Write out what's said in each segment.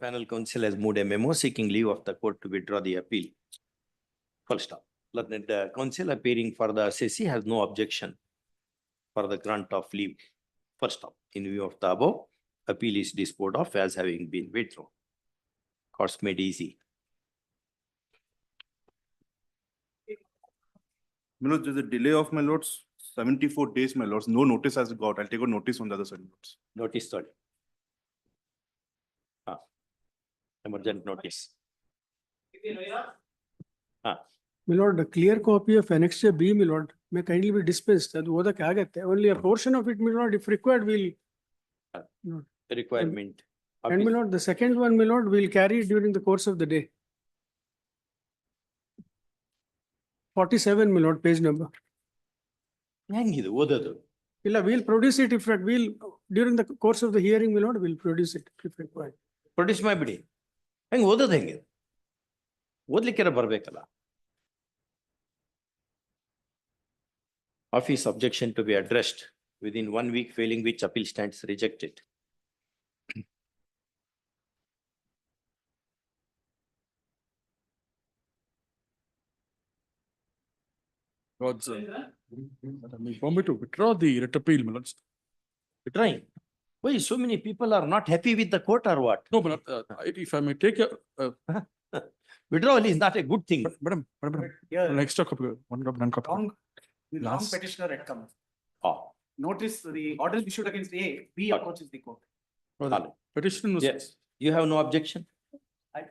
Panel counsel has moved a memo seeking leave of the court to withdraw the appeal. Full stop. The counsel appearing for the assessee has no objection for the grant of leave. First stop. In view of the above, appeal is disposed of as having been withdrawn. Courts made easy. My lord, there's a delay of my lords, 74 days, my lords. No notice has got. I'll take a notice on the other side, lords. Notice sorry. Emergent notice. My lord, a clear copy of Annexure B, my lord, may kindly be dispensed. Only a portion of it, my lord, if required, will. Requirement. And my lord, the second one, my lord, will carry it during the course of the day. 47, my lord, page number. We'll produce it if we'll during the course of the hearing, my lord, we'll produce it if required. Produce my body. Hang oda thing. Odlikera barbekala. Office objection to be addressed within 1 week, failing which appeal stands rejected. God's want me to withdraw the writ appeal, my lords. Withdrawing. Why so many people are not happy with the court or what? No, but if I may take a Withdrawal is not a good thing. madam, Yeah. an extra copy, one copy. Wrong, the wrong Last- petitioner had come. Oh, Notice the order is issued against A, B approaches the court. Oh, the petition was. yes. You have no objection? I-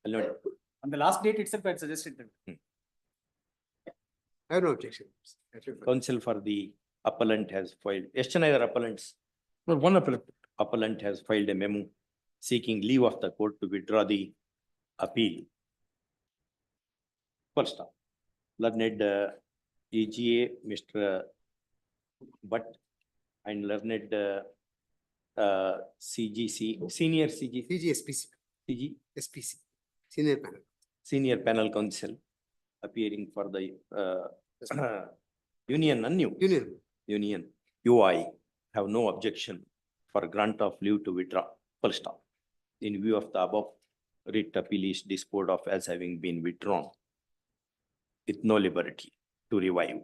Allowed. On the last date itself, I had suggested that. I have no objection. Counsel for the appellant has filed. Yesterday, appellants. Well, one appellate. Appellant has filed a memo seeking leave of the court to withdraw the appeal. First stop. Learned EGA, Mr. Butt, and learned CGC, senior CG, CGSPC, CG, SPC, senior panel. senior panel counsel appearing for the union, union, UI have no objection for grant of leave to withdraw. Full stop. In view of the above, writ appeal is disposed of as having been withdrawn with no liberty to revive.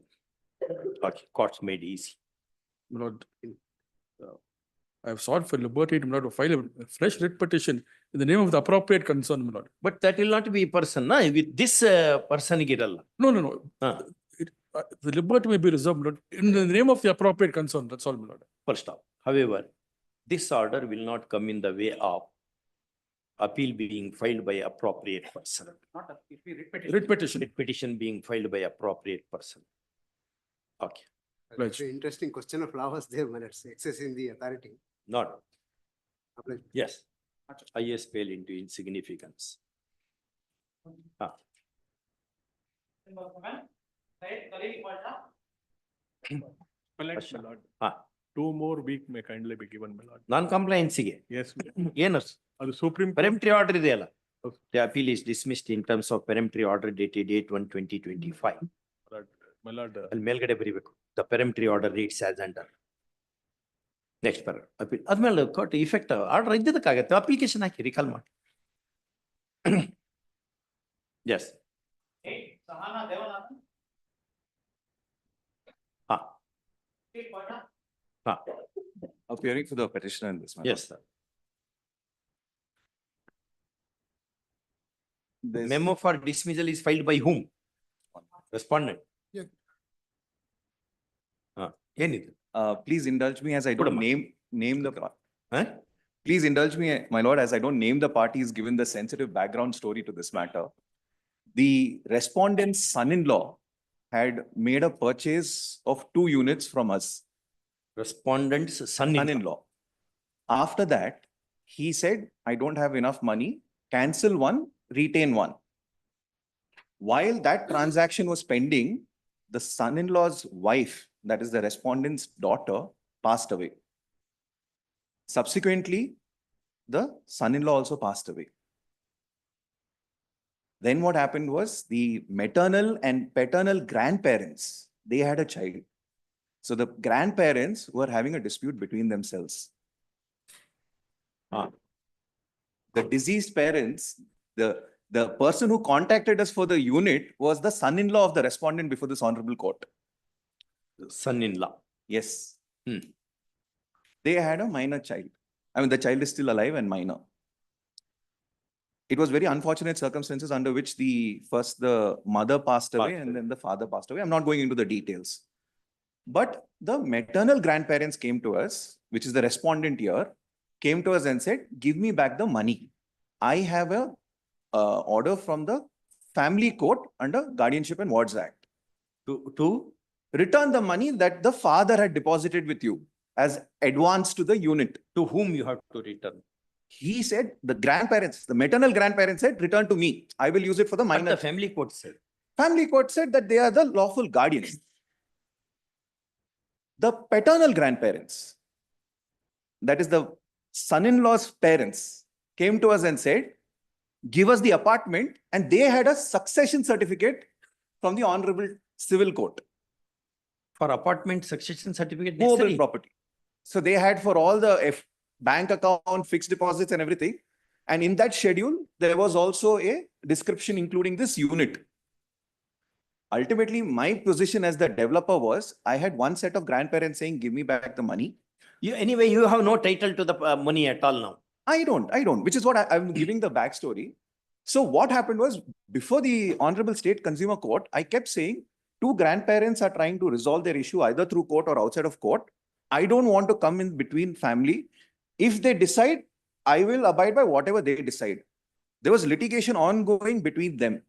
Okay, courts made easy. My lord, I have sought for liberty to file a fresh writ petition in the name of the appropriate concern, my lord. But that will not be a person, na? With this person giralla. No. The liberty may be reserved, my lord, in the name of the appropriate concern. That's all, my lord. Full stop. However, this order will not come in the way of appeal being filed by appropriate person. Not a, if we writ petition. Writ petition. Writ petition being filed by appropriate person. Okay, Pledge. Very interesting question of law was there when it's excess in the authority. not, Apply. yes. IS fell into insignificance. Appellant, my lord. Ah. 2 more weeks may kindly be given, my lord. Non-compliance ಗೆ Yes, ಏನು ಅದು Supreme Court. peremptory order ಇದೆಯಲ್ಲ. The appeal is dismissed in terms of peremptory order dated 8/1/2025. My lord, ಅಲ್ಲಿ ಮೇಲ್ಗಡೆ ಬರಿಬೇಕು. The peremptory order reads as under. Next paragraph. Appeal. ಆದ್ಮೇಲೆ court effect order ಇದ್ದದಕ್ಕಾಗತ್ತೆ application ಹಾಕಿ recall ಮಾಡಿ. Yes. Appearing for the petitioner in this matter. Yes, sir. There's- Memo for dismissal is filed by whom? Respondent. Yeah. ಏನಿದು? Please indulge me as I don't Kodamma. name the. Huh? Please indulge me, my lord, as I don't name the parties given the sensitive background story to this matter. The respondent's son-in-law had made a purchase of 2 units from us, Respondent's son-in-law. son-in-law. After that, he said, I don't have enough money, cancel one, retain one. While that transaction was pending, the son-in-law's wife, that is the respondent's daughter, passed away. Subsequently, the son-in-law also passed away. Then what happened was the maternal and paternal grandparents, they had a child. So the grandparents were having a dispute between themselves. Ah. The deceased parents, the person who contacted us for the unit was the son-in-law of the respondent before this honorable court. Son-in-law. Yes. Hmm. They had a minor child. I mean, the child is still alive and minor. It was very unfortunate circumstances under which the mother passed away Passed and then the father passed away. I'm not going into the details. But the maternal grandparents came to us, which is the respondent here, came to us and said, give me back the money. I have a order from the family court under Guardianship and Wards Act To return the money that the father had deposited with you as advance to the unit. whom you have to return? He said, the grandparents, the maternal grandparents said, return to me. I will use it for the What minor. the family court said. Family court said that they are the lawful guardians. The paternal grandparents, that is the son-in-law's parents, came to us and said, give us the apartment, and they had a succession certificate from the Honorable Civil Court. For apartment succession certificate Movable necessary. property. So they had for all the bank account, fixed deposits and everything. And in that schedule, there was also a description including this unit. Ultimately, my position as the developer was, I had one set of grandparents saying, give me back the money. Anyway, you have no title to the money at all now. I don't, which is what I'm giving the backstory. So what happened was, before the Honorable State Consumer Court, I kept saying, two grandparents are trying to resolve their issue either through court or outside of court. I don't want to come in between family. If they decide, I will abide by whatever they decide. There was litigation ongoing between them.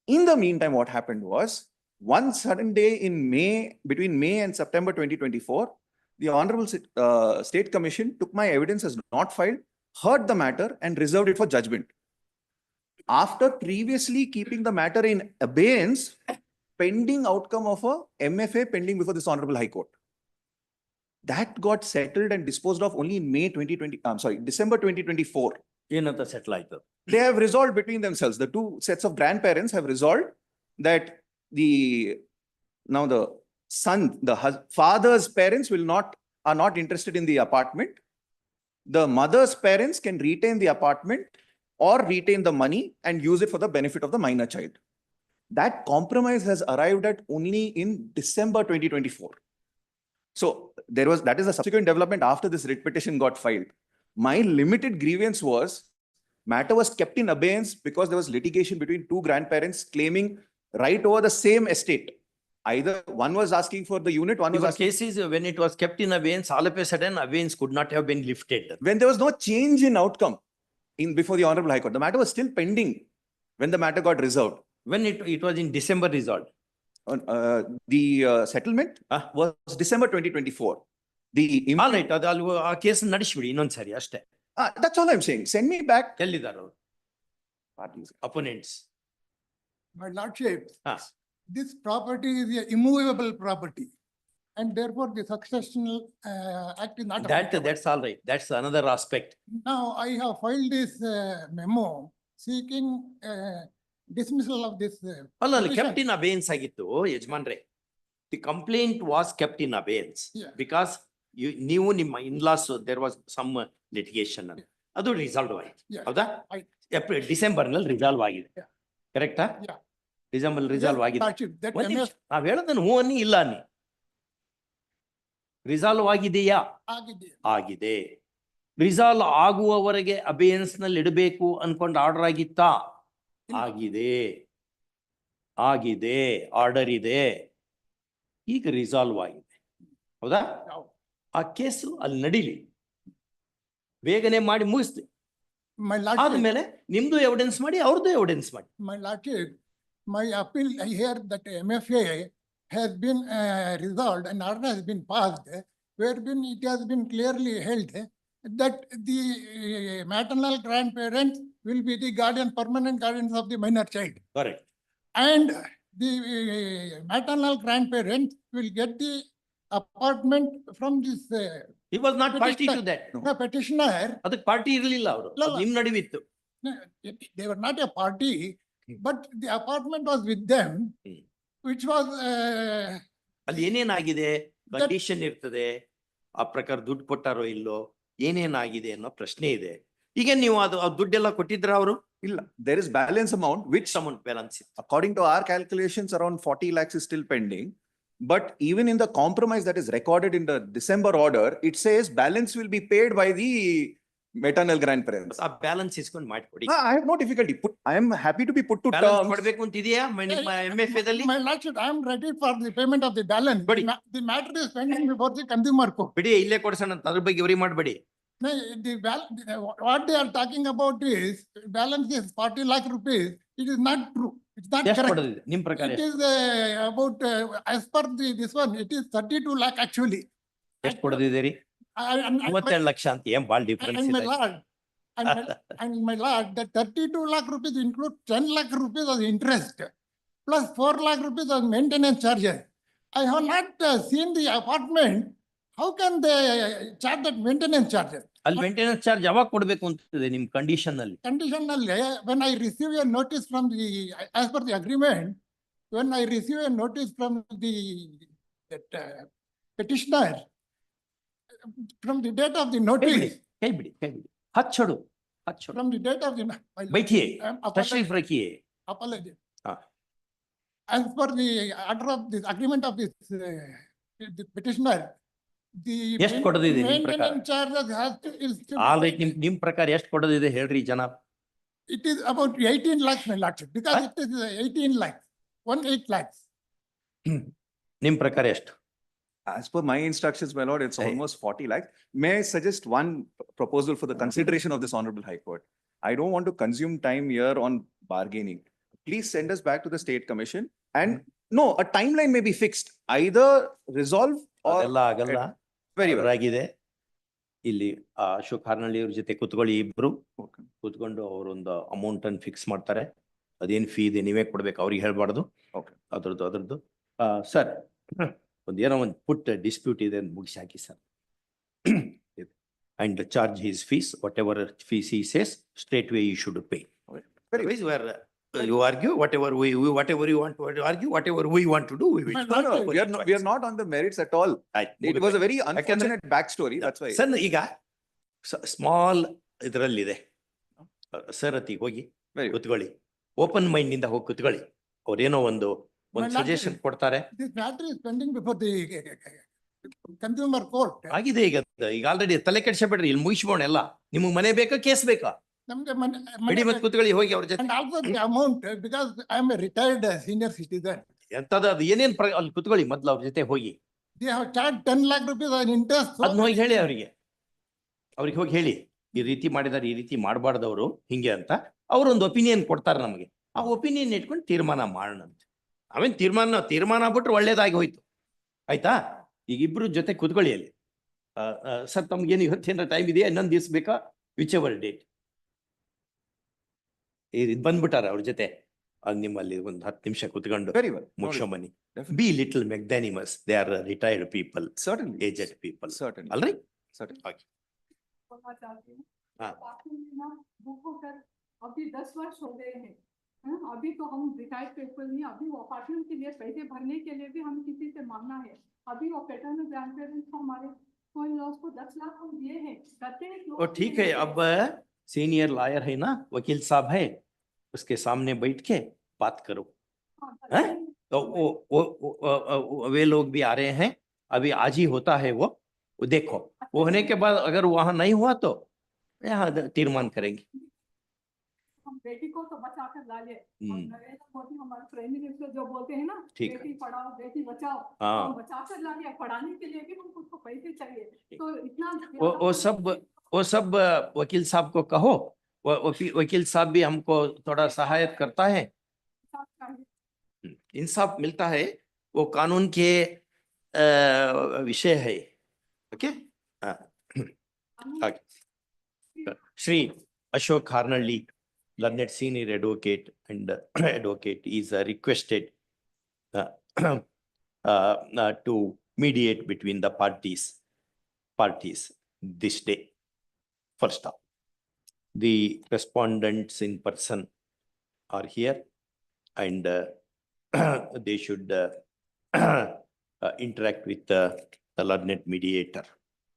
In the meantime, what happened was, one sudden day in May, between May and September 2024, the Honorable State Commission took my evidence as not filed, heard the matter and reserved it for judgment. After previously keeping the matter in abeyance, pending outcome of a MFA pending before this Honorable High Court. That got settled and disposed of only in December 2024. ಏನಂತ settle ಆಯ್ತು? They have resolved between themselves. The two sets of grandparents have resolved that now the son, the father's parents are not interested in the apartment. The mother's parents can retain the apartment or retain the money and use it for the benefit of the minor child. That compromise has arrived at only in December 2024. So that is a subsequent development after this writ petition got filed. My limited grievance was, matter was kept in abeyance because there was litigation between two grandparents claiming right over the same estate. Either one was asking for the unit, one was Your asking. case is when it was kept in abeyance, all of a sudden abeyance could not have been lifted. When there was no change in outcome before the Honorable High Court, the matter was still pending when the matter got resolved. When it was in December resolved. The settlement was December 2024. All right, ಆ case ನಡೆಸ್ಬಿಡಿ ಇನ್ನೊಂದ್ಸರಿ ಅಷ್ಟೇ. That's all I'm saying. Send me back. ಎಲ್ಲಿದ್ದಾರೆ Parties. Opponents? My lordship, Ah. this property is a immovable property. And therefore the successional act is not. applicable. That's all right. That's another aspect. Now I have filed this memo seeking dismissal of this. ಅಲ್ಲ petition. kept in abeyance ಆಗಿತ್ತು ಯಜಮಾನ್ರೆ. The complaint was kept in abeyance Yeah. because ನೀವು ನಿಮ್ಮ in-laws there was some litigation. ಅದು resolve ಆಯ್ತು. Yeah. ಹೌದಾ? December ನಲ್ಲಿ resolve ಆಗಿದೆ. Yeah. ಕರೆಕ್ಟಾ? Yeah. ಡಿಸೆಂಬರ್ ರಿಸಾಲ್ವ್ ಆಗಿದೆ. Lordship, that ಒಂದ್ ನಿಮಿಷ, MS ನಾವ್ ಹೇಳದನ್ನು ಹೂ ಅನ್ನಿ ಇಲ್ಲ ಅನ್ನಿ. ರಿಸಾಲ್ವ್ ಆಗಿದೆಯಾ? ಆಗಿದೆ. ಆಗಿದೆ. ರಿಸಾಲ್ವ್ ಆಗುವವರೆಗೆ ಅಬೇಯನ್ಸ್ ನಲ್ಲಿ ಇಡಬೇಕು ಅನ್ಕೊಂಡು ಆರ್ಡರ್ ಆಗಿತ್ತಾ? ಆಗಿದೆ. ಆಗಿದೆ, ಆರ್ಡರ್ ಇದೆ. ಈಗ ರಿಸಾಲ್ವ್ ಆಗಿದೆ. ಹೌದಾ? ಆ ಕೇಸು ಅಲ್ಲಿ ನಡೀಲಿ. ಬೇಗನೆ ಮಾಡಿ ಮುಗಿಸ್ಲಿ. My lordship, ಆದ್ಮೇಲೆ ನಿಮ್ದು ಎವಿಡೆನ್ಸ್ ಮಾಡಿ, ಅವ್ರದ್ದು ಎವಿಡೆನ್ಸ್ ಮಾಡಿ. my lordship, my appeal, I hear that MFA has been resolved and order has been passed, wherein it has been clearly held that the maternal grandparents will be the guardian, permanent guardians of the minor child. Correct. And the maternal grandparents will get the apartment from this He was not party to that. petitioner. ಅದಕ್ಕೆ party ಇರಲಿಲ್ಲ ಅವರು. ಇಲ್ಲ, ಇಲ್ಲ. ನಿಮ್ ನಡುವಿತ್ತು. They were not a party. but the apartment was with them, Hmm. which was, ಅಲ್ಲಿ ಏನೇನಾಗಿದೆ condition ಇರ್ತದೆ, ಆ ಪ್ರಕಾರ ದುಡ್ಡು ಕೊಟ್ಟಾರೋ ಇಲ್ಲೋ, ಏನೇನಾಗಿದೆ ಅನ್ನೋ ಪ್ರಶ್ನೆ ಇದೆ. ಈಗ ನೀವು ಅದು ಆ ದುಡ್ಡೆಲ್ಲ ಕೊಟ್ಟಿದ್ರ ಅವರು? Illa, there is balance amount which amount balance ಇತ್ತು. according to our calculations around 40 lakhs is still pending. But even in the compromise that is recorded in the December order, it says balance will be paid by the maternal grandparents. ಆ balance ಇಸ್ಕೊಂಡು ಮಾಡ್ಕೊಡಿ. I have no difficulty. I am happy to be put to balance terms. ಕೊಡ್ಬೇಕು ಅಂತ ಇದೆಯಾ ನಿಮ್ಮ MFA ದಲ್ಲಿ? my lordship, I am ready for the payment of the balance. Badi. The matter is pending before the consumer court. ಬಿಡಿ, ಇಲ್ಲೇ ಕೊಡ್ಸೋಣ ಅಂತ, ಅದ್ರ ಬಗ್ಗೆ ವರಿ ಮಾಡಬೇಡಿ. No, what they are talking about is balance is 40 lakh rupees. It is not true. It's not ಎಷ್ಟು correct. ಕೊಡೋದಿದೆ ನಿಮ್ ಪ್ರಕಾರ? It is about, as per this one, it is 32 lakh actually. ಎಷ್ಟು ಕೊಡೋದಿದ್ದೀರಿ? And 37 ಲಕ್ಷ ಅಂತ ಏನ್ ಬಾಳ್ difference my ಇದೆ. lord, and my lord, that 32 lakh rupees include 10 lakh rupees as interest, plus 4 lakh rupees as maintenance charges. I have not seen the apartment. How can they charge that maintenance charges? ಅಲ್ಲಿ maintenance charge ಯಾವಾಗ ಕೊಡ್ಬೇಕು ಅಂತಿದೆ ನಿಮ್ condition ಅಲ್ಲಿ? Conditional, when I receive a notice from the, as per the agreement, when I receive a notice from the that, petitioner, from the date of the ಕೈ notice, ಬಿಡಿ ಹಚ್ಚೋಡು. from the date of the. बैठिए, I'm तशरीफ रखिए. apology. हाँ. As per the order of this agreement of this the petitioner, the ಎಷ್ಟು ಕೊಡೋದಿದೆ ನಿಮ್ ಪ್ರಕಾರ? maintenance charges has to is to- all right, ನಿಮ್ ಪ್ರಕಾರ ಎಷ್ಟು ಕೊಡೋದಿದೆ ಹೇಳ್ರಿ ಜನ? it is about 18 lakhs, my lordship, because it is 18 lakhs, 18 lakhs. ನಿಮ್ ಪ್ರಕಾರ ಎಷ್ಟು? As per my instructions, my lord, it's Hey. almost 40 lakhs. May I suggest one proposal for the consideration of this honorable High Court? I don't want to consume time here on bargaining. Please send us back to the State Commission and no, a timeline may be fixed, either resolve or. ಅದೆಲ್ಲ ಆಗಲ್ಲ. Very well. ಆಗಿದೆ. ಇಲ್ಲಿ ಅಶೋಕ್ ಹಾರ್ನಳ್ಳಿ ಅವ್ರ ಜೊತೆ ಕುತ್ಕೊಳ್ಳಿ, ಇಬ್ರು Okay. ಕುತ್ಕೊಂಡು ಅವರೊಂದು ಅಮೌಂಟ್ ಅನ್ನು ಫಿಕ್ಸ್ ಮಾಡ್ತಾರೆ. ಅದೇನ್ ಫೀ ಇದೆ ನೀವೇ ಕೊಡ್ಬೇಕು, ಅವ್ರಿಗೆ ಹೇಳ್ಬಾರ್ದು. Okay. ಅದ್ರದ್ದು ಸರ್, ಏನೋ ಒಂದು ಪುಟ್ಟ ಡಿಸ್ಪ್ಯೂಟ್ ಇದೆ ಅಂತ ಮುಗಿಸಿ ಹಾಕಿ sir. And charge his fees, whatever fees he says, straight way you should pay. Very Otherwise, you argue whatever whatever you want to argue, whatever we want to do, we will. My No, we are not on the merits at all. It was a very unfortunate backstory, that's why. Sir, ಈಗ small ಇದರಲ್ಲಿದೆ sir, ಅತಿ ಹೋಗಿ Very good. ಕುತ್ಕೊಳ್ಳಿ, open mind ನಿಂದ ಹೋಗಿ ಕುತ್ಕೊಳ್ಳಿ. ಅವ್ರೇನೋ ಒಂದು My lord, ಸಜೆಷನ್ ಕೊಡ್ತಾರೆ. This matter is pending before the consumer court. ಆಗಿದೆ ಈಗ ಆಲ್ರೆಡಿ ತಲೆ ಕೆಡ್ಸಬೇಡ್ರಿ, ಇಲ್ಲಿ ಮುಗಿಸ್ಬೋಣ ಎಲ್ಲ. ನಿಮ್ಗೆ ಮನೆ ಬೇಕಾ, ಕೇಸ್ ಬೇಕಾ? ನಮ್ಗೆ ಬಿಡಿ ಮತ್ತೆ ಕುತ್ಕೊಳ್ಳಿ ಹೋಗಿ ಅವ್ರ ಜೊತೆ. And also the amount, because I am a retired senior citizen. ಎಂತದ ಅದು ಏನೇನ್ ಅಲ್ಲಿ ಕುತ್ಕೊಳ್ಳಿ ಮೊದ್ಲು ಅವ್ರ ಜೊತೆ ಹೋಗಿ. They have charged 10 lakh rupees on interest. ಅದನ್ನ ಹೋಗಿ ಹೇಳಿ ಅವ್ರಿಗೆ ಹೋಗಿ ಹೇಳಿ, ಈ ರೀತಿ ಮಾಡಿದಾರೆ, ಈ ರೀತಿ ಮಾಡಬಾರ್ದವ್ರು ಹಿಂಗೆ ಅಂತ. ಅವ್ರೊಂದು ಒಪಿನಿಯನ್ ಕೊಡ್ತಾರೆ ನಮಗೆ, ಆ ಒಪಿನಿಯನ್ ಇಟ್ಕೊಂಡು ತೀರ್ಮಾನ ಮಾಡೋಣ ಅಂತ. ಆಮೇಲೆ ತೀರ್ಮಾನ ಆಗ್ಬಿಟ್ರೆ ಒಳ್ಳೇದಾಗಿ ಹೋಯ್ತು, ಆಯ್ತಾ? ಈಗ ಇಬ್ರು ಜೊತೆ ಕುತ್ಕೊಳ್ಳಿ ಅಲ್ಲಿ. ಸರ್, ತಮ್ಗೇನು ಇವತ್ತೇನಾರ ಟೈಮ್ ಇದೆಯಾ, ಇನ್ನೊಂದು ದಿವ್ಸ ಬೇಕಾ, ವಿಚ್ ಎವರ್ ಡೇಟ್. ಇದು ಬಂದ್ಬಿಟ್ಟಾರ ಅವ್ರ ಜೊತೆ, ನಿಮ್ಮಲ್ಲಿ ಒಂದು 10 ನಿಮಿಷ ಕುತ್ಕೊಂಡು Very well. ಮುಗಿಸೋಮನಿ. Definitely. Be little magnanimous, they are retired people, Certainly. Aged people, Certainly. ಅಲ್ರಿ? Certainly. बोलना चाहती हूँ। हाँ। अपार्टमेंट में ना बुक होकर अभी 10 वर्ष हो गए हैं। हाँ, अभी तो हम रिटायर्ड पीपल नहीं, अभी वो अपार्टमेंट के लिए पैसे भरने के लिए भी हम किसी से मांगना है। अभी वो पैटर्न ग्रैंडपेरेंट्स को हमारे कोई लॉस को 10 लाख हम दिए हैं, कहते हैं कि और ठीक है, अब सीनियर लॉयर है ना, वकील साहब है, उसके सामने बैठ के बात करो। हैं? तो वे लोग भी आ रहे हैं, अभी आज ही होता है वो देखो, वो होने के बाद अगर वहां नहीं हुआ तो यहाँ तीर्मान करेंगे। हम बेटी को तो बचा कर ला ले। और नरेंद्र मोदी हमारे प्राइम मिनिस्टर जो बोलते हैं ना, ठीक है। बेटी पढ़ाओ बेटी बचाओ, हाँ। हम बचा कर ला लिया, पढ़ाने के लिए भी हमको उसको पैसे चाहिए, तो इतना वो सब वकील साहब को कहो, वकील साहब भी हमको थोड़ा सहायता करता है, इंसाफ मिलता है, वो कानून के विषय है। Okay, Shri Ashok Harnalli, learned senior advocate and advocate, is requested to mediate between the parties this day. First off, the respondents in person are here. and they should interact with the learned mediator.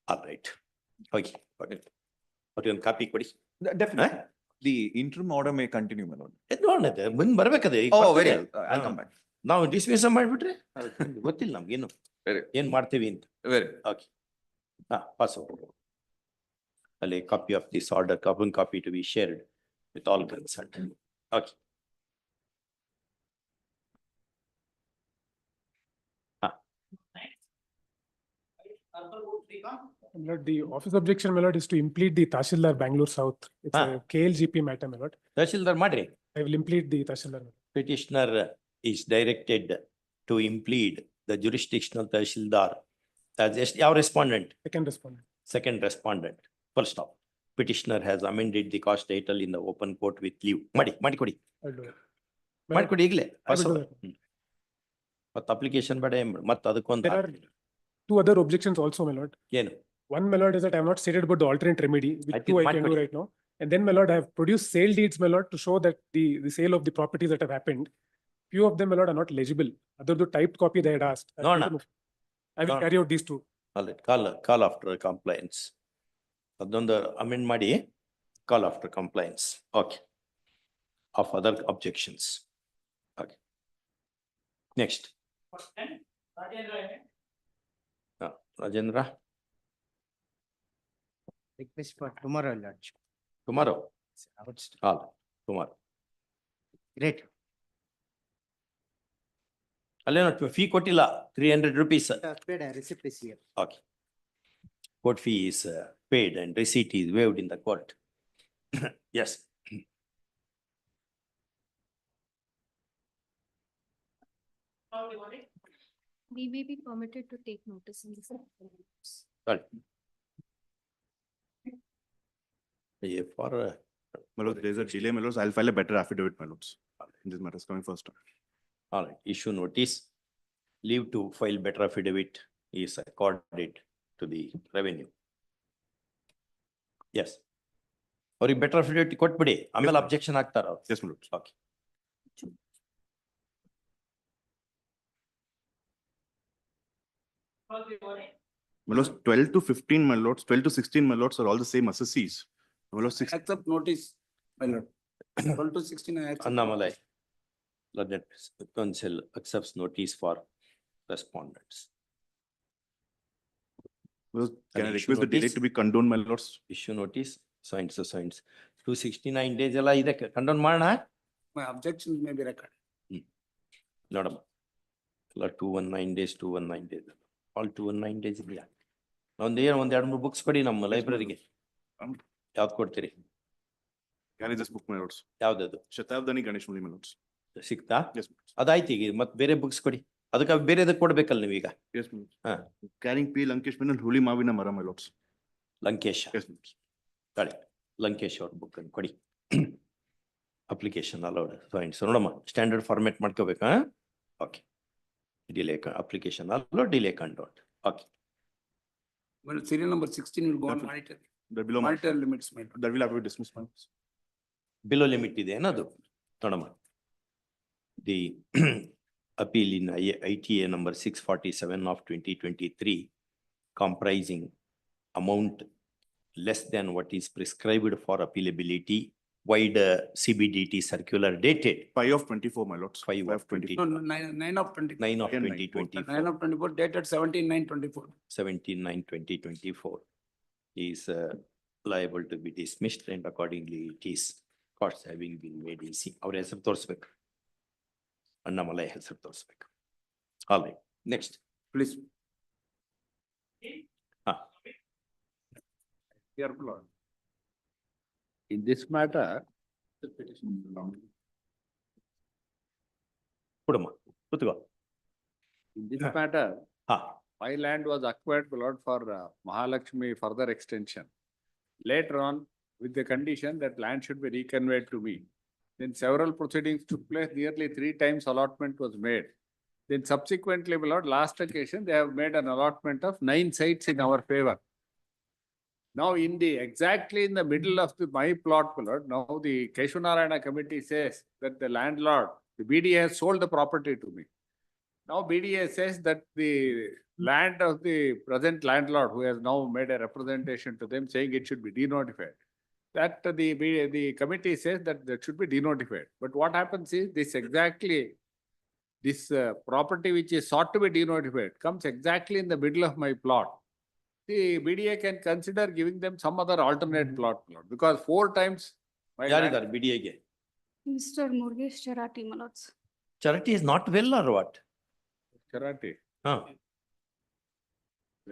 All right. Okay. Got it. But you copy ಕೊಡಿ. Definitely. The interim order may continue, my lord. ನೋಡೋಣ ಮುಂದೆ ಬರ್ಬೇಕದೆ. ಈಗ Oh, ಬರ್ತದೆ. very well. I'll come back. ನಾವು dismiss ಮಾಡ್ಬಿಟ್ರೆ ಗೊತ್ತಿಲ್ಲ ನಮ್ಗೇನು Very, ಏನ್ ಮಾಡ್ತೀವಿ ಅಂತ. very. Okay. Pass over. A copy of this order, carbon copy to be shared with all concerned. Okay. My lord, the office objection, my lord, is to implead the Tahsildar Bangalore South. It's Ah. a KLGP matter, my lord. Tahsildar ಮಾಡ್ರಿ. I will implead the Tahsildar. Petitioner is directed to implead the jurisdictional Tahsildar as our respondent, Second respondent. second respondent. Full stop. Petitioner has amended the cost title in the open court with leave. ಮಾಡಿಕೊಡಿ. I'll do it. My lord, ಮಾಡಿಕೊಡಿ ಈಗಲೇ. I will do that. ಮತ್ತೆ application ಬೇಡ ಮತ್ತೆ ಅದಕ್ಕೊಂದು There are two other objections also, my lord. ಏನು? One, my lord, is that I have not stated about the alternate remedy, I which think two I can do ಮಾಡ್ಕೊಡಿ. right now. And then, my lord, I have produced sale deeds, my lord, to show that the sale of the properties that have happened, few of them, my lord, are not legible. Other the typed copy they had asked. I ನೋಡೋಣ. I will ನೋಡೋಣ. carry out these two. Call after compliance ಅದೊಂದು amend ಮಾಡಿ call after compliance. Okay. Of other objections. Okay. Next. Rajendra. Request for tomorrow, Lordship. Tomorrow. Outstanding. Tomorrow. Great. ಅಲ್ಲೇನೋ fee ಕೊಟ್ಟಿಲ್ಲ 300 rupees. Paid, a receipt is here. Okay. Court fee is paid and receipt is waived in the court. Yes. We may be permitted to take notice in this. Sorry. Yeah, for My lord, there's a delay, my lords. I'll file a better affidavit, my lords. This matter is coming first. all right, issue notice. Leave to file better affidavit is accorded to the revenue. Yes. ಅವ್ರಿಗೆ better affidavit ಕೊಟ್ಬಿಡಿ ಆಮೇಲೆ ma'am. Objection ಹಾಕ್ತಾರ ಅವ್ರು. Yes, my lords. Okay. My lords, 12 to 15, my lords, 12 to 16, my lords are all the same assessees. My lords, Accept notice, my lord. 12 to 16, I accept. Annamalai. Learned counsel accepts notice for respondents. my lords, can I And issue request the delay notice? to be condoned, my lords? Issue notice, signs. 269 days ಎಲ್ಲ ಇದಕ್ಕೆ ಕಂಡೋನ್ ಮಾಡೋಣ. My objections may be recorded. ನೋಡಮ್ಮ. ಎಲ್ಲ 219 days, 219 days. All 219 days ಇದೆಯಾ? ಒಂದ್ 2-3 books ಕೊಡಿ ನಮ್ಮ ಲೈಬ್ರರಿಗೆ. Um, ಯಾವ್ದು ಕೊಡ್ತೀರಿ? Carry this book, my lords. ಯಾವ್ದದು? Shatabdani Ganesh Muli, my lords. ಸಿಕ್ತಾ? Yes, my lords. ಅದಾಯ್ತು ಈಗ ಮತ್ತೆ ಬೇರೆ ಬುಕ್ಸ್ ಕೊಡಿ. ಅದಕ್ಕೆ ಬೇರೆದಕ್ಕೆ ಕೊಡ್ಬೇಕಲ್ಲ ನೀವೀಗ? Yes, my lords. ಹಾ. Carrying P. Lankesh Minal Huli Mavina Mara, my lords. Lankesh. Yes, my lords. ತಡಿ. ಲಂಕೇಶ್ ಅವ್ರ ಬುಕ್ ಅನ್ನು ಕೊಡಿ. ಅಪ್ಲಿಕೇಶನ್ ಅಲೌಡ್ ಫೈನ್ಸ್ ನೋಡಮ್ಮ ಸ್ಟ್ಯಾಂಡರ್ಡ್ ಫಾರ್ಮ್ಯಾಟ್ ಮಾಡ್ಕೋಬೇಕಾ? Okay. Delay application allowed delay condoned. Okay. Well, serial number 16 will go on That will- monitor. That below, my Monitor limits, my lord. that will have to be dismissed, my lords. Below limit ಇದೆ ಏನದು? ನೋಡಮ್ಮ. The appeal in ITA number 647 of 2023 comprising amount less than what is prescribed for appealability wide CBDT circular dated 5 of 24, my lords. 5 of 20 No, no, 9 of 20. 9 of Again, 2024. 9 of 24 dated 17/9/24. 17/9/2024 is liable to be dismissed and accordingly it is costs having been made easy. ಅವ್ರ ಹೆಸರು ತೋರಿಸ್ಬೇಕು. ಅಣ್ಣಾಮಲೈ ಹೆಸರು ತೋರಿಸ್ಬೇಕು. All right, next. Please. ಹಾ. Your lord. In this matter, ಕೊಡಮ್ಮ ಕೂತ್ಕೋ. in this matter, ಹಾ. my land was acquired, my lord, for Mahalakshmi further extension. Later on, with the condition that land should be reconveyed to me. Then several proceedings took place, nearly 3 times allotment was made. Then subsequently, my lord, last occasion, they have made an allotment of 9 sites in our favor. Now, exactly in the middle of my plot, my lord, now the Keshavarayana committee says that the landlord, The BDA has sold the property to me. Now BDA says that the land of the present landlord, who has now made a representation to them saying it should be denotified, that the committee says that that should be denotified. But what happens is this property which is sought to be denotified comes exactly in the middle of my plot. The BDA can consider giving them some other alternate plot, because 4 times my land- ಯಾರಿದ್ದಾರೆ ಬಿಡಿಎಗೆ? Mr. Murugesh Charati, my lords. Charity is not well or what? Charati, ಹಾ,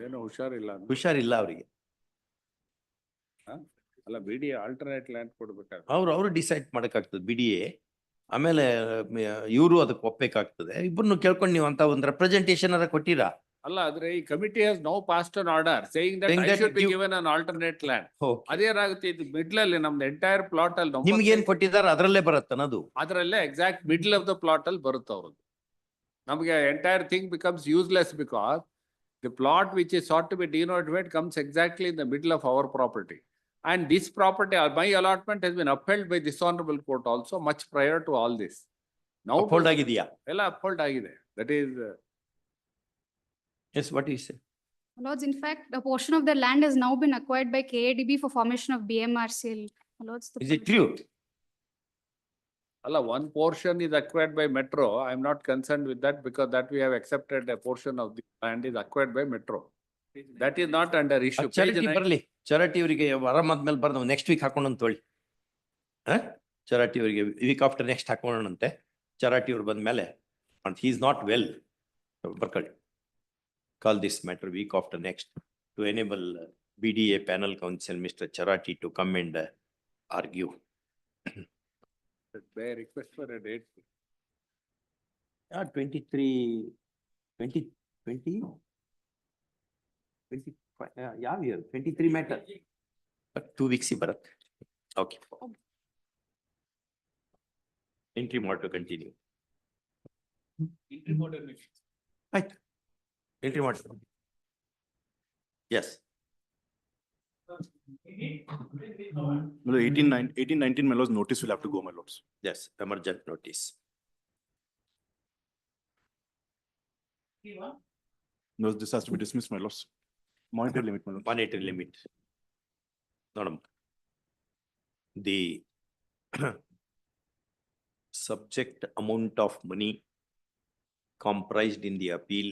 ಏನು ಹುಷಾರಿಲ್ಲ ಅಂತ. ಹುಷಾರಿಲ್ಲ ಅವರಿಗೆ. ಅಲ್ಲ BDA alternate land ಕೊಡ್ಬೇಕಾದ್ರೆ. ಅವ್ರು ಡಿಸೈಡ್ ಮಾಡಕ್ಕಾಗ್ತದೆ ಬಿಡಿಎ. ಆಮೇಲೆ ಇವರು ಅದಕ್ಕೆ ಒಪ್ಪಬೇಕಾಗ್ತದೆ. ಇಬ್ಬರನ್ನು ಕೇಳ್ಕೊಂಡು ನೀವು ಅಂತ ಒಂದು ರೆಪ್ರೆಸೆಂಟೇಷನ್ ಅರ ಕೊಟ್ಟಿರಾ? ಅಲ್ಲ, ಆದ್ರೆ ಈ committee has now passed an order saying that I should be given an alternate land. ಅದೇನಾಗುತ್ತೆ, ಇದು ಮಿಡ್ಲ್ ಅಲ್ಲಿ ನಮ್ದು ಎಂಟೈರ್ ಪ್ಲಾಟ್ ಅಲ್ಲಿ ನಿಮ್ಗೆ ಏನ್ ಕೊಟ್ಟಿದ್ದಾರೆ ಅದರಲ್ಲೇ ಬರುತ್ತನ್ನದು? ಅದರಲ್ಲೇ exact middle of the plot ಅಲ್ಲಿ ಬರುತ್ತೆ ಅವ್ರದ್ದು. ನಮಗೆ entire thing becomes useless because the plot which is sought to be denotified comes exactly in the middle of our property. And this property, my allotment has been upheld by this honorable court also much prior to all this. Now uphold ಆಗಿದೆಯಾ? ಎಲ್ಲ uphold ಆಗಿದೆ. That is Yes, what is it? My lords, in fact, a portion of the land has now been acquired by KADB for formation of BMRCL. My lords, the Is it true? Allah, one portion is acquired by Metro. I am not concerned with that because that we have accepted a portion of the land is acquired by Metro. That is not under issue. Page charity 9. ಬರ್ಲಿ. Charity ಅವರಿಗೆ ಆರಾಮಾದ್ಮೇಲೆ ಬರ್ದು next week ಹಾಕೊಂಡು ಅಂತ ಹೇಳಿ. Charity ಅವರಿಗೆ weak after next ಹಾಕೋಣಂತೆ. Charity ಅವ್ರು ಬಂದ್ಮೇಲೆ he is not well, ಬರ್ಕೊಳ್ಳಿ. Call this matter week after next to enable BDA panel counsel Mr. Charati to come and argue. May I request for a date? 23, 20, ಯಾವ year? 23 matter. 2 weeks ಬರುತ್ತೆ. Okay. Entry more to continue. ಆಯ್ತು. Entry more. Yes. 1819 my lords, notice will have to go, my lords. Yes, emergent notice. No, this has to be dismissed, my lords. Monetary limit, my lords. Monetary limit. The subject amount of money comprised in the appeal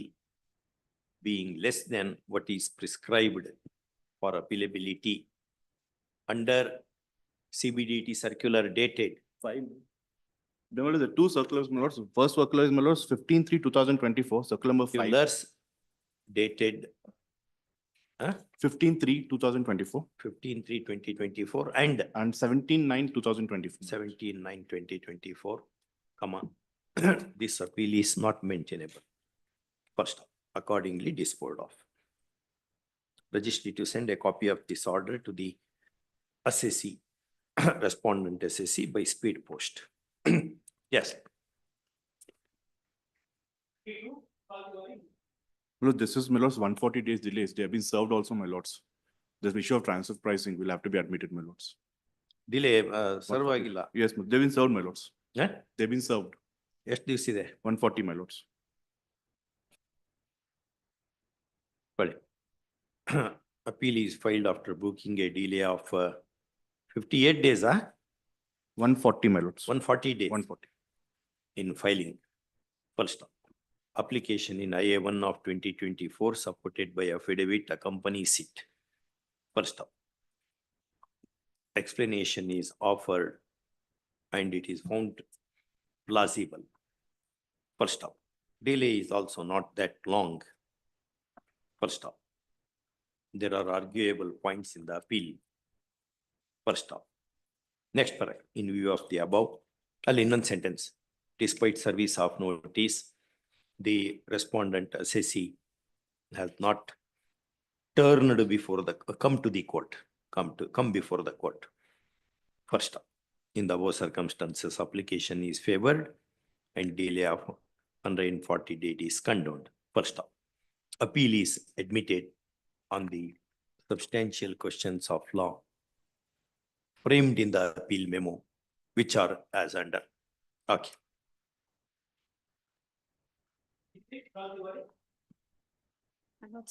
being less than what is prescribed for appealability under CBDT circular dated 5. There were the 2 circulars, my lords. First circular is, my lords, 15/3/2024, circular number 5. circulars dated 15/3/2024 15/3/2024 and and 17/9/2024. 17/9/2024, comma, this appeal is not maintainable. First, accordingly disposed of. Registry to send a copy of this order to the assessee, respondent assessee by speed post. Yes. Look, this is, my lords, 140 days delays. They have been served also, my lords. This issue of transfer pricing will have to be admitted, my lords. Delay serve ಆಗಿಲ್ಲ. Yes, they've been served, my lords. Eh? They've been served. ಎಷ್ಟು ದಿವಸ ಇದೆ? 140, my lords. Appeal is filed after booking a delay of 58 days, 140, my lords. 140 days 140. in filing. Full stop. Application in IA1 of 2024 supported by affidavit accompanies it. Full stop. Explanation is offered and it is found plausible. Full stop. Delay is also not that long. Full stop. There are arguable points in the appeal. Full stop. Next paragraph. In view of the above, in sentence, despite service of notice, the respondent assessee has not turned before the, come to the court, come before the court. First stop. In the above circumstances, application is favored and delay of 140 days is condoned. First stop. Appeal is admitted on the substantial questions of law framed in the appeal memo, which are as under. Okay.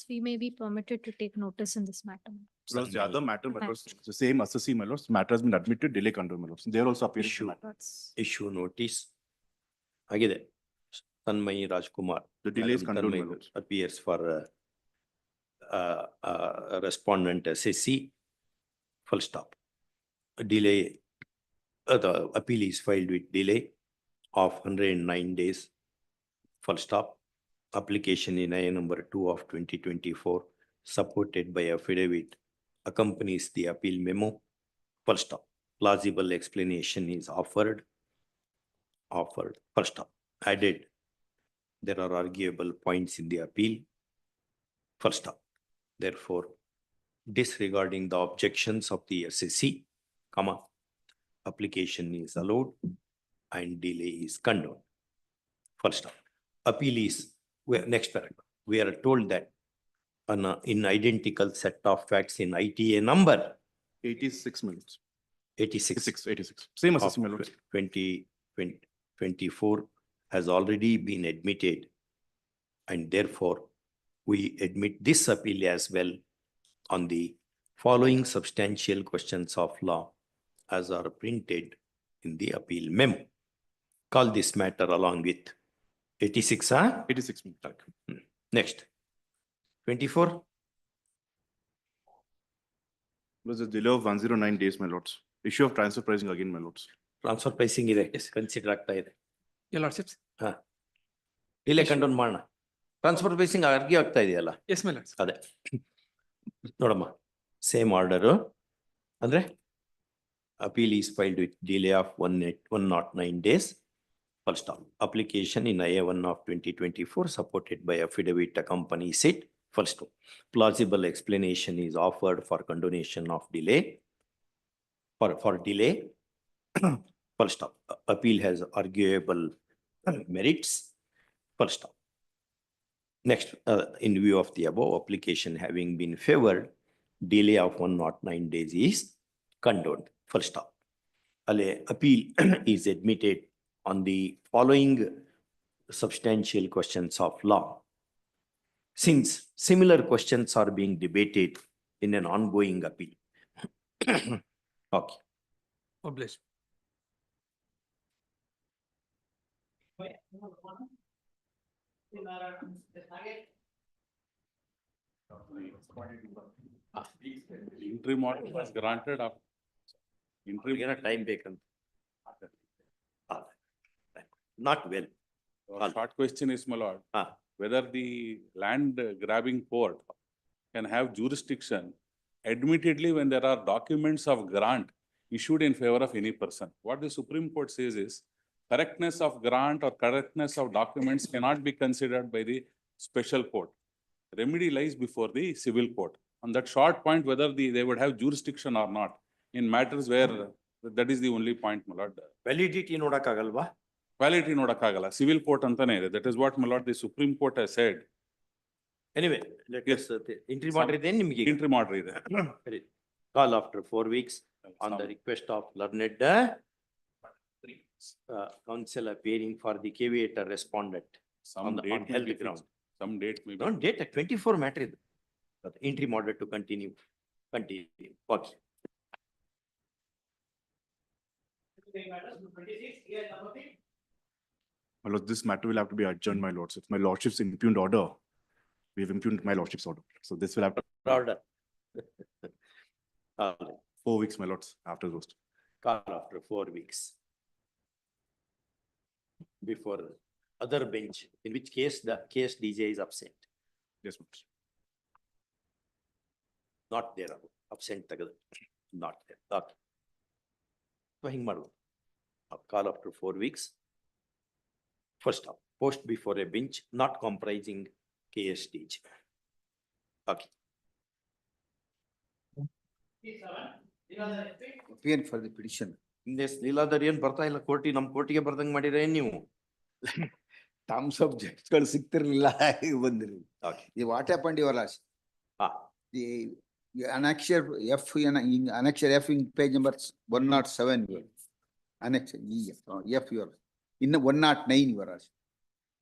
We may be permitted to take notice in this matter. Because the other matter, my Okay. lords, the same assessee, my lords, matter has been admitted, delay control, my lords. They are also appearing. Issue. That's Issue notice. Agide, Tanmay Rajkumar. The delay is Madam condoned, my Tanmay lords. appears for respondent SSC. Full stop. A delay, the appeal is filed with delay of 109 days. Full stop. Application in IA number 2 of 2024, supported by affidavit, accompanies the appeal memo. Full stop. Plausible explanation is offered. Full stop. Added. There are arguable points in the appeal. Full stop. Therefore, disregarding the objections of the SSC, comma, application is allowed and delay is condoned. Full stop. Appeal is, next paragraph, we are told that in identical set of facts in ITA number 86, my lords. 86 86. Same of assessee, my lords. 2024 has already been admitted, and therefore we admit this appeal as well on the following substantial questions of law as are printed in the appeal memo. Call this matter along with 86, huh? 86, my lords. Next. 24, Was a delay of 109 days, my lords. Issue of transfer pricing again, my lords. transfer pricing ಇದೆ, consider ಆಗ್ತಾ ಇದೆ. Your lordships. Delay ಕಂಡೋನ್ ಮಾಡೋಣ. Transfer pricing argue ಆಗ್ತಾ ಇದೆಯಲ್ಲ. Yes, my lords. ಅದೇ ನೋಡಮ್ಮ, same order ಅಂದ್ರೆ appeal is filed with delay of 109 days. Full stop. Application in IA1 of 2024 supported by affidavit accompanies it. Full stop. Plausible explanation is offered for condonation of delay. For delay. Full stop. Appeal has arguable merits. Full stop. Next, in view of the above, application having been favored, delay of 109 days is condoned. Full stop. Appeal is admitted on the following substantial questions of law. Since similar questions are being debated in an ongoing appeal. Okay. Obliged. Interim order was granted of. Interim. Interim time taken. Not well. Short question is, my lord, Ah. whether the land grabbing court can have jurisdiction admittedly when there are documents of grant issued in favor of any person. What the Supreme Court says is correctness of grant or correctness of documents cannot be considered by the special court. Remedy lies before the civil court. On that short point, whether they would have jurisdiction or not in matters where that is the only point, my lord. Validity ನೋಡಕ್ಕಾಗಲ್ವಾ? Validity ನೋಡಕ್ಕಾಗಲ್ಲ, civil court ಅಂತಾನೆ ಇದೆ. That is what, my lord, the Supreme Court has said. Anyway, let us, entry order ಇದೆ ನಿಮಗೆ. Interim order ಇದೆ. Call after 4 weeks on the request of learned counsel appearing for the caveator respondent. Some on the- date on may held be ground. fixed. Some date may be. Don't date, 24 matter ಇದು. Interim order to continue. Okay. My lords, this matter will have to be adjourned, my lords. It's my lordship's impugned order. We have impugned my lordship's order. So this will have to Order. 4 weeks, my lords, after those. Call after 4 weeks. Before other bench, in which case the case DJ is absent, Yes, my lords. not there, absent tagadu, not there, okay. So ಹಿಂಗ್ ಮಾಡುವ. Call after 4 weeks. First up, post before a bench not comprising case DJ. Okay. Appear for the petition. ಹಿಂದೆ ಲೀಲಾಧರ್ ಏನ್ ಬರ್ತಾ ಇಲ್ಲ ನಮ್ ಕೋರ್ಟಿಗೆ ಬರ್ದಂಗ್ ಮಾಡಿದ್ರೆ ನೀವು. Terms of ಗಳು ಸಿಗ್ತಿರ್ಲಿಲ್ಲ ಬಂದಿರಿ. Okay. What happened, your last? Ah. The annexure F in annexure F in page number 107. Annexure F your in 109 your last.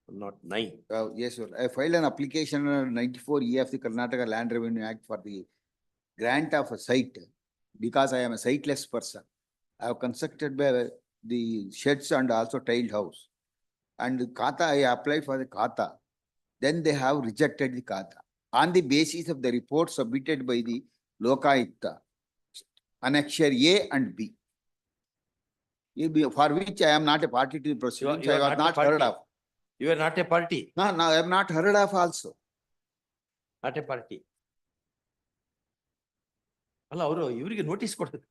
not 9. Yes, sir. I filed an application under 94E of the Karnataka Land Revenue Act for the grant of a site because I am a siteless person. I have constructed the sheds and also tiled house. And the Kata, I applied for the Kata. Then they have rejected the Kata on the basis of the report submitted by the Lokayukta, Annexure A and B. For which I am not a party to the proceedings. you I are was not a not heard party. of. You are not a party, No, I am not heard of also. not a party. ಅಲ್ಲ ಅವರು ಇವರಿಗೆ notice ಕೊಡ್ತಾರೆ.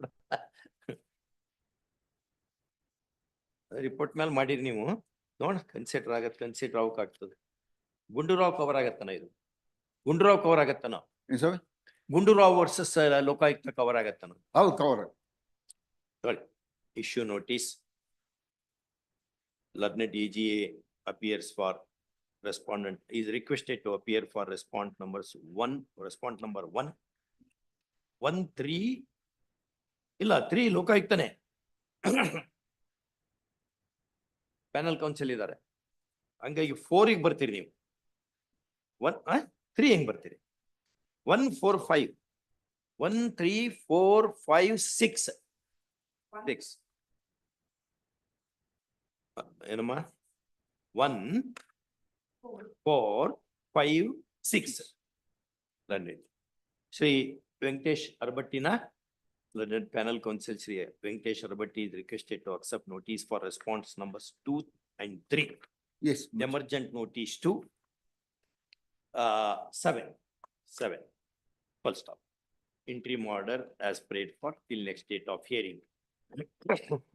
Report ಮೇಲೆ ಮಾಡಿರಿ ನೀವು ನೋಡ consider ಆಗಕ್ಕಾಗ್ತದೆ. Gundu Rao cover ಆಗತ್ತನ ಇದು? ಗುಂಡೂರಾವ್ ಕವರ್ ಆಗತ್ತನ? ಗುಂಡೂರಾವ್ ವರ್ಸಸ್ ಲೋಕಾಯುಕ್ತ ಕವರ್ ಆಗತ್ತನ? ಹೌದು, cover. Issue notice. Learned EGA appears for respondent is requested to appear for response number 1, 1, 3, ಇಲ್ಲ 3 ಲೋಕಾಯುಕ್ತನೇ. ಪ್ಯಾನಲ್ ಕೌನ್ಸಿಲ್ ಇದ್ದಾರೆ, ಹಂಗಾಗಿ 4 ಬರ್ತೀರಿ ನೀವು. 3 ಹೆಂಗ್ ಬರ್ತೀರಿ? 1, 4, 5, 1, 3, 4, 5, 6. ಏನಮ್ಮ? 1, 4, 5, 6. Shri Venkatesh Arbhattina, learned panel counsel Shri Venkatesh Arbhatti is requested to accept notice for response numbers 2 and 3. Yes. Emergent notice 2, 7. Full stop. Interim order as prayed for till next date of hearing.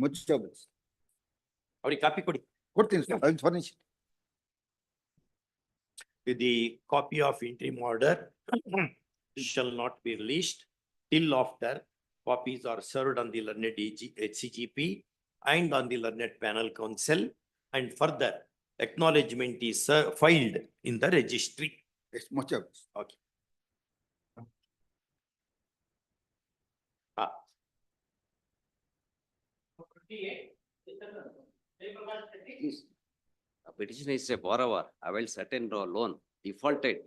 Much trouble. ಅವ್ರಿಗೆ copy ಕೊಡಿ. ಕೊಡ್ತೀನಿ sir, I will furnish it. The copy of interim order shall not be released till after copies are served on the learned HCGP and on the learned panel council, and further acknowledgement is filed in the registry. Yes, much trouble. Okay. A petitioner is a borrower, avails certain loan, defaulted,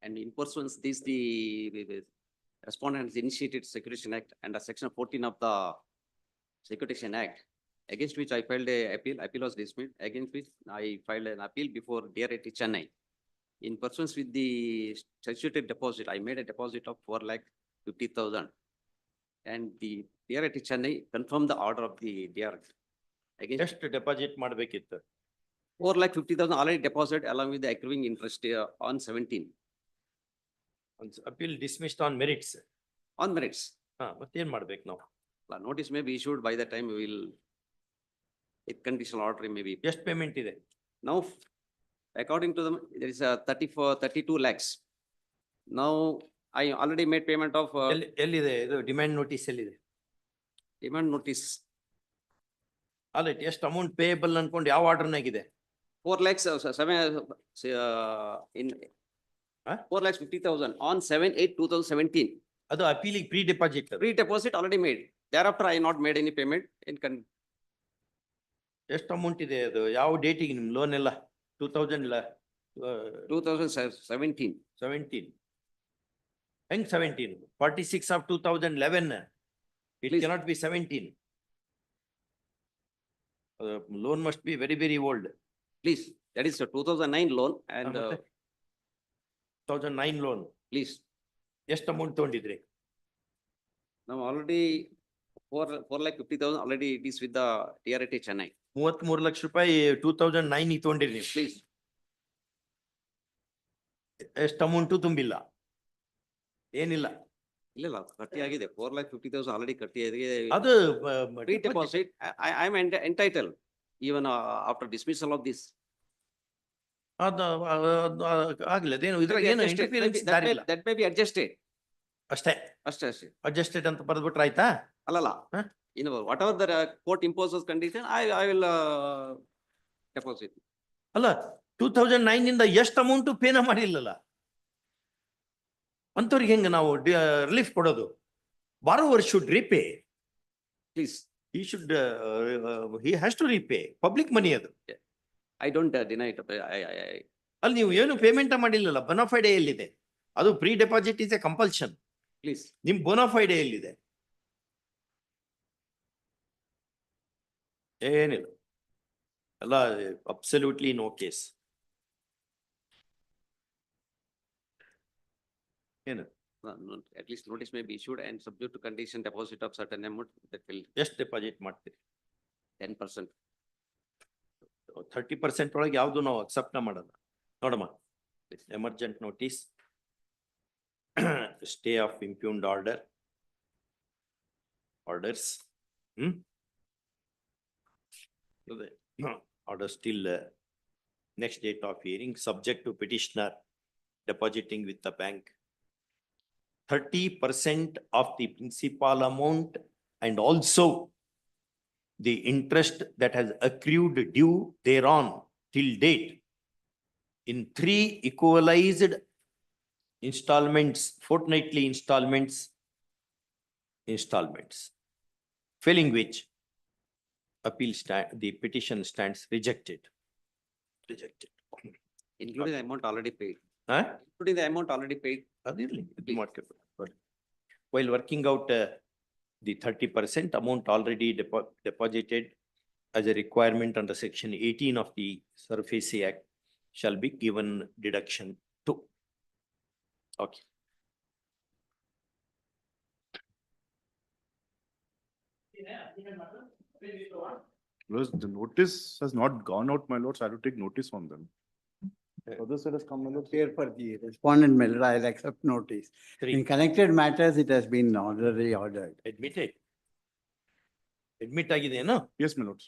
and in pursuance this the respondent has initiated Securitization Act under section 14 of the Securitization Act, against which I filed a appeal was dismissed, against which I filed an appeal before DRT Chennai. In pursuance with the statutory deposit, I made a deposit of 4,50,000. And the DRT Chennai confirmed the order of the DRT. Against ಎಷ್ಟು deposit ಮಾಡಬೇಕಿತ್ತು? 4,50,000 already deposited along with the accruing interest on 17. Appeal dismissed on merits. On merits. ಮತ್ತೇನ್ ಮಾಡ್ಬೇಕು ನಾವು? Notice may be issued by the time we will, with conditional order may be. ಎಷ್ಟು payment ಇದೆ? Now, according to them, there is a 32 lakhs. Now, I already made payment of ಎಲ್ಲಿದೆ ಇದು demand notice ಎಲ್ಲಿದೆ? demand notice. ಅಲ್ಲ ಎಷ್ಟು amount payable ಅನ್ಕೊಂಡು ಯಾವ ಆರ್ಡರ್ನಾಗಿದೆ? 4 lakhs, 4,50,000 on 7/8/2017. ಅದು ಅಪೀಲಿಗೆ pre deposit. Pre-deposit already made. Thereafter, I not made any payment ಎಷ್ಟು ಅಮೌಂಟ್ ಇದೆ ಅದು? ಯಾವ ಡೇಟಿಗೆ ನಿಮ್ ಲೋನ್ ಎಲ್ಲ? 2017. 17. ಹೆಂಗ್ 17? 46 of 2011. It Please. cannot be 17. Loan must be very, very old. Please, that is a 2009 loan and 2009 loan. please, ಎಷ್ಟು amount ತಗೊಂಡಿದ್ರಿ? now already 4,50,000 already it is with the DRT Chennai. 33 lakh ರೂಪಾಯಿ 2009 ತಗೊಂಡಿರಿ ನೀವು. Please, ಎಷ್ಟು amount ತುಂಬಿಲ್ಲ? ಏನಿಲ್ಲ. ಇಲ್ಲ ಕಟ್ಟಿ ಆಗಿದೆ 4,50,000 already ಕಟ್ಟಿ ಆಗಿದೆ. ಅದು Pre-deposit, I am entitled even after dismissal of this. ಅದು ಆಗ್ಲಿ, ಅದೇನು ಇದ್ರಾಗ ಏನು interference ದಾರಿ ಇಲ್ಲ. That may be adjusted. ಅಷ್ಟೇ ಅಷ್ಟೇ. ಅಡ್ಜಸ್ಟೆಡ್ ಅಂತ ಬರೆದ್ಬಿಟ್ರೆ ಆಯ್ತಾ? ಅಲ್ಲಲ್ಲ, whatever the court imposes condition, I will deposit. ಅಲ್ಲ 2009 ಇಂದ ಎಷ್ಟು ಅಮೌಂಟ್ ಪೇನ ಮಾಡಿಲ್ಲಲ್ಲ, ಅಂತವ್ರಿಗೆ ಹೆಂಗ ನಾವು ರಿಲೀಫ್ ಕೊಡೋದು? Borrower should repay. Please. He has to repay. Public money ಅದು. I don't deny it. I, ಅಲ್ಲಿ ನೀವು ಏನು ಪೇಮೆಂಟ್ ಮಾಡಿಲ್ಲಲ್ಲ, ಬೋನಾಫೈಡೆ ಎಲ್ಲಿದೆ? ಅದು pre deposit is a compulsion. please. ನಿಮ್ ಬೋನಾಫೈಡೆ ಎಲ್ಲಿದೆ? ಏನಿಲ್ಲ, ಎಲ್ಲ ಅಬ್ಸಲ್ಯೂಟ್ಲಿ ನೋ ಕೇಸ್. ಏನು At least notice may be issued and subject to condition deposit of certain amount that will ಎಷ್ಟು ಡೆಪಾಸಿಟ್ ಮಾಡ್ತೀರಿ? 10%. 30% ಒಳಗೆ ಯಾವ್ದು ನಾವು ಅಕ್ಸೆಪ್ಟ್ ಮಾಡಲ್ಲ. ನೋಡಮ್ಮ, emergent notice, stay of ಇಂಪ್ಯೂನ್ಡ್ orders, order still next date of hearing, subject to petitioner depositing with the bank 30% of the principal amount and also the interest that has accrued due thereon till date in 3 equalized installments, fortnightly installments, failing which the petition stands rejected. Including the amount already paid. Huh? Including the amount already paid. ಅದಿರ್ಲಿ, ಇದು ಮಾಡ್ಕೊಬೇಕು. While working out the 30% amount already deposited as a requirement under section 18 of the Surface Act shall be given deduction to. Okay. Because the notice has not gone out, my lords, I have to take notice on them. Other side has come, my lords. Here for the respondent, my lord, I'll accept notice. 3, In connected matters, it has been already ordered. admitted. Admit ಆಗಿದೆಯೇನೋ? Yes, my lords.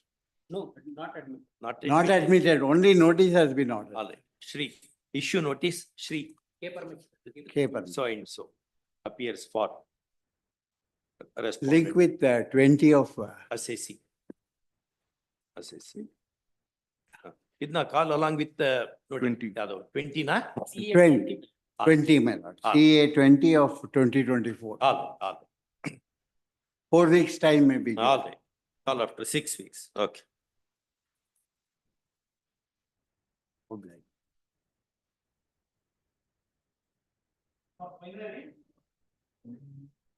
No, not admit. Not Not admitted, only notice has been ordered. All right. Shri, issue notice, Shri, K permit. K permit. so and so appears for respondent. Link with 20 of, Assessing. ಇದನ್ನ ಕಾಲ್ along with 20. 20 ನಾ? 20, my lord. CA 20 of 2024. All 4 weeks time may be. given. right. All after 6 weeks. Okay. Okay.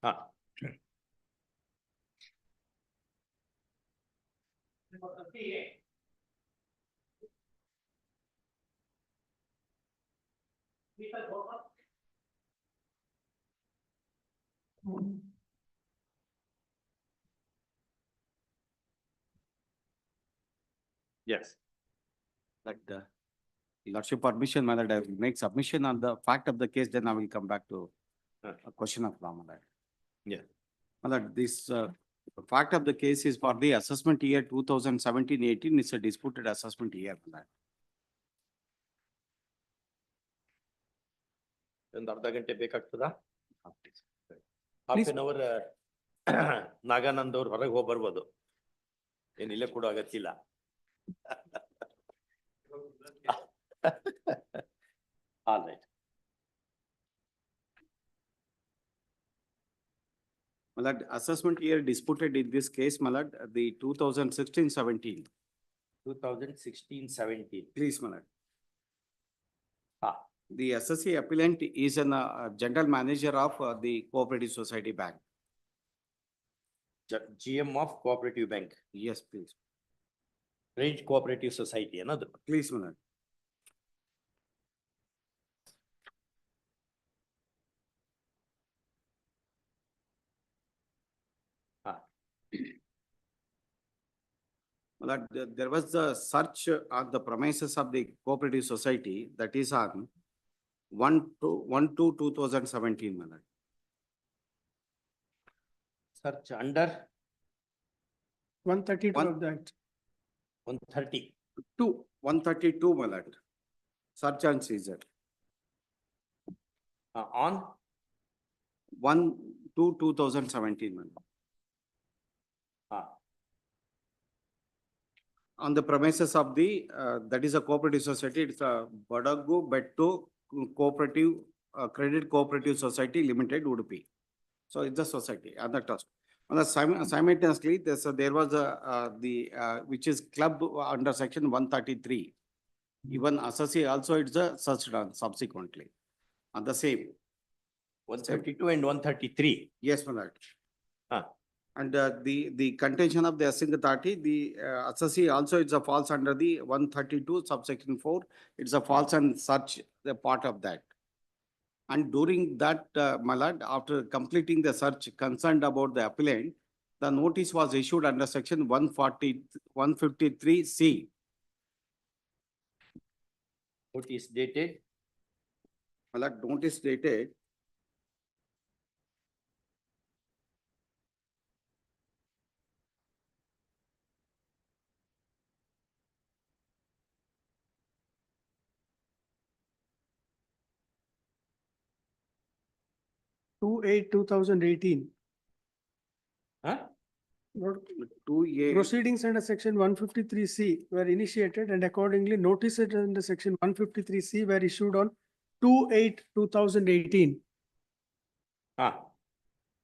Ah. Yes. But lordship permission, my lord, I will make submission on the fact of the case, then I will come back to a question of law, my lord. Yeah. My lord, this fact of the case is for the assessment year 2017-18. It's a disputed assessment year, my lord. ಒಂದು ಅರ್ಧ ಗಂಟೆ ಬೇಕಾಗ್ತದಾ? Half Please. An hour Naganand ಅವ್ರು ಹೊರಗೆ ಹೋಗಿ ಬರ್ಬೋದು, ಏನಿಲ್ಲ ಕೂಡ ಆಗತ್ತಿಲ್ಲ. All right. My lord, assessment year disputed in this case, my lord, the 2016-17. 2016-17. Please, my lord. Ah. The assessee appellant is an general manager of the Cooperative Society Bank. GM of Cooperative Bank, Yes, please. Range Cooperative Society, another. Please, my lord. My lord, there was a search on the premises of the Cooperative Society, that is on 1/2/2017, my lord. Search under 132 of that. 130. 132, my lord. Search and seizure. On 1/2/2017, my lord. On the premises of the, that is a cooperative society, it's a Badagu Bettu Cooperative, Credit Cooperative Society Limited Udupi. So it's a society and the trust. And the simultaneously, there was which is club under section 133. Even assessee also it's a searched on subsequently. On the same. 132 and 133. Yes, my lord. Ah. And the contention of the assessing authority, the assessee also it's a false under the 132 subsection 4. It's a false and such the part of that. And during that, my lord, after completing the search concerned about the appellant, the notice was issued under section 153C. Notice dated My lord, notice dated 2/8/2018. Huh? Lord, 2A. Proceedings under section 153C were initiated and accordingly notices under section 153C were issued on 2/8/2018.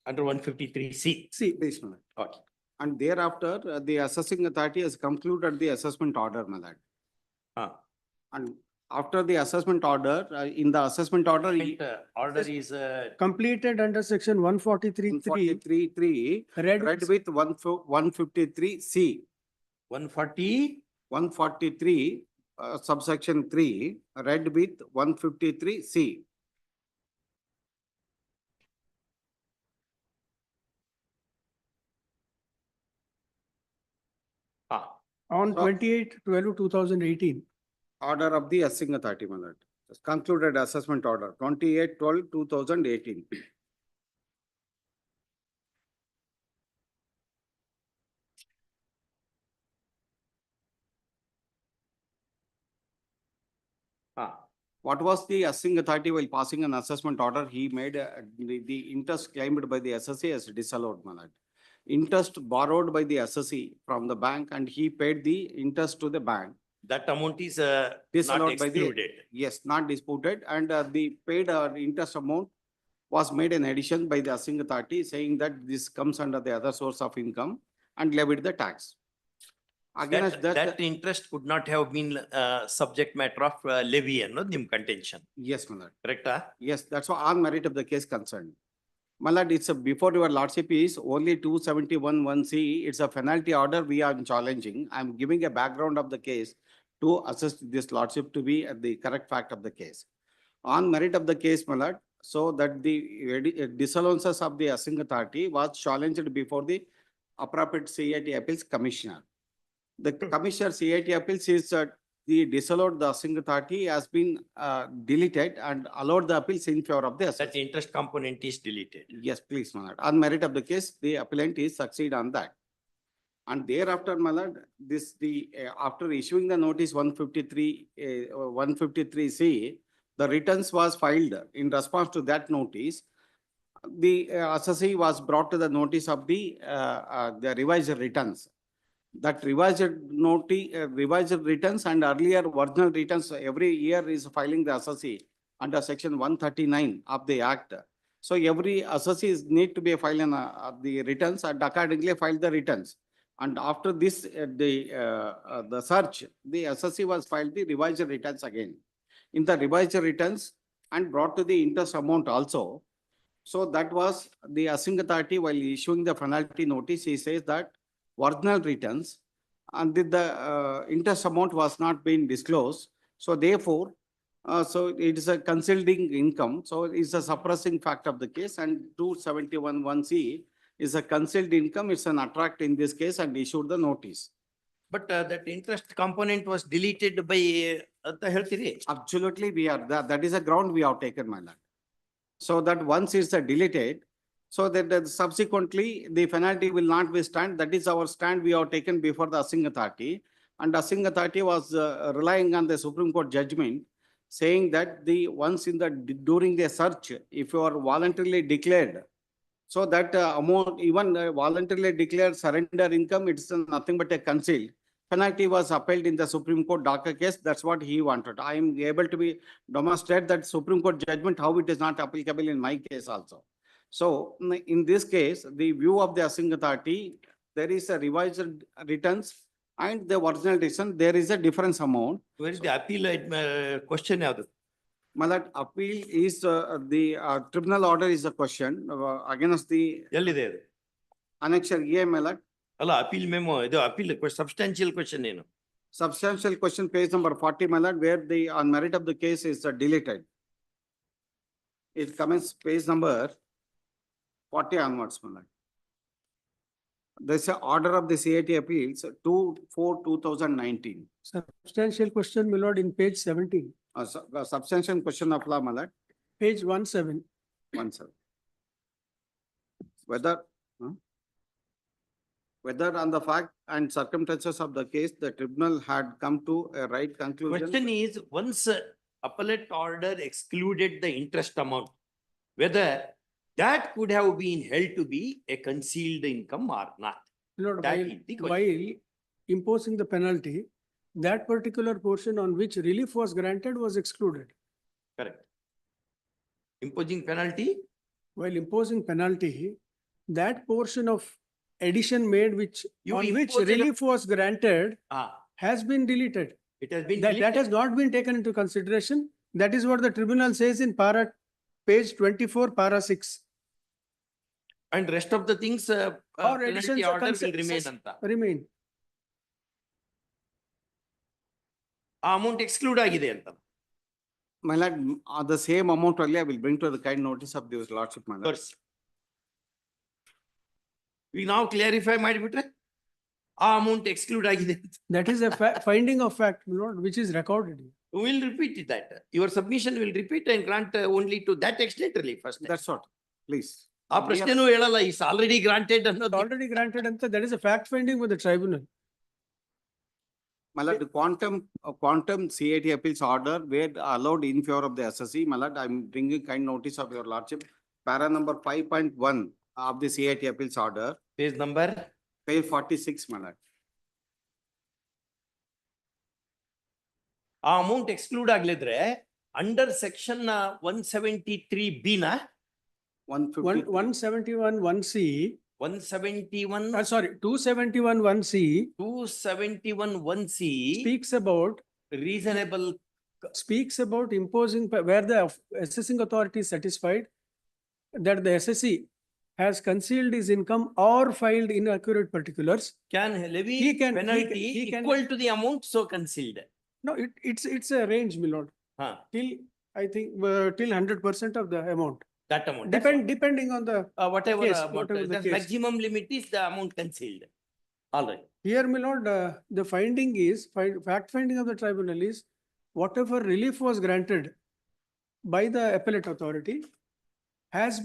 Under 153C. See, Please, my lord. Okay. And thereafter, the assessing authority has concluded the assessment order, my lord. And after the assessment order, in the assessment order, Order is completed under section 143(3), 143(3), read read with 153C. 140. 143, subsection 3, read with 153C. on So- 28/12/2018. Order of the assessing authority, my lord. Concluded assessment order, 28/12/2018. What was the assessing authority while passing an assessment order? He made the interest claimed by the assessee as disallowed, my lord. Interest borrowed by the assessee from the bank and he paid the interest to the bank. That amount is not Disallowed by the- excluded. Yes, not disputed, and the paid interest amount was made in addition by the assessing authority, saying that this comes under the other source of income and levied the tax. Against That interest could not have been subject matter of levy, no, nim contention. Yes, my lord. Correct? Yes, that's what on merit of the case concerned. My lord, it's a, before your lordship is only 271(1)(c), it's a penalty order we are challenging. I'm giving a background of the case to assess this lordship to be at the correct fact of the case. On merit of the case, my lord, so that the disallowances of the assessing authority was challenged before the appropriate CIT appeals commissioner. The commissioner CIT appeals is the disallowed the assessing authority has been deleted and allowed the appeals in favor of the assessor. That interest component is deleted. Yes, please, my lord. On merit of the case, the appellant is succeed on that. And thereafter, my lord, after issuing the notice 153C, the returns was filed in response to that notice. The assessee was brought to the notice of the revised returns. That revised returns and earlier original returns every year is filing the assessee under section 139 of the act. So every assessee need to be filing the returns and accordingly file the returns. And after this, the search, the assessee was filed the revised returns again. In the revised returns and brought to the interest amount also. So that was the assessing authority while issuing the penalty notice, he says that original returns and the interest amount was not being disclosed. So therefore, so it is a concealing income. So it's a suppressing fact of the case, and 271(1)(c) is a concealed income. It's an attract in this case and issued the notice. But that interest component was deleted by the health rate. Absolutely, we are, that is a ground we have taken, my lord. So that once it's deleted, so that subsequently the penalty will not be stand. That is our stand we have taken before the assessing authority. And assessing authority was relying on the Supreme Court judgment, saying that the once in the during the search, if you are voluntarily declared, so that amount even voluntarily declared surrender income, it's nothing but a concealed. Penalty was upheld in the Supreme Court DACA case. That's what he wanted. I am able to be demonstrate that Supreme Court judgment, how it is not applicable in my case also. So in this case, the view of the assessing authority, there is a revised returns and the original decision, there is a difference amount. Where is the appeal question ಯಾವ್ದು? My lord, appeal is the tribunal order is a question against the ಎಲ್ಲಿದೆ ಅದು? annexure A, my lord. ಅಲ್ಲ appeal memo ಇದು appeal substantial question ಏನು? Substantial question, page number 40, my lord, where the on merit of the case is deleted. It comments page number 40 onwards, my lord. There's a order of the CIT appeals 2/4/2019. Substantial question, my lord, in page 17, Substantial question of law, my lord, page 17. 17. Whether, whether on the fact and circumstances of the case, the tribunal had come to a right conclusion. Question is, once appellate order excluded the interest amount, whether that could have been held to be a concealed income or not. My lord, That while, is the question. while imposing the penalty, that particular portion on which relief was granted was excluded. Correct. Imposing penalty, While imposing penalty, that portion of addition made which, You on which imposed a- relief was granted ah, has been deleted. it has been That has deleted. not been taken into consideration. That is what the tribunal says in page 24, para 6. And rest of the things, Or penalty additions or order will remain concessions anta. remain. ಆ amount exclude ಆಗಿದೆ ಅಂತ. My lord, the same amount only I will bring to the kind notice of this lordship, my lord. ತೋರಿಸಿ. ಈಗ ನಾವು clarify ಮಾಡಿಬಿಟ್ರೆ ಆ amount exclude ಆಗಿದೆ ಅಂತ. That is a finding of fact, my lord, which is recorded. We will repeat it that. Your submission will repeat and grant only to that extent relief first. That's what, please. ಆ ಪ್ರಶ್ನೆನೂ ಹೇಳಲ್ಲ, is already granted ಅನ್ನೋದು. Already granted, and that is a fact finding with the tribunal. My lord, the quantum CIT appeals order were allowed in favor of the SSC. My lord, I'm bringing kind notice of your lordship. Para number 5.1 of the CIT appeals order, Page number, page 46, my lord. ಆ amount exclude ಆಗ್ಲಿದ್ರೆ under section 173B ನ 171 1C, 171, sorry, 271 1C 271 1C speaks about imposing, where the assessing authority is satisfied that the SSC has concealed his income or filed inaccurate particulars. can levy He can- penalty he can- equal to the amount so concealed. No, it's a range, my lord, Huh, till, I think, till 100% of the amount. that amount. That's what. Depending on the, Whatever case, amount, whatever the the case. maximum limit is the amount concealed. All right. here, my lord, the finding is, fact finding of the tribunal is, whatever relief was granted by the appellate authority has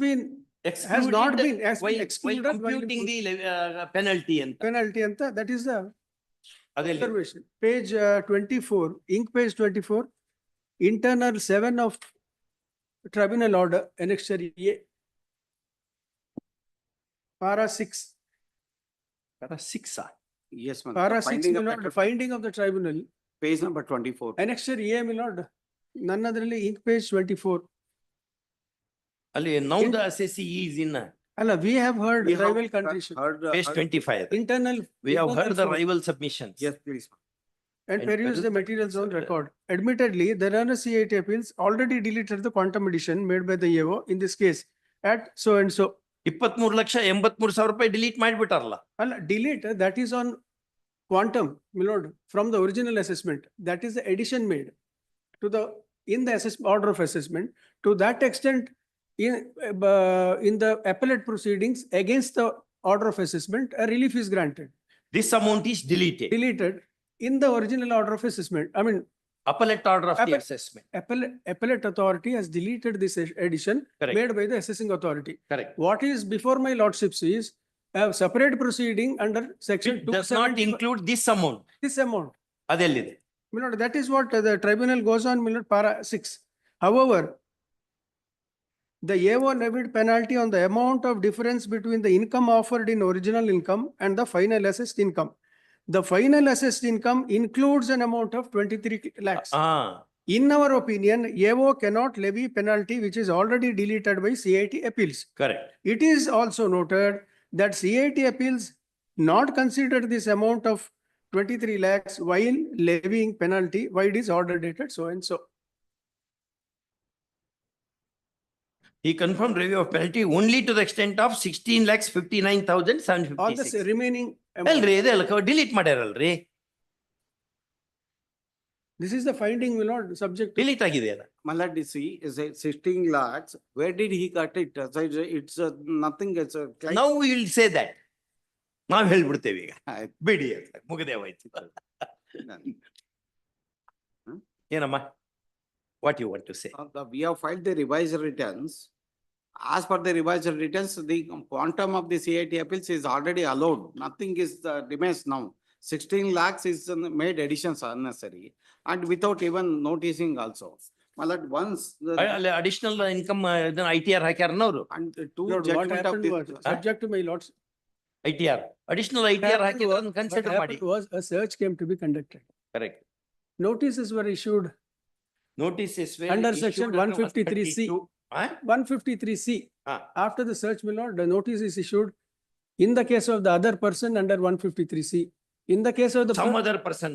Excluded not been, has while been excluded while computing the penalty ಅಂತ. penalty, and that is the ಅದೆಲ್ಲಿ? observation. Page 24, ink page 24, internal 7 of tribunal order, annexure A. Para 6, Para 6 ah. Yes, my lord. para The 6, finding my of lord, the- finding of the tribunal, Page number 24. annexure A, my lord, none otherly ink page 24. ಅಲ್ಲಿ now In- the assessee is in Allah, we have heard We have rival contrition, page 25. internal. We have heard the internal rival submissions. Yes, please. And and peruse the peruse the materials on materials. record. Admittedly, the runner CIT appeals already deleted the quantum addition made by the AO in this case at so and so. 23,83,000 ರೂಪಾಯಿ delete ಮಾಡಿಬಿಟ್ಟಾರಲ್ಲ. Allah, delete, that is on quantum, my lord, from the original assessment. That is the addition made to the, in the order of assessment. To that extent, in the appellate proceedings against the order of assessment, a relief is granted. This amount is deleted. Deleted in the original order of assessment. I mean, Appellate order of the Appellate- assessment. appellate authority has deleted this addition Correct. made by the assessing authority. Correct. What is before my lordships is a separate proceeding under section It does not 270, include this amount. this amount. ಅದೆಲ್ಲಿದೆ? My lord, that is what the tribunal goes on, my lord, para 6. However, the AO levied penalty on the amount of difference between the income offered in original income and the final assessed income. The final assessed income includes an amount of 23 lakhs. In our opinion, AO cannot levy penalty which is already deleted by CIT appeals. Correct. It is also noted that CIT appeals not considered this amount of 23 lakhs while levying penalty, vide is order dated so and so. He confirmed review of penalty only to the extent of 16,59,756. All the remaining amount. ಅಲ್ರಿ ಇದೆಲ್ಲ delete ಮಾಡ್ಯಾರಲ್ರಿ, This is the finding, will not subject to. Delete ಆಗಿದೆ ಅದ. Malad, see, is a 16 lakhs, where did he cut it? So it's nothing, it's a. Now we will say that. ನಾವ್ ಹೇಳ್ಬಿಡ್ತೇವೆ ಈಗ, ಬಿಡಿ ಅಂತ ಮುಗದೆ ಹೋಯ್ತು. ಏನಮ್ಮ? What you want to say? We have filed the revised returns. As per the revised returns, the quantum of the CIT appeals is already allowed. Nothing is remains now. 16 lakhs is made additions unnecessary and without even noticing also. Malad, once ಅಲ್ಲಿ additional income ಇದನ್ನ ITR ಹಾಕ್ಯಾರನವ್ರು. and two Lord, what judgment of happened was, the. subject to my lords. ITR, additional ITR ಹಾಕಿದ್ರೆ What consider ಮಾಡಿ. happened was a search came to be conducted. Correct. Notices were issued Notices were under issued section under 153C. 132. Huh? 153C. Ah. After the search, my lord, the notice is issued in the case of the other person under 153C. In the case of the. Some other person.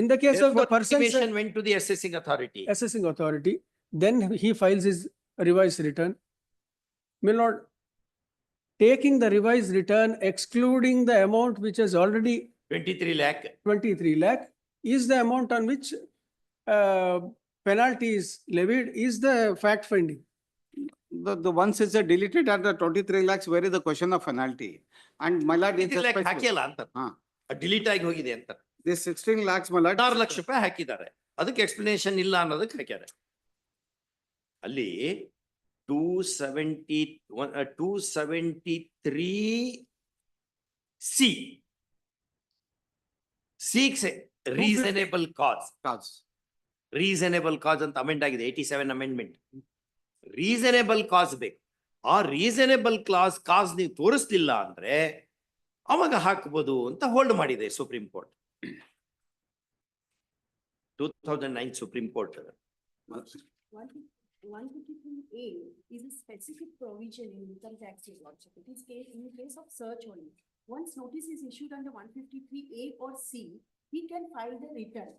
In the case of the Therefore, person intimation went to the assessing authority. assessing authority, then he files his revised return. My lord, taking the revised return, excluding the amount which is already 23 lakh. 23 lakh, is the amount on which penalty is levied, is the fact finding. The once it's deleted at the 23 lakhs, where is the question of penalty? And my lord, it's 23 lakh specific. ಹಾಕಿಲ್ಲ ಅಂತ. Delete ಆಗಿ ಹೋಗಿದೆ ಅಂತ. This 16 lakhs, my lord. 16 lakh ರೂಪಾಯಿ ಹಾಕಿದ್ದಾರೆ. ಅದಕ್ಕೆ explanation ಇಲ್ಲ ಅನ್ನೋದಕ್ಕೆ ಹಾಕ್ಯಾರೆ. ಅಲ್ಲಿ 273C seeks a reasonable cause. Reasonable cause ಅಂತ ಅಮೆಂಡ್ ಆಗಿದೆ, 87 ಅಮೆಂಡ್ಮೆಂಟ್. ರೀಸನೇಬಲ್ ಕಾಸ್ ಬೇಕು. ಆ ರೀಸನೇಬಲ್ ಕಾಸ್ ನೀವು ತೋರಿಸ್ಲಿಲ್ಲ ಅಂದ್ರೆ ಅವಾಗ ಹಾಕ್ಬೋದು ಅಂತ ಹೋಲ್ಡ್ ಮಾಡಿದೆ supreme court. 2009 supreme court. 153A is a specific provision in income tax law. It is in case of search only. Once notice is issued under 153A or C, he can file the return.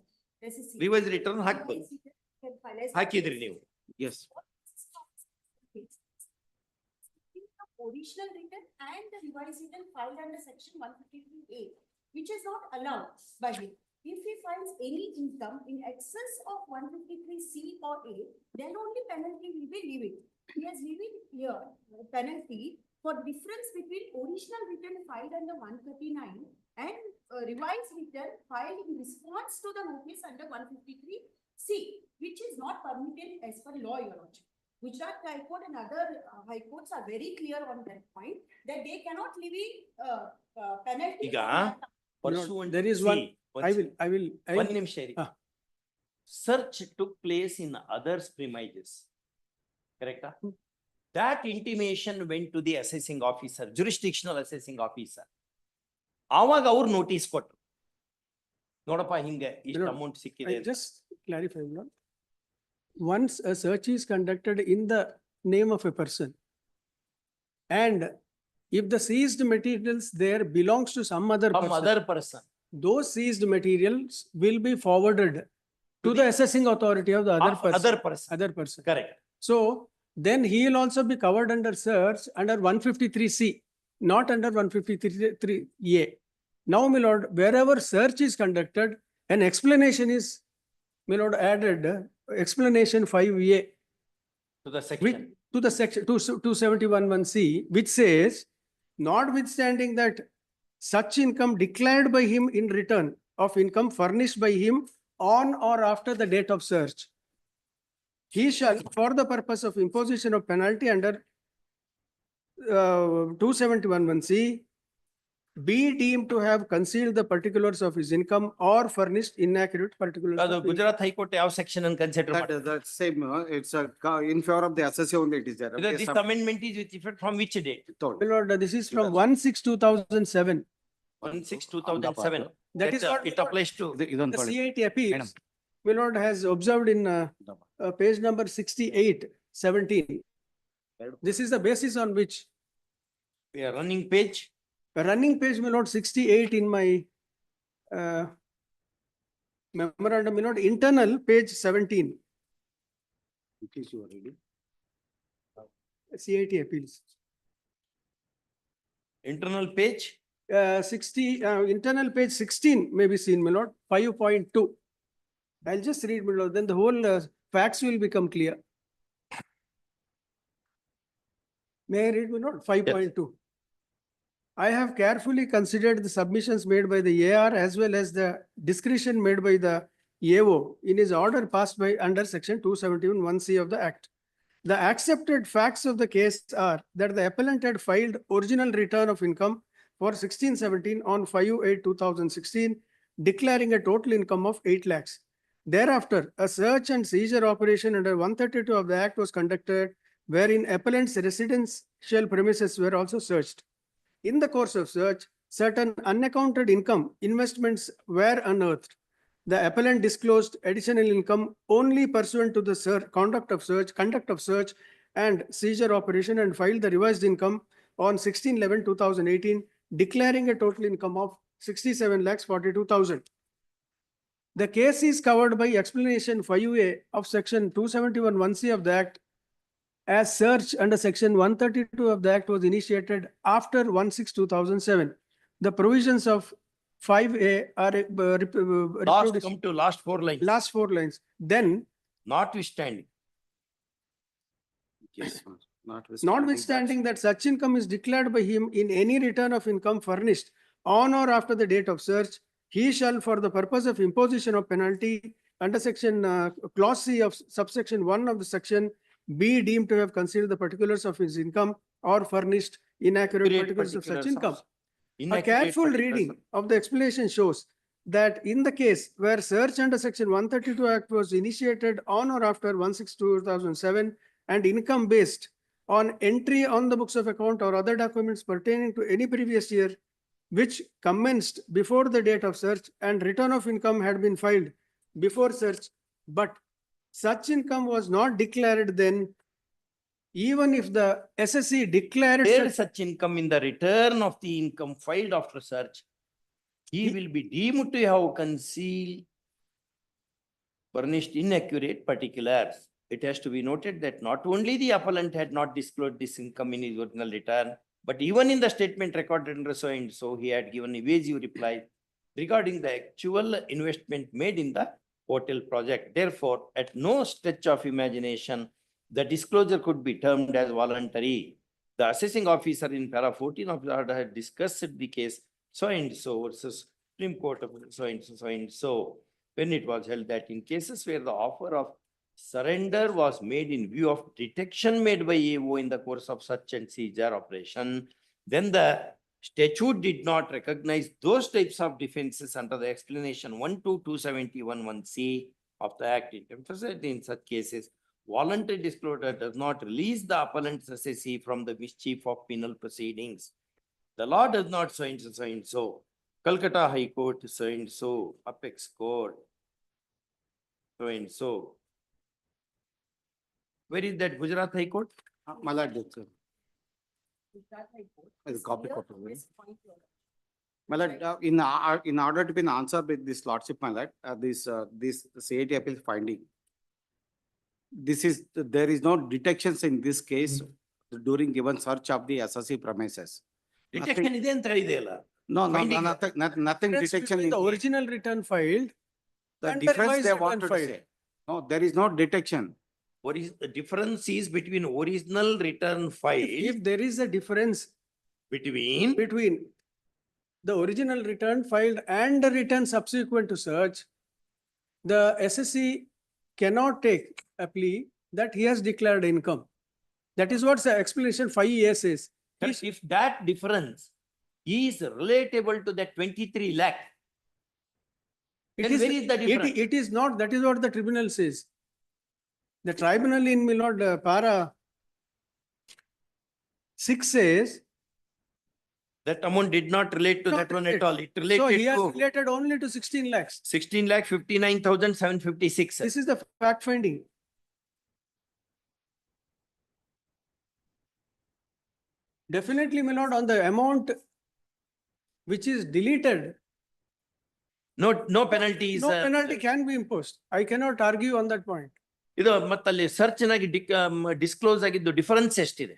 Revise return ಹಾಕ್ಬೋದು. ಹಾಕಿದ್ರಿ ನೀವು? Yes. Original return and the revised return filed under section 153A, which is not allowed by him. If he files any income in excess of 153C or A, then only penalty will be levied. He has levied here penalty for difference between original return filed under 139 and revised return filed in response to the notice under 153C, which is not permitted as per law, Your Lordship. Gujarat High Court and other high courts are very clear on that point, that they cannot levy penalty. ಈಗ There is one, I will. ಒಂದ್ ನಿಮಿಷ ಇರಿ. Search took place in others' premises. Correct? That intimation went to the assessing officer, jurisdictional assessing officer. ಆವಾಗ ಅವ್ರು notice ಕೊಟ್ರು, ನೋಡಪ್ಪ ಹಿಂಗೆ ಇಷ್ಟು ಅಮೌಂಟ್ ಸಿಕ್ಕಿದೆ. Just clarify, Lord. Once a search is conducted in the name of a person, and if the seized materials there belongs to some other person, those seized materials will be forwarded to the assessing authority of the other person. Correct. So then he will also be covered under search under 153C, not under 153A. Now, my lord, wherever search is conducted, an explanation is, my lord, added, explanation 5A To the section. to the section 271(1)C, which says, notwithstanding that such income declared by him in return of income furnished by him on or after the date of search, he shall, for the purpose of imposition of penalty under 271(1)C, be deemed to have concealed the particulars of his income or furnished inaccurate particulars. ಅದು Gujarat high court ಯಾವ section ಅನ್ನು consider ಮಾಡಿ? That same, it's in favor of the assessor only it is there. This amendment is with effect from which date? My lord, this is from 1/6/2007. 1/6/2007. That is what it applies to. the CIT appeals. My lord has observed in page number 68-17. This is the basis on which. Running page. Running page, my lord, 68 in my memorandum, my lord, internal, page 17, In case you are ready. CIT appeals. Internal page, 60, internal page 16 may be seen, my lord, 5.2. I'll just read, my lord, then the whole facts will become clear. May I read, my lord? 5.2. I have carefully considered the submissions made by the AR as well as the discretion made by the AO in his order passed by under section 271(1)(c) of the Act. The accepted facts of the case are that the appellant had filed original return of income for 1617 on 5/8/2016, declaring a total income of 8 lakhs. Thereafter, a search and seizure operation under 132 of the Act was conducted, wherein appellant's residential premises were also searched. In the course of search, certain unaccounted income investments were unearthed. The appellant disclosed additional income only pursuant to the conduct of search and seizure operation and filed the revised income on 16/11/2018, declaring a total income of 67,42,000. The case is covered by explanation 5A of section 271(1)(c) of the Act, as search under section 132 of the Act was initiated after 1/6/2007. The provisions of 5A are last, come to last 4 lines. last 4 lines. Then, Notwithstanding, Yes. notwithstanding that such income is declared by him in any return of income furnished on or after the date of search, he shall, for the purpose of imposition of penalty under section clause C of subsection 1 of the section, be deemed to have concealed the particulars of his income or furnished inaccurate particulars of such income. A careful reading of the explanation shows that in the case where search under section 132 Act was initiated on or after 1/6/2007 and income based on entry on the books of account or other documents pertaining to any previous year, which commenced before the date of search, and return of income had been filed before search, but such income was not declared then, even if the SSC declared such income in the return of the income filed after search, he will be deemed to have concealed, furnished inaccurate particulars. It has to be noted that not only the appellant had not disclosed this income in his original return, but even in the statement recorded under so and so, he had given evasive reply regarding the actual investment made in the hotel project. Therefore, at no stretch of imagination, the disclosure could be termed as voluntary. The assessing officer in para 14 of the order had discussed the case so and so versus Supreme Court of so and so, when it was held that in cases where the offer of surrender was made in view of detection made by AO in the course of search and seizure operation, then the statute did not recognize those types of defenses under the explanation 1 to 271(1)(c) of the Act. It emphasized in such cases, voluntary disclosure does not release the appellant's assessee from the mischief of penal proceedings. The law does not so and so. Calcutta High Court so and so, Apex Court so and so. Where is that Gujarat High Court? Malad, sir. Copy. Malad, in order to be an answer with this lordship, Malad, this CIT appeal finding. There is no detections in this case during given search of the SSC premises. Detection is in Nothing detection in the original return filed. The and the difference they revised wanted to return say. No, there is no detection. What is the difference is between original return file If there is a difference between between the original return filed and the return subsequent to search, the SSC cannot take a plea that he has declared income. That is what the explanation 5A says. if that difference is relatable to that 23 lakh, then where is the difference? It is not. That is what the tribunal says. The tribunal in my lord para 6 says that amount did not relate to that one at all. It related so he has to related only to 16 lakhs. 16,59,756. This is the fact finding. Definitely, my lord, on the amount which is deleted No penalty is. No penalty can be imposed. I cannot argue on that point. ಇದು ಮತ್ತಲ್ಲಿ search ನಾಗಿ disclose ಆಗಿದ್ದು difference ಎಷ್ಟಿದೆ?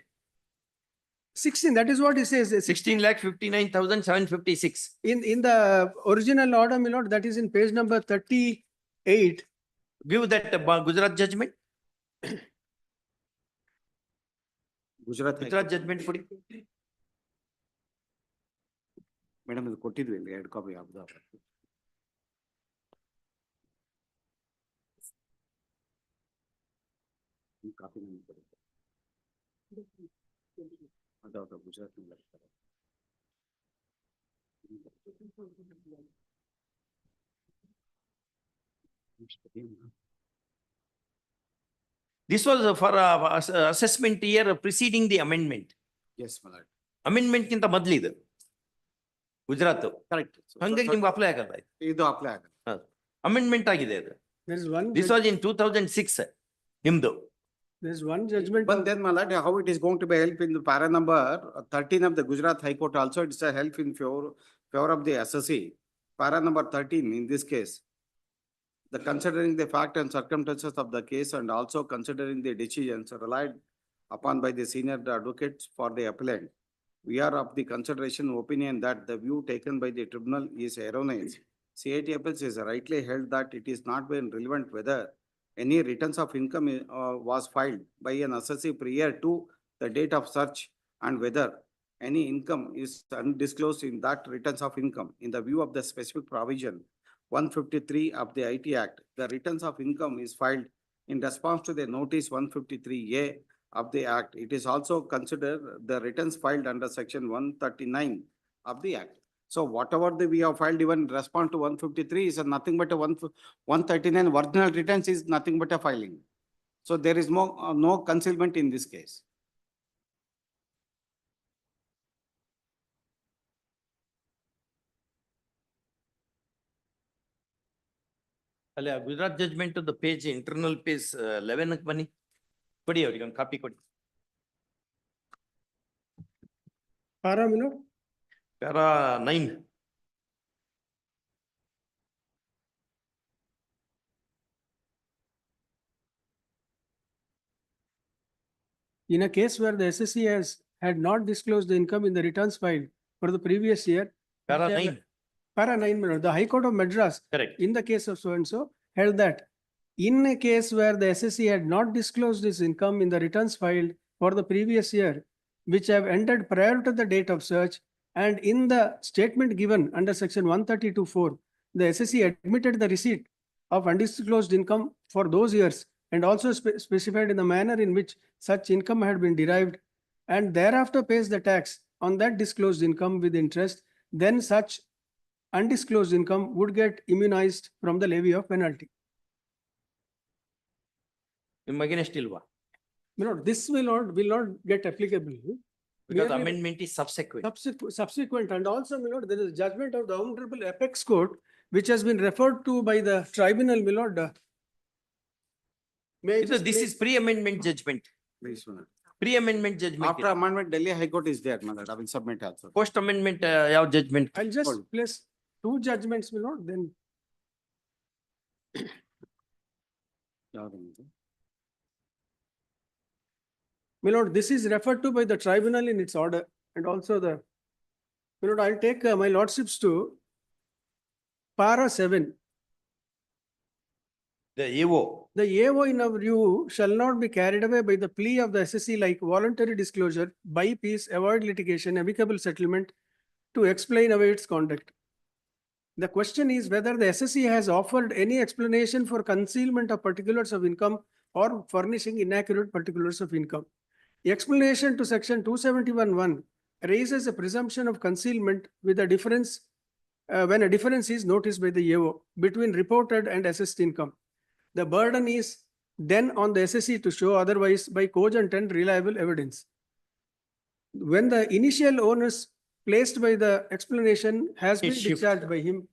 16, that is what he says. 16,59,756. In the original order, my lord, that is in page number 38. Give that Gujarat judgment. Gujarat judgment ಕೊಡಿ. Madam ಇದು ಕೊಟ್ಟಿದ್ವಿ ಇಲ್ಲಿ 2 copy of copy ಅದಾವ Gujarat This was for assessment year preceding the amendment. Yes, my lord. Amendment ಗಿಂತ ಮೊದಲಿದೆ Gujarat. Correct. ಹಂಗಾಗಿ ನಿಮ್ಗೆ apply ಆಗಲ್ಲ. ಇದು ಅಪ್ಲೈ ಆಗಲ್ಲ. ಅಮೆಂಡ್ಮೆಂಟ್ ಆಗಿದೆ ಅದು. There is one. This was in 2006. ನಿಮ್ದು. There is one judgment. But then, my lord, how it is going to be help in the para number 13 of the Gujarat High Court also, it's a help in favor of the assessee. Para number 13 in this case. The considering the fact and circumstances of the case and also considering the decisions relied upon by the senior advocates for the appellant. We are of the consideration opinion that the view taken by the tribunal is erroneous. CITFS is rightly held that it is not been relevant whether any returns of income was filed by an assessee prior to the date of search and whether any income is undisclosed in that returns of income. In the view of the specific provision 153 of the IT Act, the returns of income is filed in response to the notice 153A of the Act. It is also considered the returns filed under section 139 of the Act. So whatever we have filed even in response to 153 is nothing but a 139 original returns is nothing but a filing. So there is no concealment in this case. ಅಲ್ಲ Gujarat judgement the page internal page 11 ಬನ್ನಿ, ಕೊಡಿ ಅವರಿಗೆ ಒಂದು copy ಕೊಡಿ. Para, my lord. Para 9. In a case where the SSC had not disclosed the income in the returns filed for the previous year. Para which have- 9. Para 9, my lord. The High Court of Madras, Correct. in the case of so and so, held that in a case where the SSC had not disclosed its income in the returns filed for the previous year, which have ended prior to the date of search, and in the statement given under section 132(4), the SSC admitted the receipt of undisclosed income for those years and also specified in the manner in which such income had been derived, and thereafter pays the tax on that disclosed income with interest, then such undisclosed income would get immunized from the levy of penalty. ನಿಮಗೆ ಎಷ್ಟಿಲ್ವಾ? My lord, this will not get applicable. Because Merely amendment is subsequent. Subsequent, and also, my lord, there is judgment of the Honorable Apex Court, which has been referred to by the tribunal, my lord. May I just This place- is pre-amendment judgment. Please, my lord. Pre-amendment judgment. After amendment, Delhi High Court is there, my lord. I will submit also. Post-amendment ಯಾವ judgment? I'll just Hold. place two judgments, my lord, then. ಯಾವ್ದು? My lord, this is referred to by the tribunal in its order, and also the, my lord, I'll take my lordships to para 7. The AO. The AO in our view shall not be carried away by the plea of the SSC like voluntary disclosure, buy peace, avoid litigation, amicable settlement to explain away its conduct. The question is whether the SSC has offered any explanation for concealment of particulars of income or furnishing inaccurate particulars of income. The explanation to section 271(1) raises a presumption of concealment with a difference when a difference is noticed by the AO between reported and assessed income. The burden is then on the SSC to show otherwise by cogent and reliable evidence. When the initial onus placed by the explanation has been shifts. discharged by him,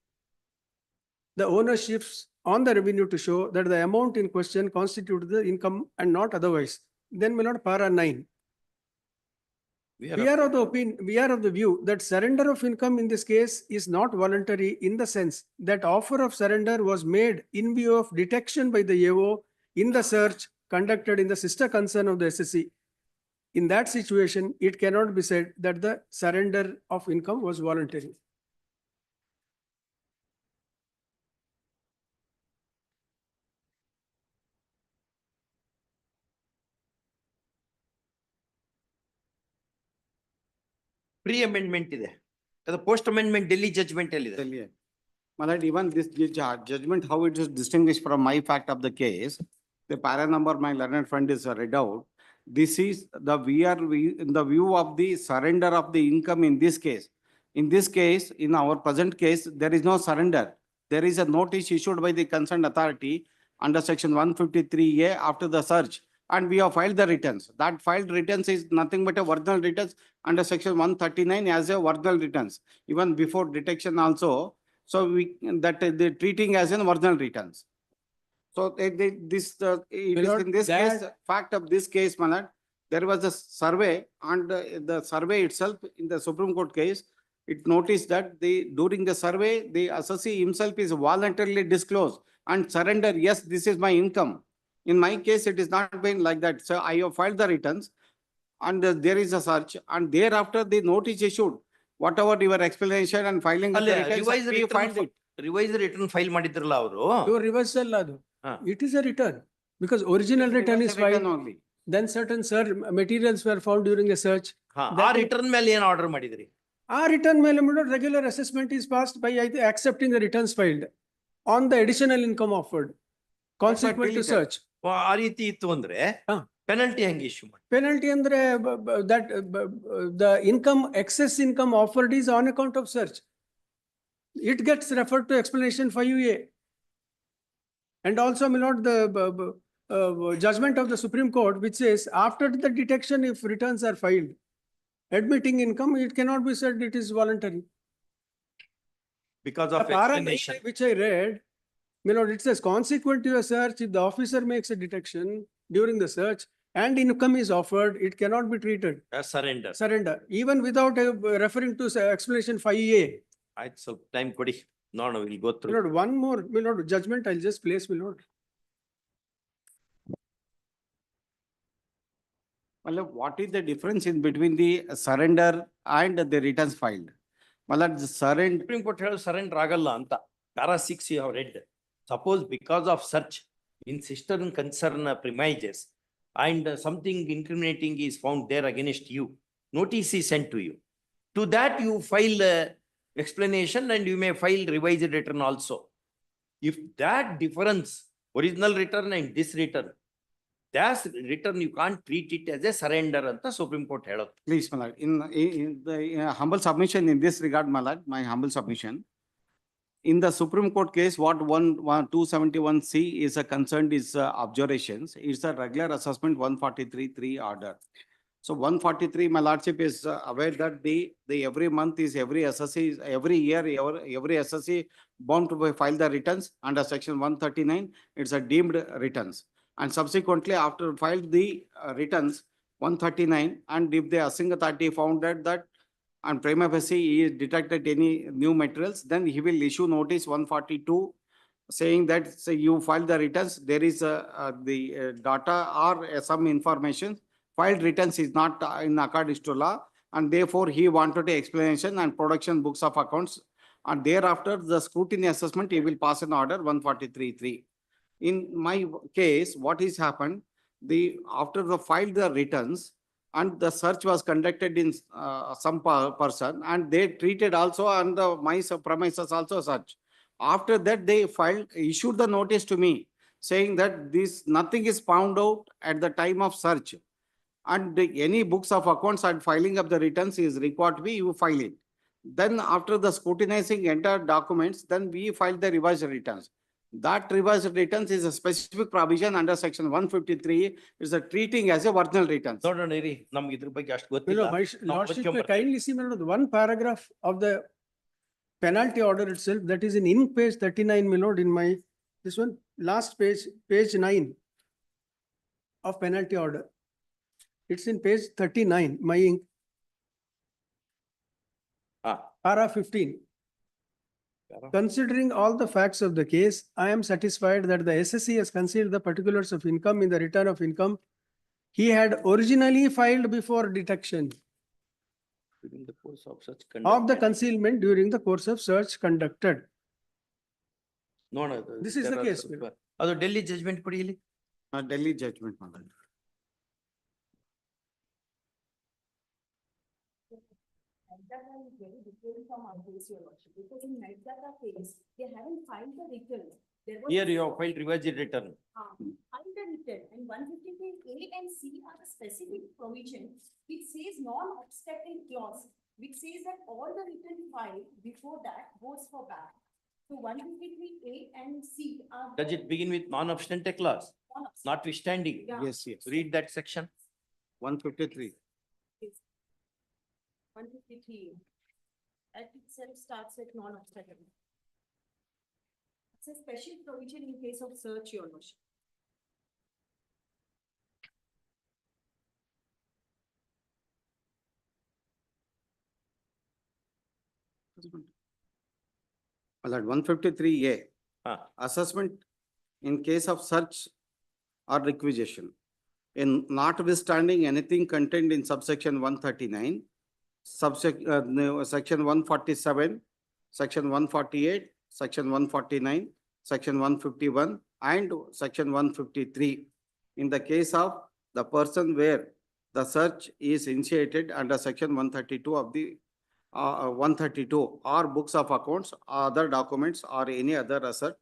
the owner shifts on the revenue to show that the amount in question constitutes the income and not otherwise. Then, my lord, para 9. We We are of the opinion, we are of the view that surrender of income in this case is not voluntary in the sense that offer of surrender was made in view of detection by the AO in the search conducted in the sister concern of the SSC. In that situation, it cannot be said that the surrender of income was voluntary. Pre-amendment ಇದೆ. ಅದು post amendment Delhi judgment ಅಲ್ಲಿ ಇದೆ. My lord, even this judgment, how it is distinguished from my fact of the case, the para number my learned friend is read out. This is the in the view of the surrender of the income in this case. In this case, in our present case, there is no surrender. There is a notice issued by the concerned authority under section 153A after the search, and we have filed the returns. That filed returns is nothing but a original returns under section 139 as a original returns, even before detection also. So we, that the treating as an original returns. So it is in this case, fact of this case, my lord, there was a survey, and the survey itself in the Supreme Court case, it noticed that during the survey, the assessee himself is voluntarily disclosed and surrender, yes, this is my income. In my case, it is not been like that. So I have filed the returns, and there is a search, and thereafter the notice issued. Whatever your explanation and filing of the returns, we filed it. Revise return file ಮಾಡಿದ್ರಲ್ಲ ಅವರು. Your reversal adu. It is a return because original return is filed. Only. Then certain materials were found during a search. ಆ return ಮೇಲೆ ಏನ್ order ಮಾಡಿದ್ರಿ? ಆ return ಮೇಲೆ regular assessment is passed by accepting the returns filed on the additional income offered consequent to search. ಆ ರೀತಿ ಇತ್ತು ಅಂದ್ರೆ ಪೆನಲ್ಟಿ ಹೆಂಗೆ ಇಶ್ಯೂ ಮಾಡಿ? Penalty andre that the income, excess income offered is on account of search. It gets referred to explanation 5A. And also, my lord, the judgment of the Supreme Court, which says after the detection, if returns are filed, admitting income, it cannot be said it is voluntary. Because of The paragraph explanation. which I read, my lord, it says consequent to a search, if the officer makes a detection during the search and income is offered, it cannot be treated surrender. surrender, even without referring to explanation 5A. ಆಯ್ತು, ಸ್ವಲ್ಪ time ಕೊಡಿ. No, we'll go My through. lord, one more, my lord, judgment I'll just place, my lord. Well, what is the difference in between the surrender and the returns filed? Well, the surrender. Supreme court ಹೇಳೋದು surrender ಆಗಲ್ಲ ಅಂತ. Para 6 you have read. Suppose because of search in sister and concern premises and something incriminating is found there against you, notice is sent to you. To that you file explanation and you may file revised return also. If that difference, original return and this return, that's return, you can't treat it as a surrender anta Supreme Court ಹೇಳೋದು. Please, my lord, in the humble submission in this regard, my lord, my humble submission. In the Supreme Court case, what 271C is a concerned is observations. It's a regular assessment 143(3) order. So 143, my lordship is aware that the every month is every assessee, every year, every assessee bound to file the returns under section 139. It's a deemed returns. And subsequently, after filed the returns 139, and if the assessing authority found that and prima facie he detected any new materials, then he will issue notice 142 saying that, say, you filed the returns, there is the data or some information, filed returns is not in accordance to law, and therefore he wanted an explanation and production books of accounts, and thereafter the scrutiny assessment, he will pass an order 143(3). In my case, what has happened, after the filed the returns, and the search was conducted in some person, and they treated also on my premises also search. After that, they issued the notice to me saying that nothing is found out at the time of search, and any books of accounts and filing of the returns is required to be, you file it. Then after the scrutinizing entire documents, then we file the revised returns. That revised returns is a specific provision under section 153, is a treating as a original returns. ನೋಡೋಣ ಇರಿ, ನಮ್ಗೆ ಇದ್ರ ಬಗ್ಗೆ ಅಷ್ಟು My ಗೊತ್ತಿಲ್ಲ. lord, my lordship may kindly see, my lord, one paragraph of the penalty order itself, that is in ink page 39, my lord, in my, this one, last page, page 9 of penalty order. It's in page 39, my ink. Para 15. Considering all the facts of the case, I am satisfied that the SSC has concealed the particulars of income in the return of income he had originally filed before detection During the course of such of the conduct. concealment during the course of search conducted. No, no. This is the there are case, some- ಅದು Delhi judgment ಕೊಡಿಲಿ. Delhi judgment. Madam. Naidaka is very different from our case, Your Worship, because in Naidaka case, they haven't filed the return. There was Here you have filed revised return. filed the return, and 153A and C are the specific provisions which says non-obstructing clause, which says that all the return filed before that goes for back. So 153A and C are. Does it begin with non-obstante clause, non-obstructing. notwithstanding? Yeah. Yes, yes. Read that section. 153. 153. That itself starts with non-obstructing. It's a special provision in case of search, Your Worship. That 153A. Assessment in case of search or requisition. In notwithstanding anything contained in subsection 139, section 147, section 148, section 149, section 151, and section 153. In the case of the person where the search is initiated under section 132 of the 132 or books of accounts, other documents or any other asset.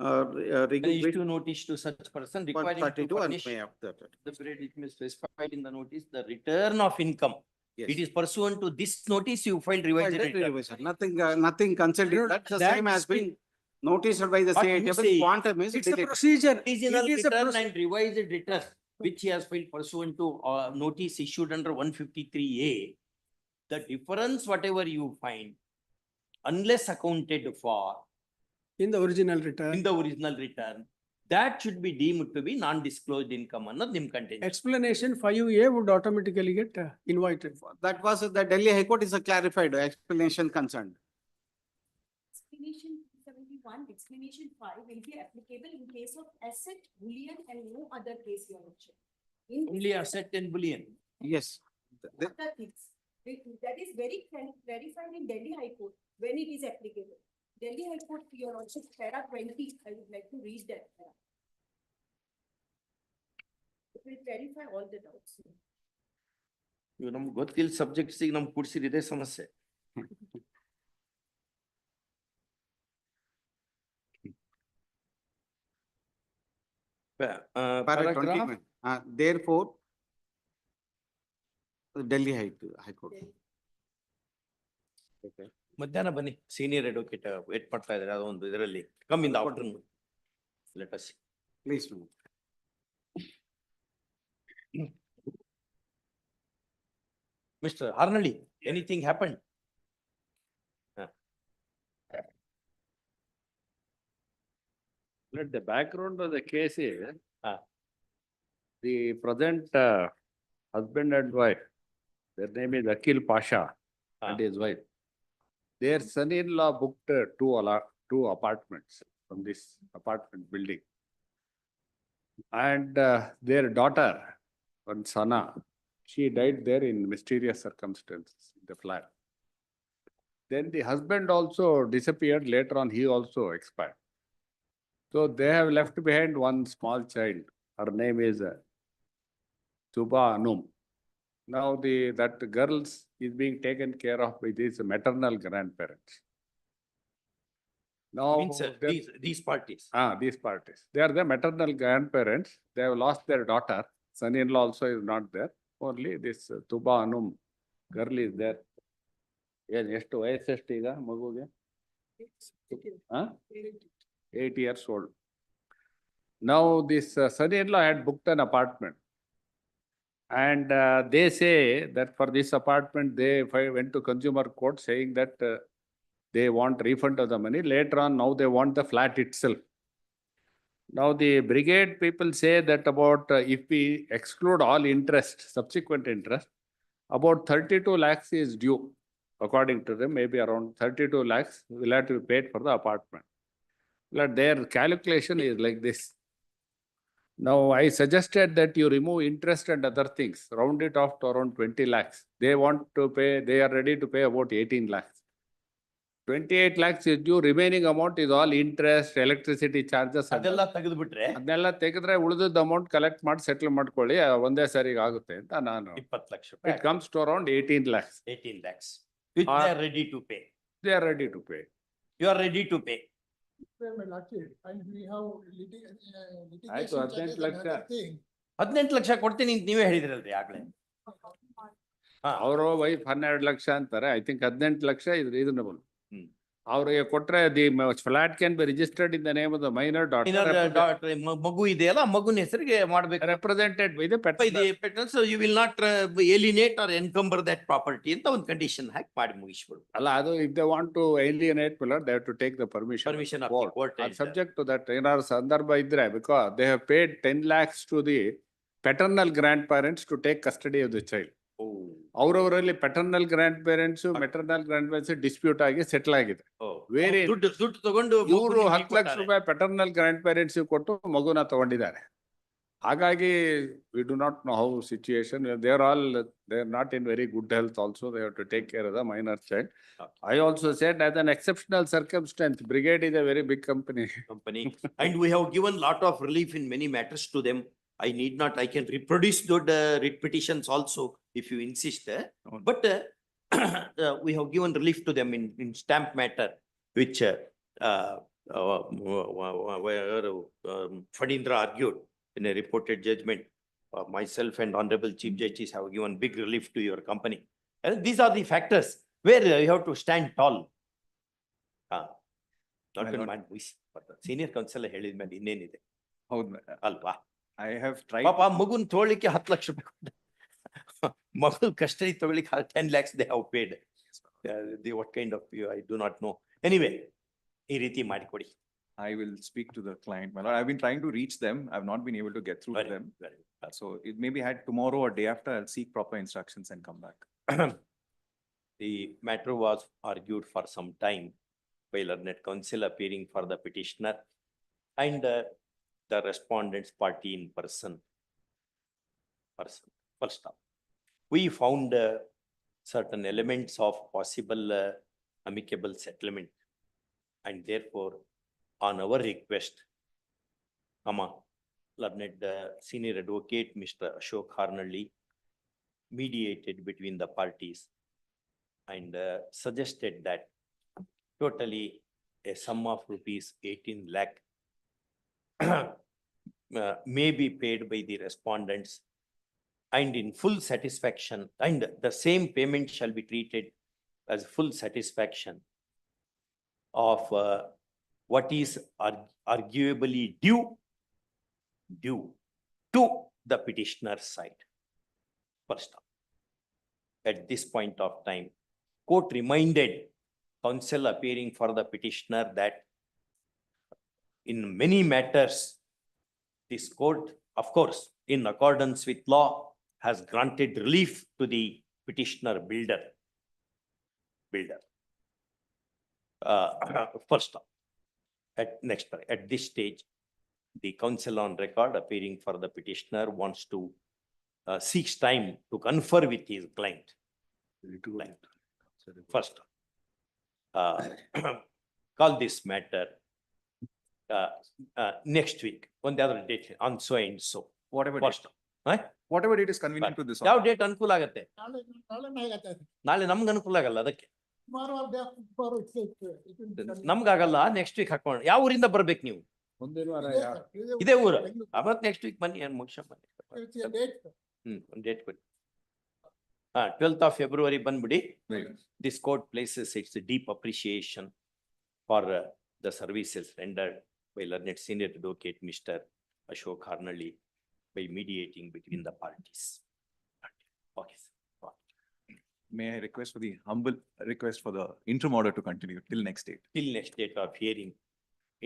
Issue notice to such person requiring to 132 and furnish may have that. the period it may specified in the notice, the return of income. Yes. It is pursuant to this notice you filed revised return. Nothing considered. That's the same as being noticed by the What you CIT, say, quantum is It's a deleted. procedure. Original It is a return proce- and revised return, which he has filed pursuant to notice issued under 153A. The difference, whatever you find, unless accounted for In the original in return. the original return, that should be deemed to be non-disclosed income ಅನ್ನೋದು ನಿಮ್ contention. Explanation 5A would automatically get invited. That was the Delhi High Court is a clarified explanation concerned. Explanation 71, explanation 5 will be applicable in case of asset, bullion, and no other case, Your Worship. In Only asset and bullion. Yes. The- other things. That is very clarified in Delhi High Court when it is applicable. Delhi High Court, Your Worship, para 20, I would like to read that. Para. It will clarify all the doubts. ಇವು ನಮ್ಗೆ ಗೊತ್ತಿಲ್ಲ subjects ಈಗ ನಮ್ಗೆ ಕೂಡ್ಸಿರಿದೆ ಸಮಸ್ಯೆ. Para Paragraph 20, therefore, Delhi High Court. Okay. ಮಧ್ಯಾಹ್ನ ಬನ್ನಿ senior advocate wait ಮಾಡ್ತಾ ಇದ್ದಾರೆ ಅದೊಂದು ಇದರಲ್ಲಿ come in the afternoon. Let us Please, ma'am. Mr. Harnally, anything happened? Let the background of the case is Ah. the present husband and wife, their name is Akil Pasha and Ah. his wife. Their son-in-law booked two apartments from this apartment building. And their daughter, one Sana, she died there in mysterious circumstances in the flat. Then the husband also disappeared. Later on, he also expired. So they have left behind one small child. Her name is Tuba Anum. Now that girl is being taken care of by these maternal grandparents. Now Means these parties. these parties. They are the maternal grandparents. They have lost their daughter. Son-in-law also is not there. Only this Tuba Anum girl is there. ಎಷ್ಟು ವಯಸ್ಸೆಷ್ಟು ಈಗ ಮಗುಗೆ? 8 years old. Now this son-in-law had booked an apartment. And they say that for this apartment, they went to consumer court saying that they want refund of the money. Later on, now they want the flat itself. Now the brigade people say that about if we exclude all interest, subsequent interest, about 32 lakhs is due according to them, maybe around 32 lakhs will have to be paid for the apartment. But their calculation is like this. Now, I suggested that you remove interest and other things, round it off to around 20 lakhs. They want to pay, they are ready to pay about 18 lakhs. 28 lakhs is due, remaining amount is all interest, electricity charges. ಅದೆಲ್ಲ ತೆಗೆದ್ಬಿಟ್ರೆ ಅದನ್ನೆಲ್ಲ ತೆಗೆದ್ರೆ ಉಳಿದದ amount collect ಮಾಡಿ settle ಮಾಡ್ಕೊಳ್ಳಿ, ಒಂದೇ ಸರಿಗೆ ಆಗುತ್ತೆ ಅಂತ ನಾನು. 20 ಲಕ್ಷ ರೂಪಾಯಿ. It comes to around 18 lakhs. 18 lakhs. Which they are ready to pay. They are ready to pay. You are ready to pay. And we have ಆಯ್ತು, litigation 18 charges and lakh. other thing. 18 lakh ಕೊಡ್ತೀನಿ ಅಂತ ನೀವೇ ಹೇಳಿದ್ರಲ್ರಿ ಆಗ್ಲೇ. ಅವರು ವೈಫ್ 12 ಲಕ್ಷ ಅಂತಾರೆ. I think 18 lakh is reasonable. ಹ್ಮ್. ಅವ್ರಿಗೆ ಕೊಟ್ರೆ the flat can be registered in the name of the minor daughter ಮಗು ಇದೆಯಲ್ಲ ಮಗುನ ಹೆಸರಿಗೆ ಮಾಡ್ಬೇಕು. represented by the pet. So you will not alienate or encumber that property ಅಂತ ಒಂದು ಕಂಡೀಷನ್ ಹಾಕಿ ಮಾಡಿ ಮುಗಿಸ್ಬಿಡು. ಅಲ್ಲ, ಅದು if they want to alienate, they have to take the permission. Permission of the court. Subject to that, ಏನಾದ್ರು ಸಂದರ್ಭ ಇದ್ರೆ, because they have paid 10 lakhs to the paternal grandparents to take custody of the child. ಅವರವರಲ್ಲಿ paternal grandparents maternal grandparents dispute ಆಗಿ settle ಆಗಿದೆ. ಬೇರೆ ದುಡ್ಡು ತಗೊಂಡು ಇವರು 10 ಲಕ್ಷ ರೂಪಾಯಿ ಪೆಟರ್ನಲ್ ಗ್ರ್ಯಾಂಡ್ ಪೇರೆಂಟ್ಸ್ ಕೊಟ್ಟು ಮಗುನ ತಗೊಂಡಿದ್ದಾರೆ. ಹಾಗಾಗಿ we do not know how situation, they are not in very good health also, they have to take care of the minor child. I also said as an exceptional circumstance, Brigade is a very big company. And we have given lot of relief in many matters to them. I can reproduce those writ petitions also if you insist. But we have given relief to them in stamp matter, which Fadindra argued in a reported judgment. Myself and Honorable Chief Justice have given big relief to your company. And these are the factors where you have to stand tall. Not in mind, but the senior counsel ಹೇಳಿದ ಮೇಲೆ ಇನ್ನೇನಿದೆ ಅಲ್ವಾ? I have tried. ಪಾಪ ಮಗುನ್ ತೊಗೊಳ್ಳಿಕ್ಕೆ 10 ಲಕ್ಷ ರೂಪಾಯಿ ಮಗು custody ತಗೊಳ್ಳಿಕ್ಕೆ 10 lakhs they have paid. What kind of, I do not know. Anyway, ಈ ರೀತಿ ಮಾಡಿಕೊಡಿ. I will speak to the client. My lord, I've been trying to reach them. I've not been able to get through to them. So it may be had tomorrow or day after. I'll seek proper instructions and come back. The matter was argued for some time by learned counsel appearing for the petitioner and the respondent's party in person. First up, we found certain elements of possible amicable settlement, and therefore, on our request, learned senior advocate Mr. Ashok Harnalli mediated between the parties and suggested that totally a sum of rupees 18 lakh may be paid by the respondents, and in full satisfaction, and the same payment shall be treated as full satisfaction of what is arguably due to the petitioner's side. First up, at this point of time, court reminded counsel appearing for the petitioner that in many matters, this court, of course, in accordance with law, has granted relief to the petitioner builder. First up, at this stage, the counsel on record appearing for the petitioner wants to seeks time to confer with his client. First, call this matter next week on the other date on so and so. Whatever date is convenient to this. ಯಾವ date ಅನುಕೂಲ ಆಗತ್ತೆ? ನಾಳೆನೇ ಆಗತ್ತೆ. ನಾಳೆ ನಮ್ಗೆ ಅನುಕೂಲ ಆಗಲ್ಲ, ಅದಕ್ಕೆ Tomorrow or day after tomorrow, it will be done. ನಮ್ಗಾಗಲ್ಲ. ನೆಕ್ಸ್ಟ್ ವೀಕ್ ಹಾಕೊಂಡು ಯಾವ ಊರಿಂದ ಬರ್ಬೇಕು ನೀವು? ಮುಂದಿನ ವಾರ ಇದೇ ಊರು. ಅವತ್ ನೆಕ್ಸ್ಟ್ ವೀಕ್ ಬನ್ನಿ, ಮುಗಿಸ ಬನ್ನಿ. It's a date. ಒಂದು ಡೇಟ್ ಕೊಡಿ. 12th of February ಬಂದ್ಬಿಡಿ. This court places its deep appreciation for the services rendered by learned senior advocate Mr. Ashok Harnalli by mediating between the parties. Okay, sir. May I request for the humble request for the interim order to continue till next date? Till next date of hearing,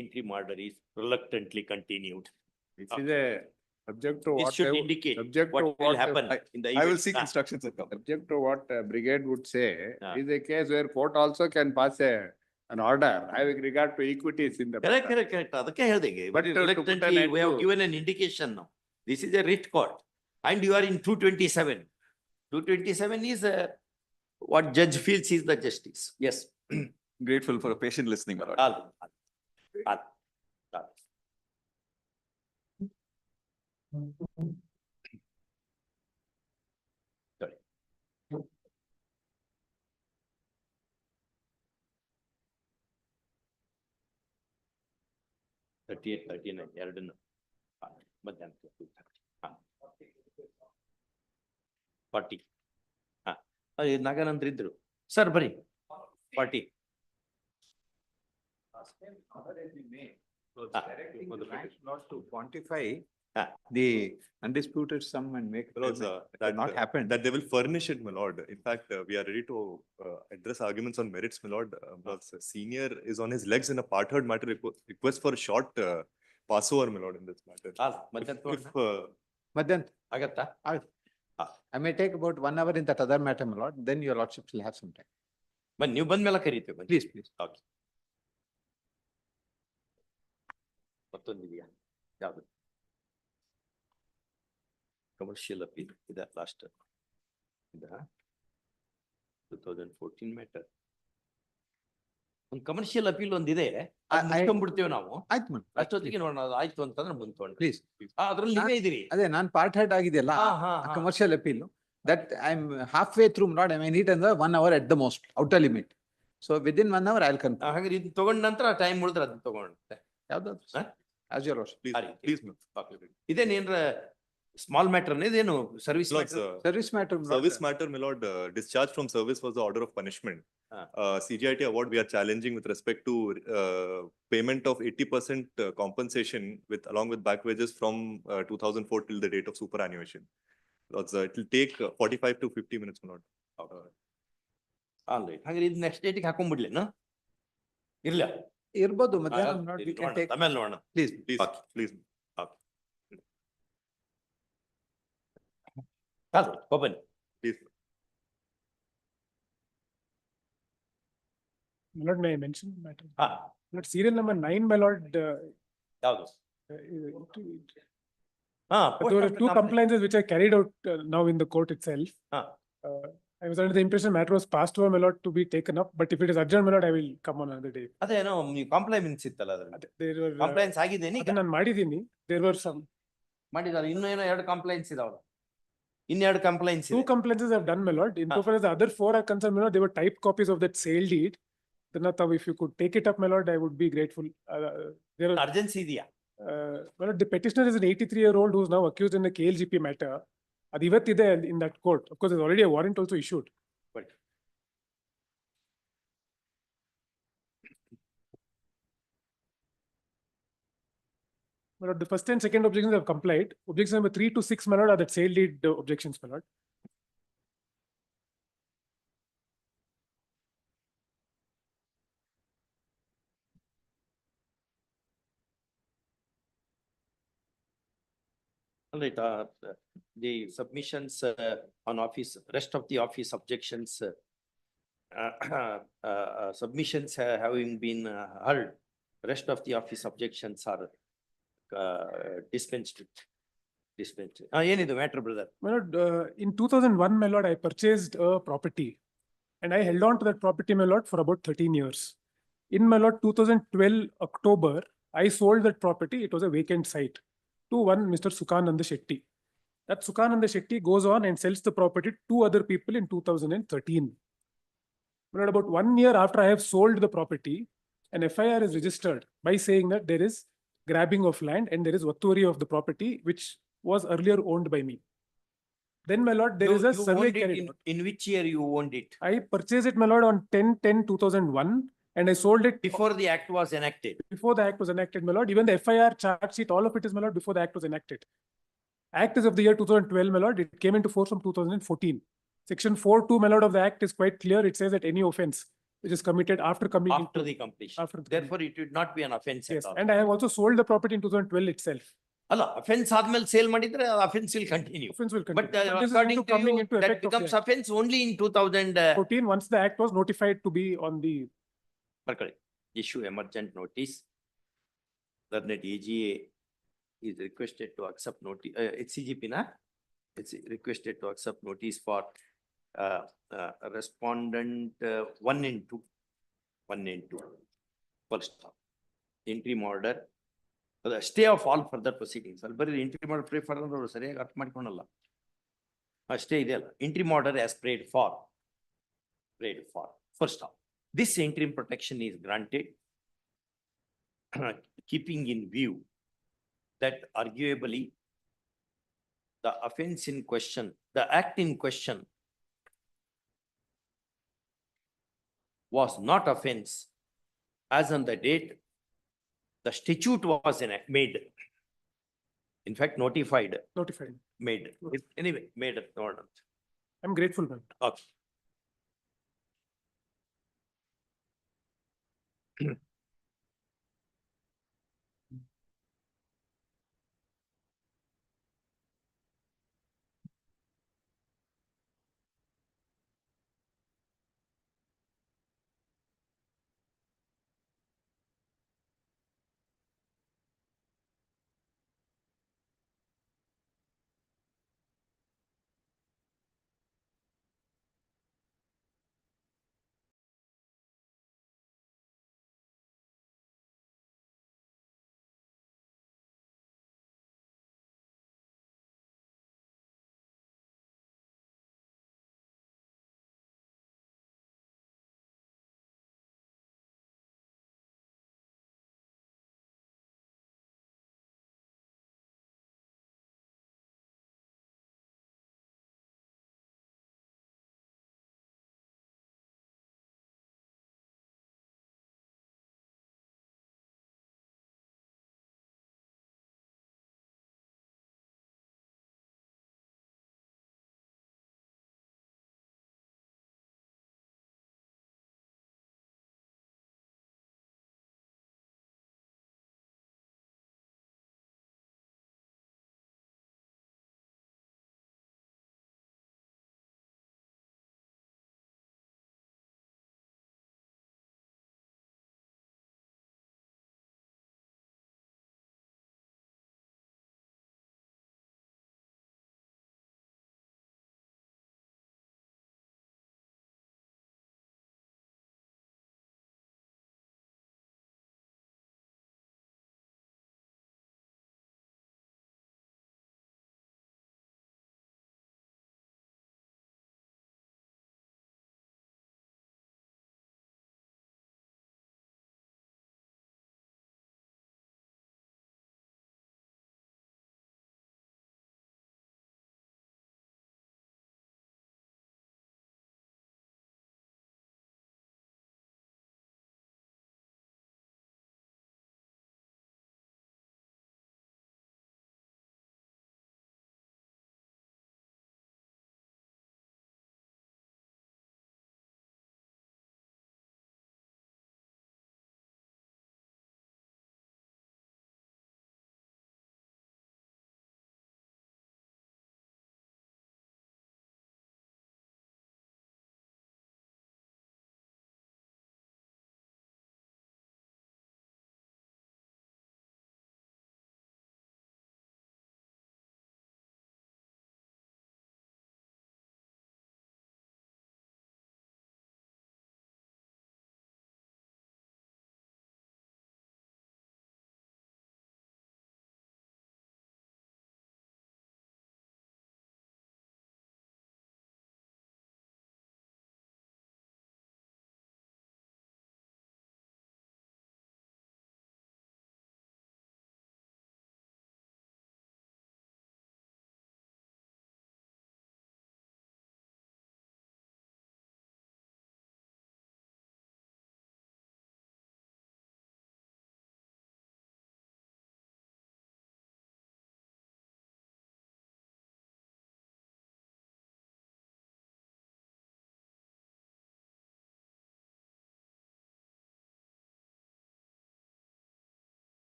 interim order is reluctantly continued. This is a Subject to This what should I would- indicate subject what to will what happen in the event. I will seek Ah, instructions and come. Subject to what brigade would say, Yeah. is a case where court also can pass an order having regard to equities in the. Correct, matter. correct, correct. ಅದಕ್ಕೆ ಹೇಳ್ದಂಗೆ. But Very to put an reluctantly, end we have to- given an indication now. This is a writ court and you are in 227. 227 is what judge feels is the justice. Yes. Grateful for a patient listening, my lord. All. Sorry. 38, 39, ಎರಡನ್ನು ಮಧ್ಯಾಹ್ನ 40. ನಾಗಾನಂದ್ರ ಇದ್ರು sir ಬರಿ 40. Not to quantify Ah. the undisputed sum and make Because, payment. That not happened. That they will furnish it, my lord. In fact, we are ready to address arguments on merits, my lord. Because senior is on his legs in a part-heard matter, request for a short passover, my lord, in this matter. ಮಧ್ಯಾಹ್ನ If, But then ಆಗತ್ತಾ? I may take about 1 hour in that other matter, my lord, then your lordship will have some time. ಬನ್ನಿ ನೀವು ಬಂದ್ಮೇಲೆ ಕರೀತೀವಿ ಬನ್ನಿ. Please, please. Okay. ಮತ್ತೊಂದಿದೆಯಾ ಯಾವುದು? Commercial appeal ಇದೆ last ಇದ 2014 ಮ್ಯಾಟರ್. ಒಂದು ಕಮರ್ಷಿಯಲ್ ಅಪೀಲ್ ಒಂದಿದೆ ಮುಗಿಸ್ಕೊಂಡ್ಬಿಡ್ತೇವೆ ನಾವು. ಆಯ್ತು madam. ಅಷ್ಟೊತ್ತಿಗೆ ನೋಡೋಣ ಅದು ಆಯ್ತು ಅಂತಂದ್ರೆ ಮುಂದೆ ತಗೊಂಡು Please. ಅದ್ರಲ್ಲಿ ನೀವೇ ಇದ್ದೀರಿ. ಅದೇ ನಾನ್ ಪಾರ್ಟ್ ಹೆಡ್ ಆಗಿದೆಯಲ್ಲ ಹಾ. Commercial appeal that I'm halfway through, not I may need another 1 hour at the most, outer limit. So within 1 hour I'll confirm. ಹಾಗಾದ್ರೆ ಇದು ತಗೊಂಡ ನಂತರ ಟೈಮ್ ಉಳಿದ್ರೆ ಅದನ್ನ ತಗೊಂಡೆ. ಯಾವ್ದಾದ್ರು ಹಾ? as your lordship. please, ma'am. ಇದೇನೇನ್ರ ಸ್ಮಾಲ್ ಮ್ಯಾಟರ್ ಇದೇನು service Lords, Service matter. my lord. Service matter, my lord, discharge from service was the order of punishment. Ah. CGIT award we are challenging with respect to payment of 80% compensation with along with back wages from 2004 till the date of superannuation. Lords, it will take 45 to 50 minutes, my lord. All right. ಹಾಗಾದ್ರೆ ಇದು next ಡೇಟಿಗೆ ಹಾಕೊಂಡ್ಬಿಡ್ಲೇನು? ಇರ್ಲ ಇರ್ಬೋದು ಮಧ್ಯಾಹ್ನ not we can take. ಆಮೇಲೆ ನೋಡೋಣ. Please. Please, please. Open. Please. My lord, may I mention matter? ಹಾ Lord, serial number 9, my lord, ಯಾವುದು? there were 2 complaints which I carried out now in the court itself. Ah. I was under the impression matter was passed over, my lord, to be taken up, but if it is urgent, my lord, I will come on another day. ಅದೇನೋ ನೀವು ಕಾಂಪ್ಲೈಮೆನ್ಸ್ ಇತ್ತಲ್ಲ ಅದ್ರಲ್ಲಿ. There were, compliance ಆಗಿದ್ದೇನೆ ಈಗ? ಅದನ್ನ ನಾನು ಮಾಡಿದ್ದೀನಿ. There were some. ಮಾಡಿದಾರೆ. ಇನ್ನೂ ಏನೋ 2 ಕಂಪ್ಲೈಂಟ್ಸ್ ಇದಾವಲ್ಲ. ಇನ್ನೆರಡು ಕಂಪ್ಲೈಂಟ್ಸ್ 2 complaints I've done, my lord. In so far as the other 4 are concerned, my lord, they were typed copies of that sale deed. Then if you could take it up, my lord, I would be grateful. There are, urgency ಇದೆಯಾ? my lord, the petitioner is an 83-year-old who is now accused in the KLGP matter. ಅದು ಇವತ್ತಿದೆ in that court. Of course, there's already a warrant also issued. But My lord, the first and second objections have complied. Objection number 3 to 6, my lord, are that sale deed objections, my lord. all right, the submissions on office, rest of the office objections, submissions having been heard, rest of the office objections are dispensed with. ಏನಿದು matter brother? My lord, in 2001, my lord, I purchased a property and I held on to that property, my lord, for about 13 years. In, my lord, 2012 October, I sold that property. It was a vacant site to one Mr. Sukananda Shetty. That Sukananda Shetty goes on and sells the property to other people in 2013. My lord, about 1 year after I have sold the property, an FIR is registered by saying that there is grabbing of land and there is vaturi of the property, which was earlier owned by me. Then, my lord, there is a survey carried out. In which year you owned it? I purchased it, my lord, on 10/10/2001 and I sold it Before the act was enacted. before the act was enacted, my lord. Even the FIR charge sheet, all of it is, my lord, before the act was enacted. Act is of the year 2012, my lord. It came into force from 2014. Section 4(2), my lord, of the act is quite clear. It says that any offense which is committed after coming After the completion. after the Therefore, it would not be an offense yes, at all. and I have also sold the property in 2012 itself. ಅಲ್ಲ offence ಆದ್ಮೇಲೆ sale ಮಾಡಿದ್ರೆ offence will continue. Offence will But continue. But this is according into to coming you, into that effect of the becomes act. offense only in 14, once the act was notified to be on the, ಬರ್ಕೊಳ್ಳಿ. Issue emergent notice. That AGA is requested to accept notice, HCGP na? It's requested to accept notice for respondent 1 and 2. 1 and 2. First stop. Interim order. Stay of all further proceedings. ಅಲ್ಲಿ ಬರೀ interim order pray for ಅವರು ಸರಿಯಾಗಿ ಅರ್ಥ ಮಾಡ್ಕೊಳಲ್ಲ. ಅಷ್ಟೇ ಇದೆಯಲ್ಲ. Interim order as prayed for. First stop. This interim protection is granted keeping in view that arguably the offense in question, the act in question was not offense as on the date the statute was made. In fact, notified, notified. made. Anyway, made an ordinance. I'm grateful, ma'am. Okay.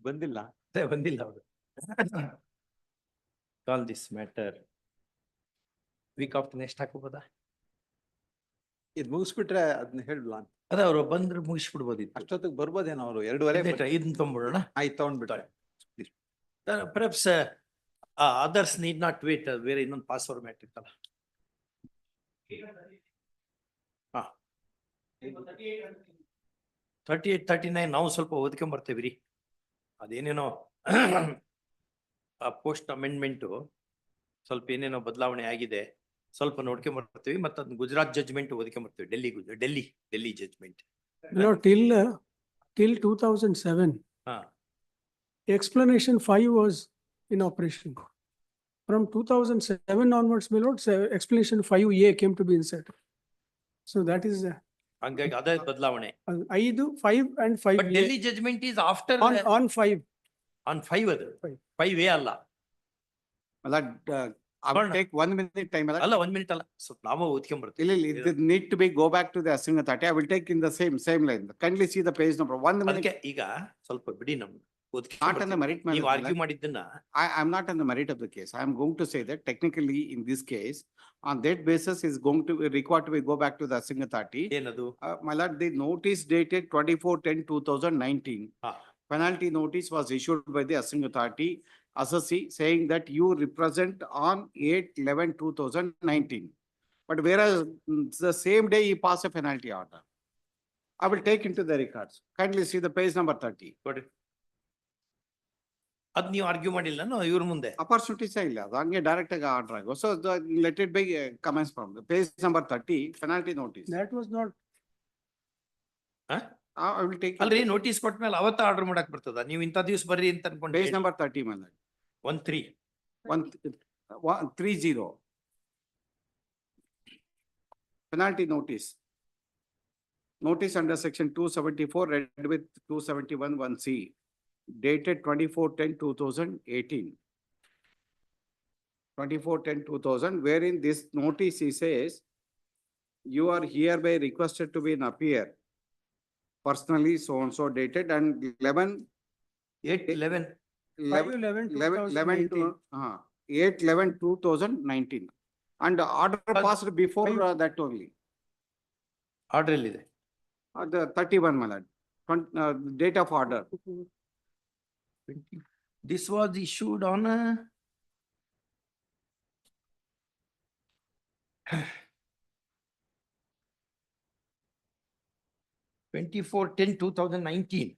ಬಂದಿಲ್ಲ ಅದೇ ಬಂದಿಲ್ಲ ಅವರು. Call this matter week after next ಹಾಕೋಬೋದಾ? ಇದು ಮುಗಿಸ್ಬಿಟ್ರೆ ಅದನ್ನ ಹೇಳಲ್ಲ. ಅದೇ ಅವರು ಬಂದ್ರೆ ಮುಗಿಸ್ಬಿಡ್ಬೋದಿತ್ತು. ಅಷ್ಟೊತ್ತಿಗೆ ಬರ್ಬೋದೇನೋ ಅವರು 2:30. ಇದನ್ನ ತಗೊಂಡ್ಬಿಡೋಣ. ಆಯ್ತು ತಗೊಂಡ್ಬಿಟ್ರೆ. Perhaps others need not wait. ಬೇರೆ ಇನ್ನೊಂದು ಪಾಸ್ವರ್ಡ್ ಮ್ಯಾಟ್ರ್ ಇತ್ತಲ್ಲ. ಹಾ 38, 39 ನಾವು ಸ್ವಲ್ಪ ಓದ್ಕೊಂಡ್ ಬರ್ತೇವೆ ರೀ. ಅದೇನೇನೋ ಪೋಸ್ಟ್ ಅಮೆಂಡ್ಮೆಂಟು ಸ್ವಲ್ಪ ಏನೇನೋ ಬದಲಾವಣೆ ಆಗಿದೆ, ಸ್ವಲ್ಪ ನೋಡ್ಕೊಂಡ್ ಬರ್ತೀವಿ. ಮತ್ತೆ ಅದನ್ನ ಗುಜರಾತ್ ಜಜ್ಮೆಂಟ್ ಓದ್ಕೊಂಡ್ ಬರ್ತೀವಿ. ಡೆಲ್ಲಿ ಜಜ್ಮೆಂಟ್. No, till 2007, ಹಾ explanation 5 was in operation. From 2007 onwards, my lord, explanation 5A came to be inserted. So that is ಹಂಗಾಗಿ ಅದೇ ಬದಲಾವಣೆ. 5 and 5A. But Delhi judgement is after On 5. on 5 ಅದು 5A ಅಲ್ಲ. I will take 1 minute time. ಅಲ್ಲ 1 minute ಅಲ್ಲ, ಸ್ವಲ್ಪ ನಾವು ಓದ್ಕೊಂಡ್ ಬರ್ತೀವಿ. It need to be go back to the Assing Authority. I will take in the same line. Kindly see the page number. 1 minute. ಅದಕ್ಕೆ ಈಗ ಸ್ವಲ್ಪ ಬಿಡಿ ನಮ್ಗೆ Not on the merit. ನೀವು argue ಮಾಡಿದ್ದನ್ನ. I'm not on the merit of the case. I am going to say that technically in this case, on that basis is going to be required to go back to the Assing Authority. ಏನದು? My lord, the notice dated 24/10/2019. Penalty notice was issued by the Assing Authority, assessee, saying that you represent on 8/11/2019. But whereas the same day he passed a penalty order. I will take into the records. Kindly see the page number 30. ಅದ್ ನೀವು argue ಮಾಡಿಲ್ಲ ಇವ್ರ ಮುಂದೆ? Opportunities ಇಲ್ಲ, ಅದು ಹಂಗೆ direct ಆಗಿ order ಆಗೋ. So let it be comments from the page number 30, penalty notice. That was not. I will take. ಅಲ್ರಿ ನೋಟಿಸ್ ಕೊಟ್ಮೇಲೆ ಅವತ್ತ ಆರ್ಡರ್ ಮಾಡಕ್ ಬರ್ತದ? ನೀವು ಇಂಥ ದಿವ್ಸ ಬರ್ರಿ ಅಂತ ಅನ್ಕೊಂಡು. Page number 30, my lord. 130. Penalty notice. Notice under section 274 read with 271(1)(c). Dated 24/10/2018. 24/10/2000, wherein this notice he says, you are hereby requested to be in appear personally so and so dated and 8/11/2019 and order passed before that only. Order ಎಲ್ಲಿದೆ? The 31, my lord. Date of order. This was issued on 24/10/2019.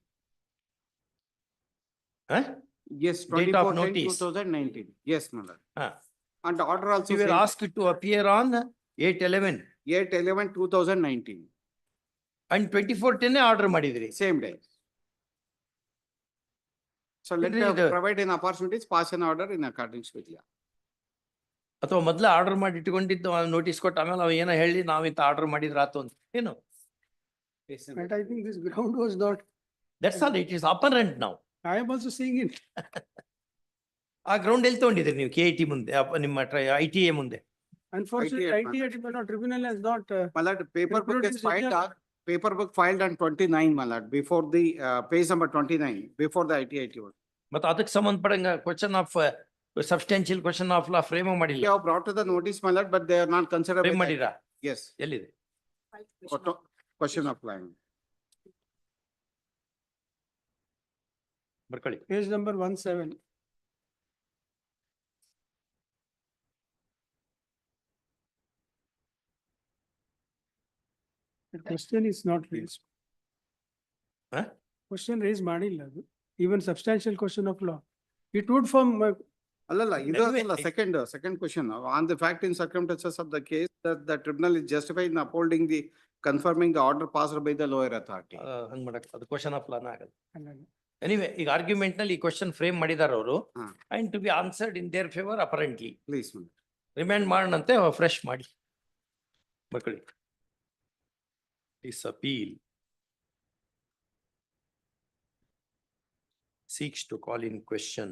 Yes, Date of notice. 24/10/2019. Yes, my lord. Huh. And the order also You were says asked to appear on 8/11/2019. and 24/10 order ಮಾಡಿದ್ರಿ. Same day. So let It is provide an opportunities, pass an order in accordance with law. ಅಥವಾ ಮೊದ್ಲು order ಮಾಡಿ ಇಟ್ಕೊಂಡಿದ್ದು notice ಕೊಟ್ಟು ಆಮೇಲೆ ಅವ ಏನೋ ಹೇಳಿ ನಾವಿಂತ order ಮಾಡಿದ್ರ ಆತು ಅಂತ ಏನು? But I think this ground was not. That's all, it is apparent now. I am also seeing it. ಆ ಗ್ರೌಂಡ್ ಎಲ್ಲಿ ತಗೊಂಡಿದ್ರಿ ನೀವು? KIT ಮುಂದೆ, ನಿಮ್ಮ ITA ಮುಂದೆ? Unfortunately, ITA tribunal has not. My lord, paperwork filed on 29, my lord, before the page number 29, before the ITA. ಮತ್ತೆ ಅದಕ್ಕೆ ಸಂಬಂಧಪಟ್ಟಂಗ question of substantial question of law frame ಮಾಡಿಲ್ಲ. They have brought to the notice, my lord, but they are not considered. Frame ಮಾಡಿರಾ? Yes. ಎಲ್ಲಿದೆ? Question of line. ಬರ್ಕೊಳ್ಳಿ. Page number 17. The question is not raised. Question raised ಮಾಡಿಲ್ಲ ಅದು. Even substantial question of law. It would form. Second question. On the fact and circumstances of the case, that the tribunal is justified in upholding the confirming the order passed by the lower authority. ಹಂಗ್ ಮಾಡಕ್ ಅದು question of ಲಾನ ಆಗಲ್ಲ. Anyway ಈಗ argument ನಲ್ಲಿ ಈ question frame ಮಾಡಿದಾರ ಅವರು, and to be answered in their favour apparently. Please. Remind ಮಾಡೋಣಂತೆ fresh ಮಾಡಿ. ಮಕ್ಕಳೇ, this appeal seeks to call in question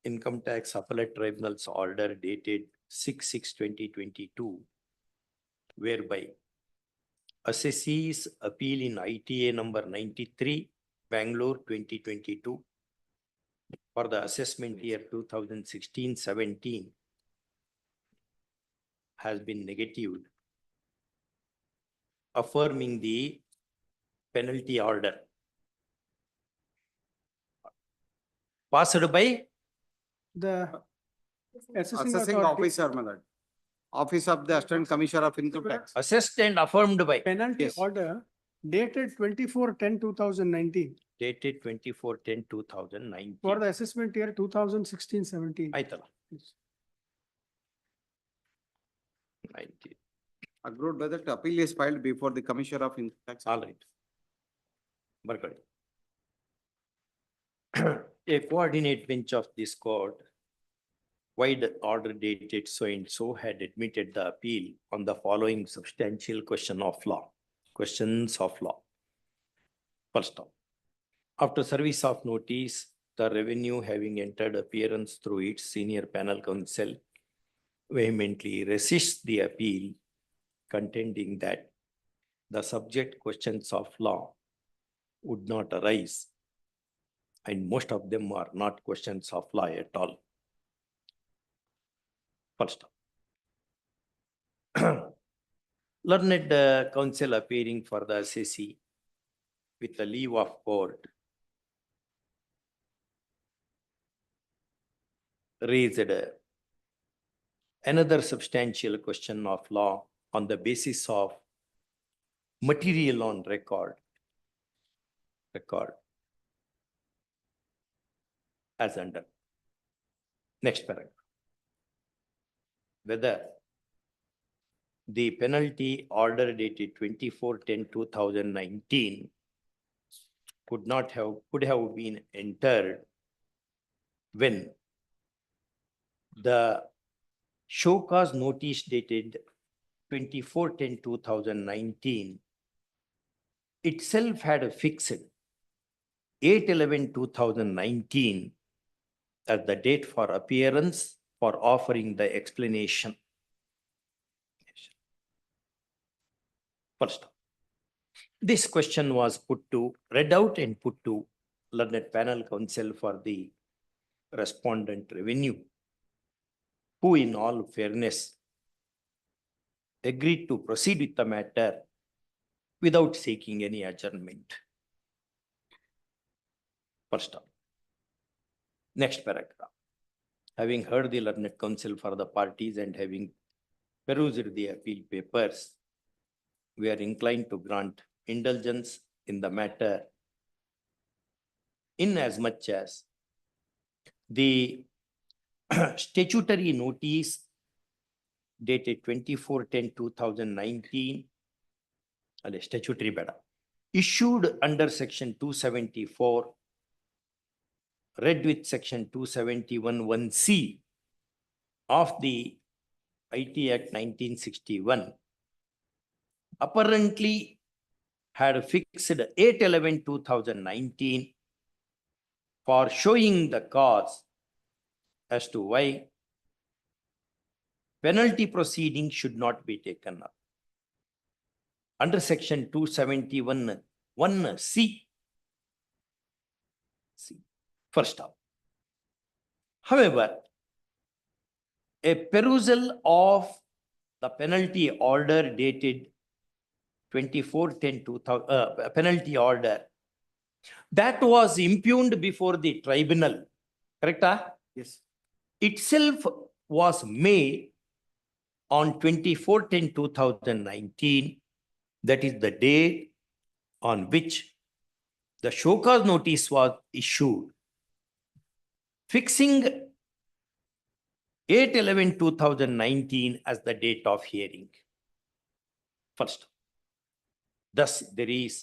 Income Tax Appellate Tribunal's order dated 6/6/2022, whereby assessee's appeal in ITA number 93, Bangalore 2022 for the assessment year 2016-17 has been negatived, affirming the penalty order passed by The assessing Assessing authority, officer, my lord. Office of the Assistant Commissioner of Income Tax. assessed and affirmed by penalty Yes. order dated 24/10/2019 dated 24/10/2019. for the assessment year 2016-17. ಆಯ್ತಲ್ಲ 19. Agreed by that appeal is filed before the Commissioner of Income Tax. All right. ಬರ್ಕೊಳ್ಳಿ. A coordinate bench of this court, wide order dated so and so, had admitted the appeal on the following substantial questions of law. First off, after service of notice, the revenue having entered appearance through its senior panel counsel vehemently resists the appeal, contending that the subject questions of law would not arise, and most of them are not questions of law at all. First, learned counsel appearing for the assessee with the leave of court raised another substantial question of law on the basis of material on record as under. Next paragraph. Whether the penalty order dated 24/10/2019 could have been entered when the show cause notice dated 24/10/2019 itself had fixed 8/11/2019 as the date for appearance for offering the explanation. First, this question was read out and put to learned panel counsel for the respondent revenue, who in all fairness agreed to proceed with the matter without seeking any adjournment. First up. Next paragraph. Having heard the learned counsel for the parties and having perused the appeal papers, we are inclined to grant indulgence in the matter in as much as the statutory notice dated 24/10/2019, statutory beda, issued under section 274, read with section 271(1)(c) of the IT Act 1961, apparently had fixed 8/11/2019 for showing the cause as to why penalty proceedings should not be taken up under section 271(1)(c). First off, however, a perusal of the penalty order dated 24/10/2000, penalty order that was impugned before the tribunal, correct? Yes. Itself was made on 24/10/2019. That is the day on which the show cause notice was issued, fixing 8/11/2019 as the date of hearing. First, thus there is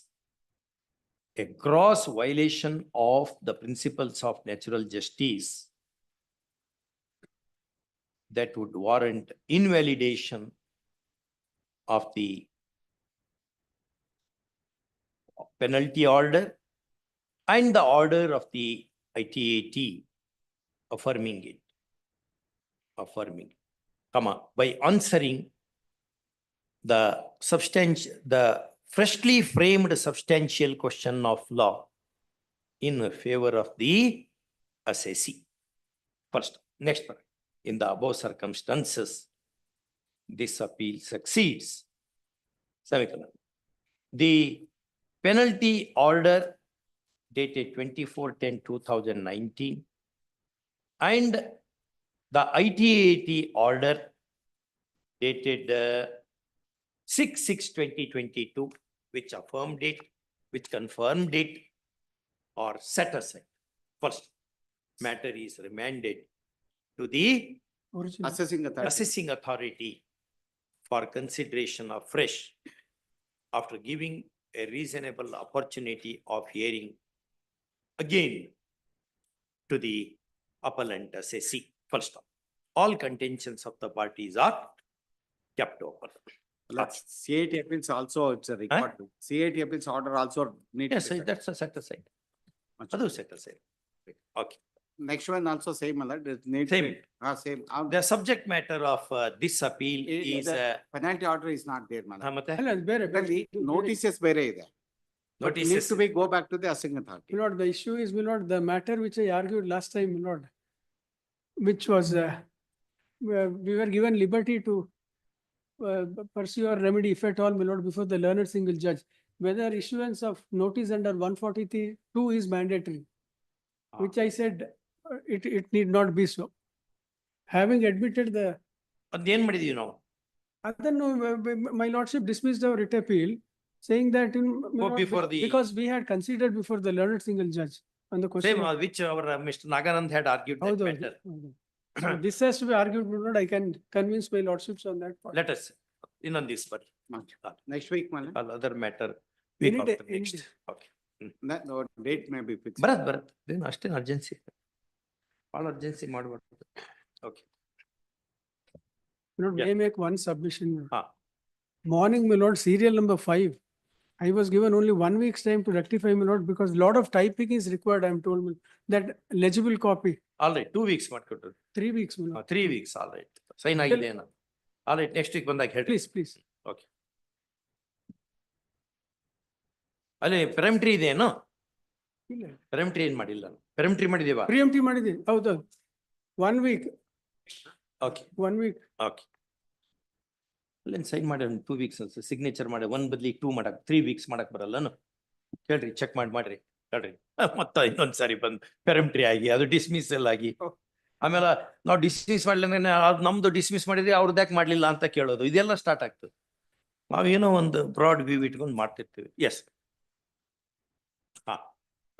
a gross violation of the principles of natural justice. that would warrant invalidation of the penalty order and the order of the ITAT affirming it, by answering the freshly framed substantial question of law in favor of the assessee. First, next part. In the above circumstances, this appeal succeeds. Semicolon. The penalty order dated 24/10/2019 and the ITAT order dated 6/6/2022, which affirmed it, which confirmed it, or set aside. First, matter is remanded to the assessing authority for consideration afresh after giving a reasonable opportunity of hearing again to the appellant assessee. First stop. All contentions of the parties are kept open. CAT appeals also, it's a record. CAT appeals order also need. Yes, that's a set aside. Other set aside. Okay. Next one also same, it needs. Same. Same. The subject matter of this appeal is Penalty order is not there, madam. Notices. Notices ಬೇರೆ ಇದೆ. But it needs to be go back to the assessing authority. My lord, the issue is, my lord, the matter which I argued last time, my lord, which was, we were given liberty to pursue our remedy, if at all, my lord, before the learned single judge, whether issuance of notice under 142 is mandatory, which I said, it need not be so. Having admitted the. you know. My lordship dismissed our writ appeal, saying that because we had considered before the learned single judge on the question. Same, which our Mr. Naganand had argued that matter. So this has to be argued, my lord. I can convince my lordships on that part. Let us, in on this, but Next week, madam. other matter. Any Week day, after any next. day. Okay. No, date may be fixed. Bharat, then ಅಷ್ಟೇನು urgency. All urgency ಮಾಡಬಾರ್ದು. Okay. My lord, may I make one submission? Ah. Morning, my lord, serial number 5. I was given only 1 week's time to rectify, my lord, because lot of typing is required, I am told, my lord. That legible copy. All right, 2 weeks ಮಾಡ್ಕೊಟ್ರು. 3 weeks, my lord. 3 weeks, all right. Sign ಆಗಿದೆ ಏನೋ. All right, next week ಬಂದಾಗ ಹೇಳಿ. Please. Okay. ಅಲ್ಲಿ ಪೆರಂಟ್ರಿ ಇದೆ ಏನೋ? ಪೆರಂಟ್ರಿ ಏನ್ ಮಾಡಿಲ್ಲ. ಪೆರಂಟ್ರಿ ಮಾಡಿದೀವಾ? Preemptive ಮಾಡಿದೀನಿ. ಹೌದು. 1 week. Okay. 1 week. Okay. ಅಲ್ಲೇನು ಸೈನ್ ಮಾಡಿ 2 weeks ಸಿಗ್ನೇಚರ್ ಮಾಡಿ 1 ಬದಲಿ 2 ಮಾಡಕ್ 3 weeks ಮಾಡಕ್ ಬರಲ್ಲನು? ಕೇಳ್ರಿ, ಚೆಕ್ ಮಾಡ್ರಿ ಹೇಳ್ರಿ. ಮತ್ತೆ ಇನ್ನೊಂದ್ಸರಿ ಬಂದು ಪೆರಂಟ್ರಿ ಆಗಿ ಅದು ಡಿಸ್ಮಿಸಲ್ ಆಗಿ ಆಮೇಲೆ ನಾವು ಡಿಸ್ಮಿಸ್ ಮಾಡ್ಲಿಲ್ಲ ನಮ್ದು ಡಿಸ್ಮಿಸ್ ಮಾಡಿದ್ರೆ ಅವ್ರದ್ದು ಯಾಕೆ ಮಾಡ್ಲಿಲ್ಲ ಅಂತ ಕೇಳೋದು, ಇದೆಲ್ಲ ಸ್ಟಾರ್ಟ್ ಆಗ್ತದೆ. ನಾವೇನೋ ಒಂದು ಬ್ರಾಡ್ ವ್ಯೂ ಇಟ್ಕೊಂಡು ಮಾಡ್ತಿರ್ತೀವಿ. S.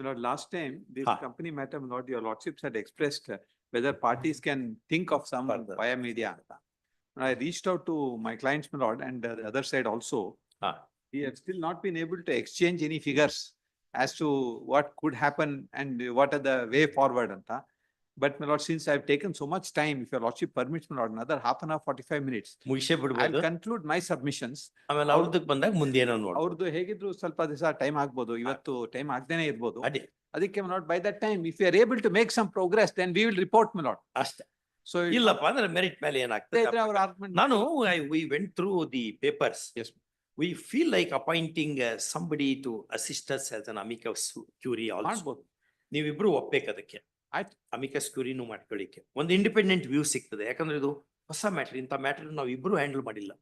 Lord, last time, this company matter, Lord, your lordships had expressed whether parties can think of some via media. I reached out to my clients, my lord, and the other side also. He had still not been able to exchange any figures as to what could happen and what are the way forward. But my lord, since I've taken so much time, if your lordship permits, my lord, another half an hour, 45 minutes. I'll conclude my submissions. ಆಮೇಲೆ ಅವ್ರದಕ್ಕೆ ಬಂದಾಗ ಮುಂದೆ ಏನೋ ನೋಡಿ. ಅವ್ರದ್ದು ಹೇಗಿದ್ರು ಸ್ವಲ್ಪ ದಿವಸ time ಆಗ್ಬೋದು, ಇವತ್ತು ಟೈಮ್ ಆಗ್ದೇನೆ ಇರ್ಬೋದು. ಅದಕ್ಕೆ my lord, by that time, if you are able to make some progress, then we will report, my lord. ಅಷ್ಟೇ. So ಇಲ್ಲಪ್ಪ ಅಂದ್ರೆ ಮೆರಿಟ್ ಮೇಲೆ ಏನಾಗ್ತದೆ? ನಾನು we went through the papers. Yes. We feel like appointing somebody to assist us as an amicus curiae also. ನೀವಿಬ್ರು ಒಪ್ಬೇಕು ಅದಕ್ಕೆ. ಅಮಿಕಸ್ ಕ್ಯೂರಿನೂ ಮಾಡ್ಕೊಳ್ಳಿಕ್ಕೆ ಒಂದು ಇಂಡಿಪೆಂಡೆಂಟ್ ವ್ಯೂ ಸಿಗ್ತದೆ. ಯಾಕಂದ್ರೆ ಇದು ಹೊಸ ಮ್ಯಾಟರ್, ಇಂಥ ಮ್ಯಾಟರ್ ನಾವು ಇಬ್ರು ಹ್ಯಾಂಡಲ್ ಮಾಡಿಲ್ಲ.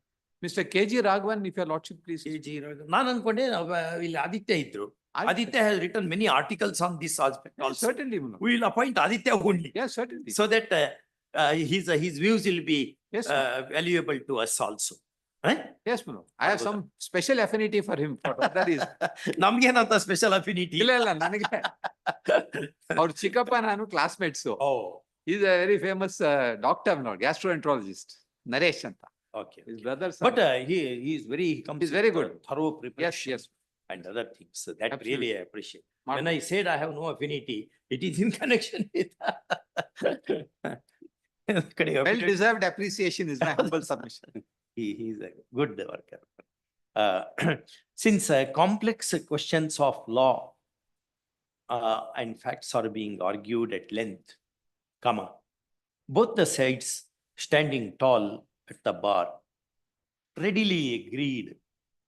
Mr. KG Raghavan, if your lordship please. KG Raghavan. ನಾನು ಅನ್ಕೊಂಡೆ ಇಲ್ಲಿ ಆದಿತ್ಯ ಇದ್ರು. Aditya has written many articles on this aspect also. Certainly. We will appoint Aditya only. Yes, certainly. So that his views will be valuable to us also. Yes, Mano. I have some special affinity for him. For that is. ನಮ್ಗೇನಂತ special affinity ಇಲ್ಲ ನನಗೆ ಅವ್ರ ಚಿಕ್ಕಪ್ಪ ನಾನು classmates. He's a very famous doctor, gastroenterologist, Naresh anta. Okay. His brother. But he is very good. Thorough preparation. Yes. And other things that Absolutely. really I appreciate. When I said I have no affinity, it is in connection with Well-deserved appreciation is my humble submission. He's a good worker. Since complex questions of law and facts are being argued at length, comma, both the sides standing tall at the bar readily agreed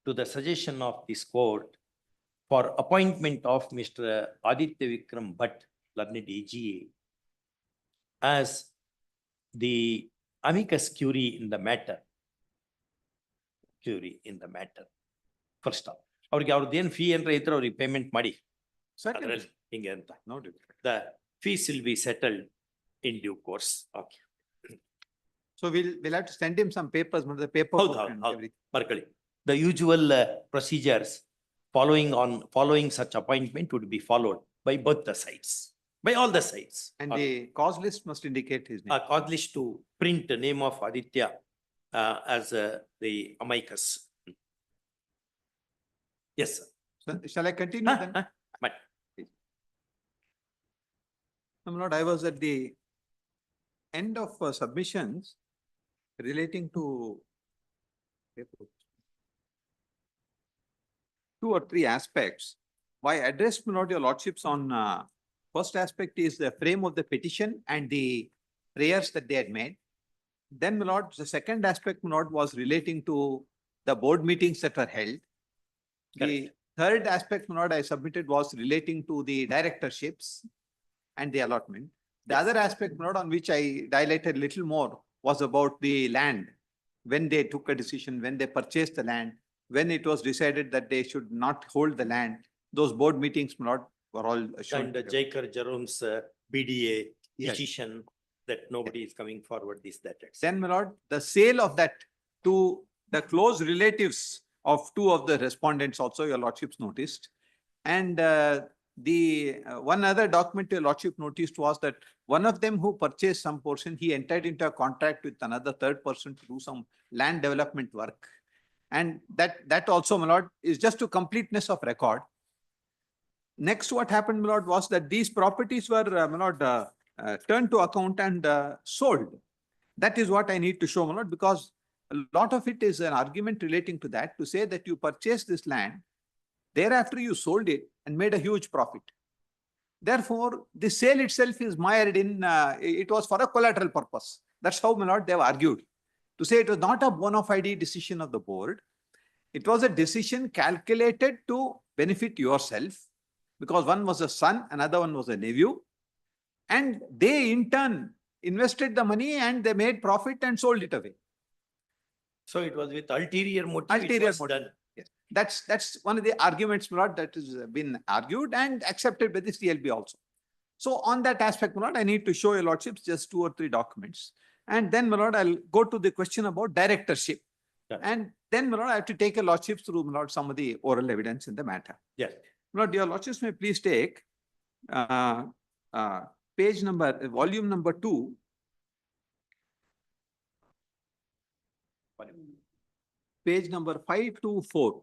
to the suggestion of this court for appointment of Mr. Aditya Vikram Bhatt, learned AGA, as the amicus curiae in the matter. First off, ಅವ್ರಿಗೆ ಅವ್ರದ್ದೇನು fee ಏನ್ರ ಇದ್ರೆ ಅವ್ರಿಗೆ payment ಮಾಡಿ ಅದರಲ್ಲಿ ಹಿಂಗೆ ಅಂತ. No difference. The fees will be settled in due course. Okay. So we'll have to send him some papers, the paper. ಬರ್ಕೊಳ್ಳಿ. The usual procedures following such appointment would be followed by both the sides, by all the sides. And the cause list must indicate his name. A cause list to print the name of Aditya as the amicus. Yes, sir. So, shall I continue then? But No, my lord, I was at the end of submissions relating to two or three aspects. Why I addressed, my lord, your lordships on first aspect is the frame of the petition and the prayers that they had made. Then, my lord, the second aspect, my lord, was relating to the board meetings that were held. The third aspect, my lord, I submitted was relating to the directorships and the allotment. The other aspect, my lord, on which I dilated a little more was about the land. When they took a decision, when they purchased the land, when it was decided that they should not hold the land, those board meetings, my lord, were all shown. and Jaikar Jerome's BDA petition that nobody is coming forward this, that. etc. Then, my lord, the sale of that to the close relatives of two of the respondents also, your lordships noticed. And the one other document your lordship noticed was that one of them who purchased some portion, he entered into a contract with another third person to do some land development work. And that also, my lord, is just to completeness of record. Next, what happened, my lord, was that these properties were, my lord, turned to account and sold. That is what I need to show, my lord, because a lot of it is an argument relating to that, to say that you purchased this land, thereafter you sold it and made a huge profit. Therefore, the sale itself is mired in, it was for a collateral purpose. That's how, my lord, they have argued. To say it was not a bona fide decision of the board. It was a decision calculated to benefit yourself, because one was a son, another one was a nephew. And they in turn invested the money and they made profit and sold it away. So it was with ulterior motive. Ulterior it was motive. done. Yes. That's one of the arguments, my lord, that has been argued and accepted by the CLB also. So on that aspect, my lord, I need to show your lordships just 2 or 3 documents. And then, my lord, I'll go to the question about directorship. Yes. And then, my lord, I have to take your lordships through, my lord, some of the oral evidence in the matter. Yes. My lord, your lordships may please take page number, volume number 2. Page number 524.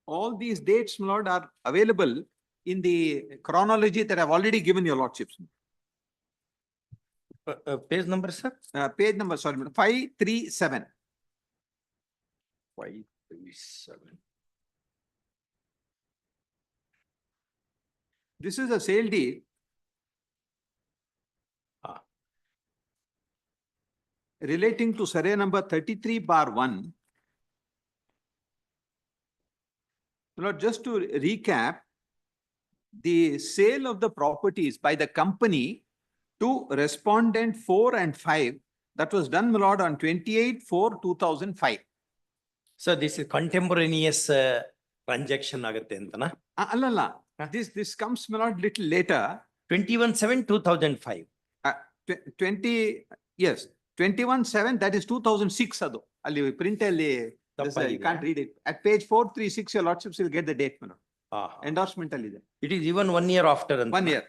All these dates, my lord, are available in the chronology that I've already given your lordships. Page number, sir? Page number, sorry, 537. 537. This is a sale deed. Relating to survey number 33/1. Lord, just to recap, the sale of the properties by the company to respondent 4 and 5, that was done, my lord, on 28/4/2005. So this is contemporaneous transaction agatte antana? Allala, this comes, my lord, little later. 21/7/2005. 20, yes, 21/7, that is 2006 adu. Ali print alli, you can't read it. At page 436, your lordships will get the date, my lord. Endorsement alli ಇದೆ. It is even 1 year after. 1 year.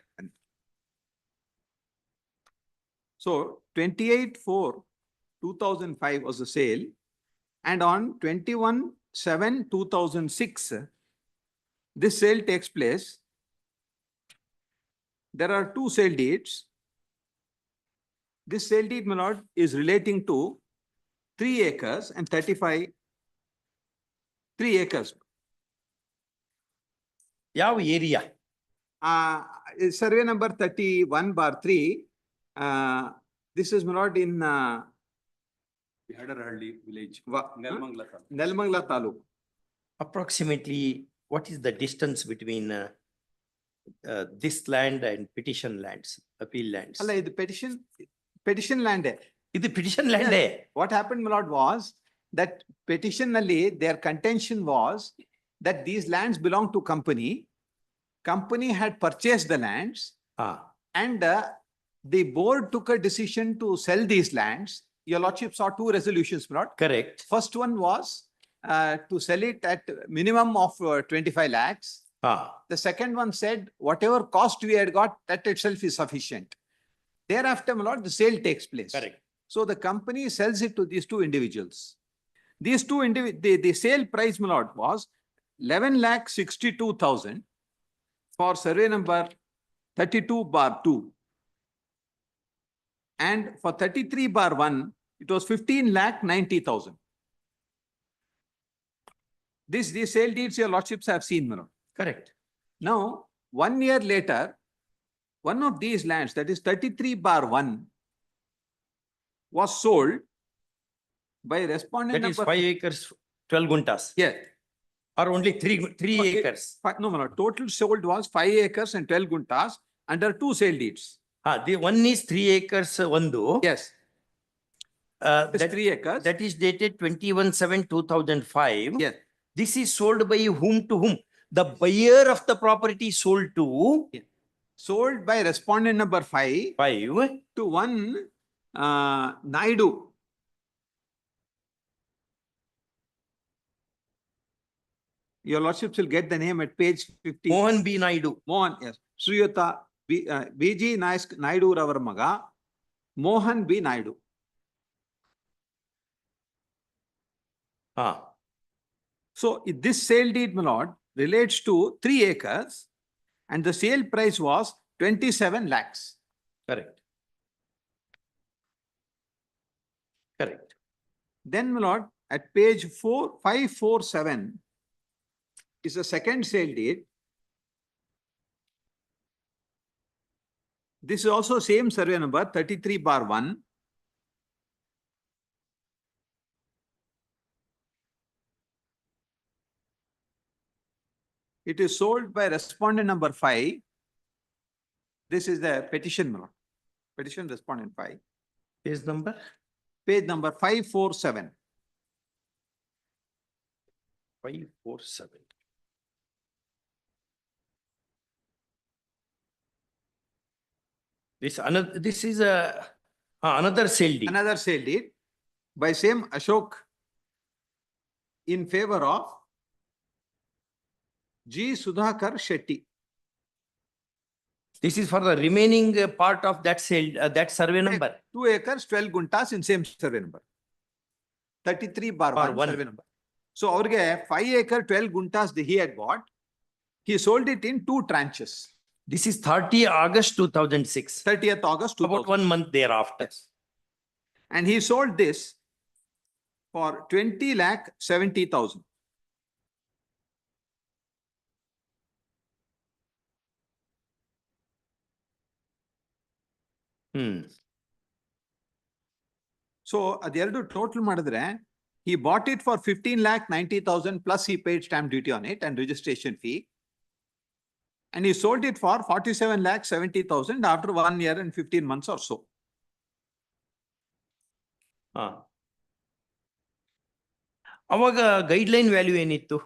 So 28/4/2005 was the sale, and on 21/7/2006, this sale takes place. there are two sale deeds. This sale deed, my lord, is relating to 3 acres and 35, 3 acres. Yav area? Survey number 31/3. This is, my lord, in Hadarahalli village, Va- Nelmangla Taluk. Nelmangla Taluk. Approximately, what is the distance between this land and petition lands, appeal lands? Alla, ಇದು petition land. This petition land. Yes. What happened, my lord, was that petition nalli, their contention was that these lands belong to company. Company had purchased the lands and the board took a decision to sell these lands. Your lordship saw two resolutions, my lord. Correct. First one was to sell it at minimum of 25 lakhs. The second one said whatever cost we had got, that itself is sufficient. Thereafter, my lord, the sale takes place. Correct. So the company sells it to these two individuals. These two the sale price, my lord, was 11,62,000 for survey number 32/2. And for 33/1, it was 15,90,000. These sale deeds your lordships have seen, my lord. Correct. Now, 1 year later, one of these lands, that is 33/1, was sold by respondent That is number. 5 acres, 12 guntas. Yeah. Or only 3 acres. No, no, total sold was 5 acres and 12 guntas under 2 sale deeds. The one is 3 acres, one. Yes. It's That 3 acres. that is dated 21/7/2005. Yes. This is sold by whom to whom? The buyer of the property sold to? Sold by respondent number 5 to one Naidu. Your lordships will get the name at page 50. Mohan B. Naidu. Mohan, yes. Sriyata B.G. Naidu Ravar Maga, Mohan B. Naidu. So this sale deed, my lord, relates to 3 acres and the sale price was 27 lakhs. Correct. Correct. Then, my lord, at page 547 is the second sale deed. This is also same survey number 33/1. It is sold by respondent number 5. This is the petition, my lord. Petition respondent 5. Page number? Page number 547. 547. This is another sale deed. Another sale deed by same Ashok in favor of G. Sudhakar Shetty. This is for the remaining part of that sale, that survey number. 2 acres, 12 guntas in same survey number. 33/1 survey number. So, avrige 5 acre, 12 guntas he had bought. He sold it in 2 tranches. This is 30 August 2006. 30th August 2006. About 1 month thereafter. Yes. And he sold this for 20,70,000. So, ಅದೆರಡು total ಮಾಡಿದ್ರೆ, he bought it for 15,90,000 plus he paid stamp duty on it and registration fee. And he sold it for 47,70,000 after 1 year and 15 months or so. ಅವಾಗ guideline value ಏನಿತ್ತು?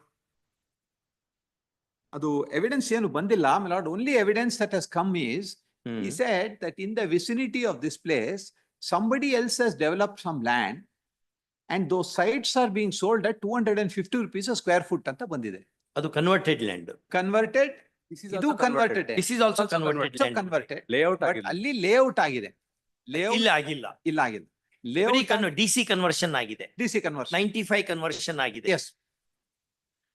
ಅದು evidence ಏನು ಬಂದಿಲ್ಲ, my lord. Only evidence that has come is, he said that in the vicinity of this place, somebody else has developed some land and those sites are being sold at 250 rupees a square foot ಅಂತ ಬಂದಿದೆ. ಅದು converted land. Converted. ಇದು converted. This is also converted land. Converted. Layout But ಆಗಿಲ್ಲ. ಅಲ್ಲಿ layout ಆಗಿದೆ. ಇಲ್ಲ ಆಗಿಲ್ಲ. ಇಲ್ಲ ಆಗಿದೆ. DC ಕನ್ವರ್ಷನ್ ಆಗಿದೆ. DC conversion. 95 ಕನ್ವರ್ಷನ್ ಆಗಿದೆ. Yes.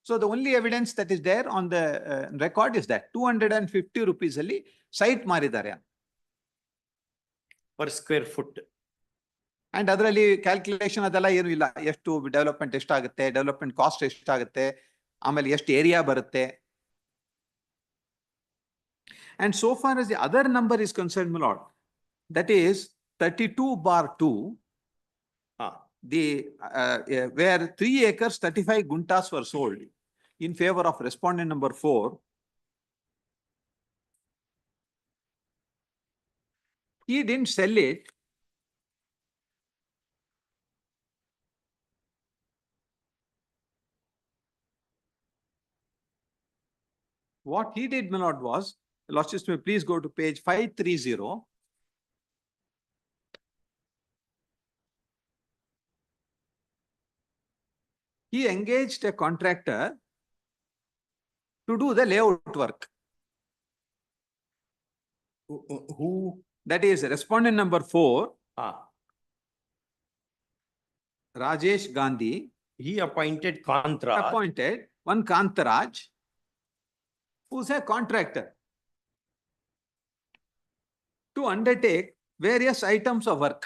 So the only evidence that is there on the record is that 250 rupees ಅಲ್ಲಿ site ಮಾರಿದ್ದಾರೆ. Per square foot. And ಅದರಲ್ಲಿ ಕ್ಯಾಲ್ಕುಲೇಷನ್ ಅದೆಲ್ಲ ಏನು ಇಲ್ಲ, ಎಷ್ಟು ಡೆವಲಪ್ಮೆಂಟ್ ಎಷ್ಟಾಗುತ್ತೆ, ಡೆವಲಪ್ಮೆಂಟ್ ಕಾಸ್ಟ್ ಎಷ್ಟಾಗುತ್ತೆ, ಆಮೇಲೆ ಎಷ್ಟು ಏರಿಯಾ ಬರುತ್ತೆ. And so far as the other number is concerned, my lord, that is 32/2, where 3 acres 35 guntas were sold in favor of respondent number 4. He didn't sell it. What he did, my lord, was, Lordship, may please go to page 530. He engaged a contractor to do the layout work. Who? That is respondent number 4. Rajesh Gandhi. He appointed Kantra. Appointed one Kantaraj, who's a contractor, to undertake various items of work.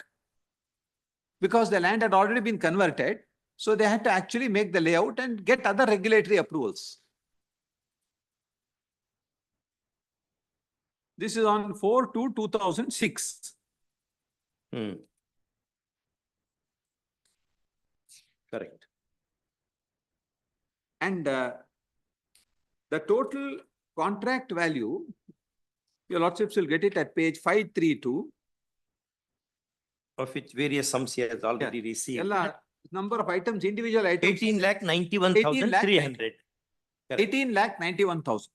Because the land had already been converted, so they had to actually make the layout and get other regulatory approvals. This is on 4/2/2006. Correct. And the total contract value, your lordships will get it at page 532. Of which various sums he has already received. Ella number of items, individual items. 18,91,300. 18,91,000.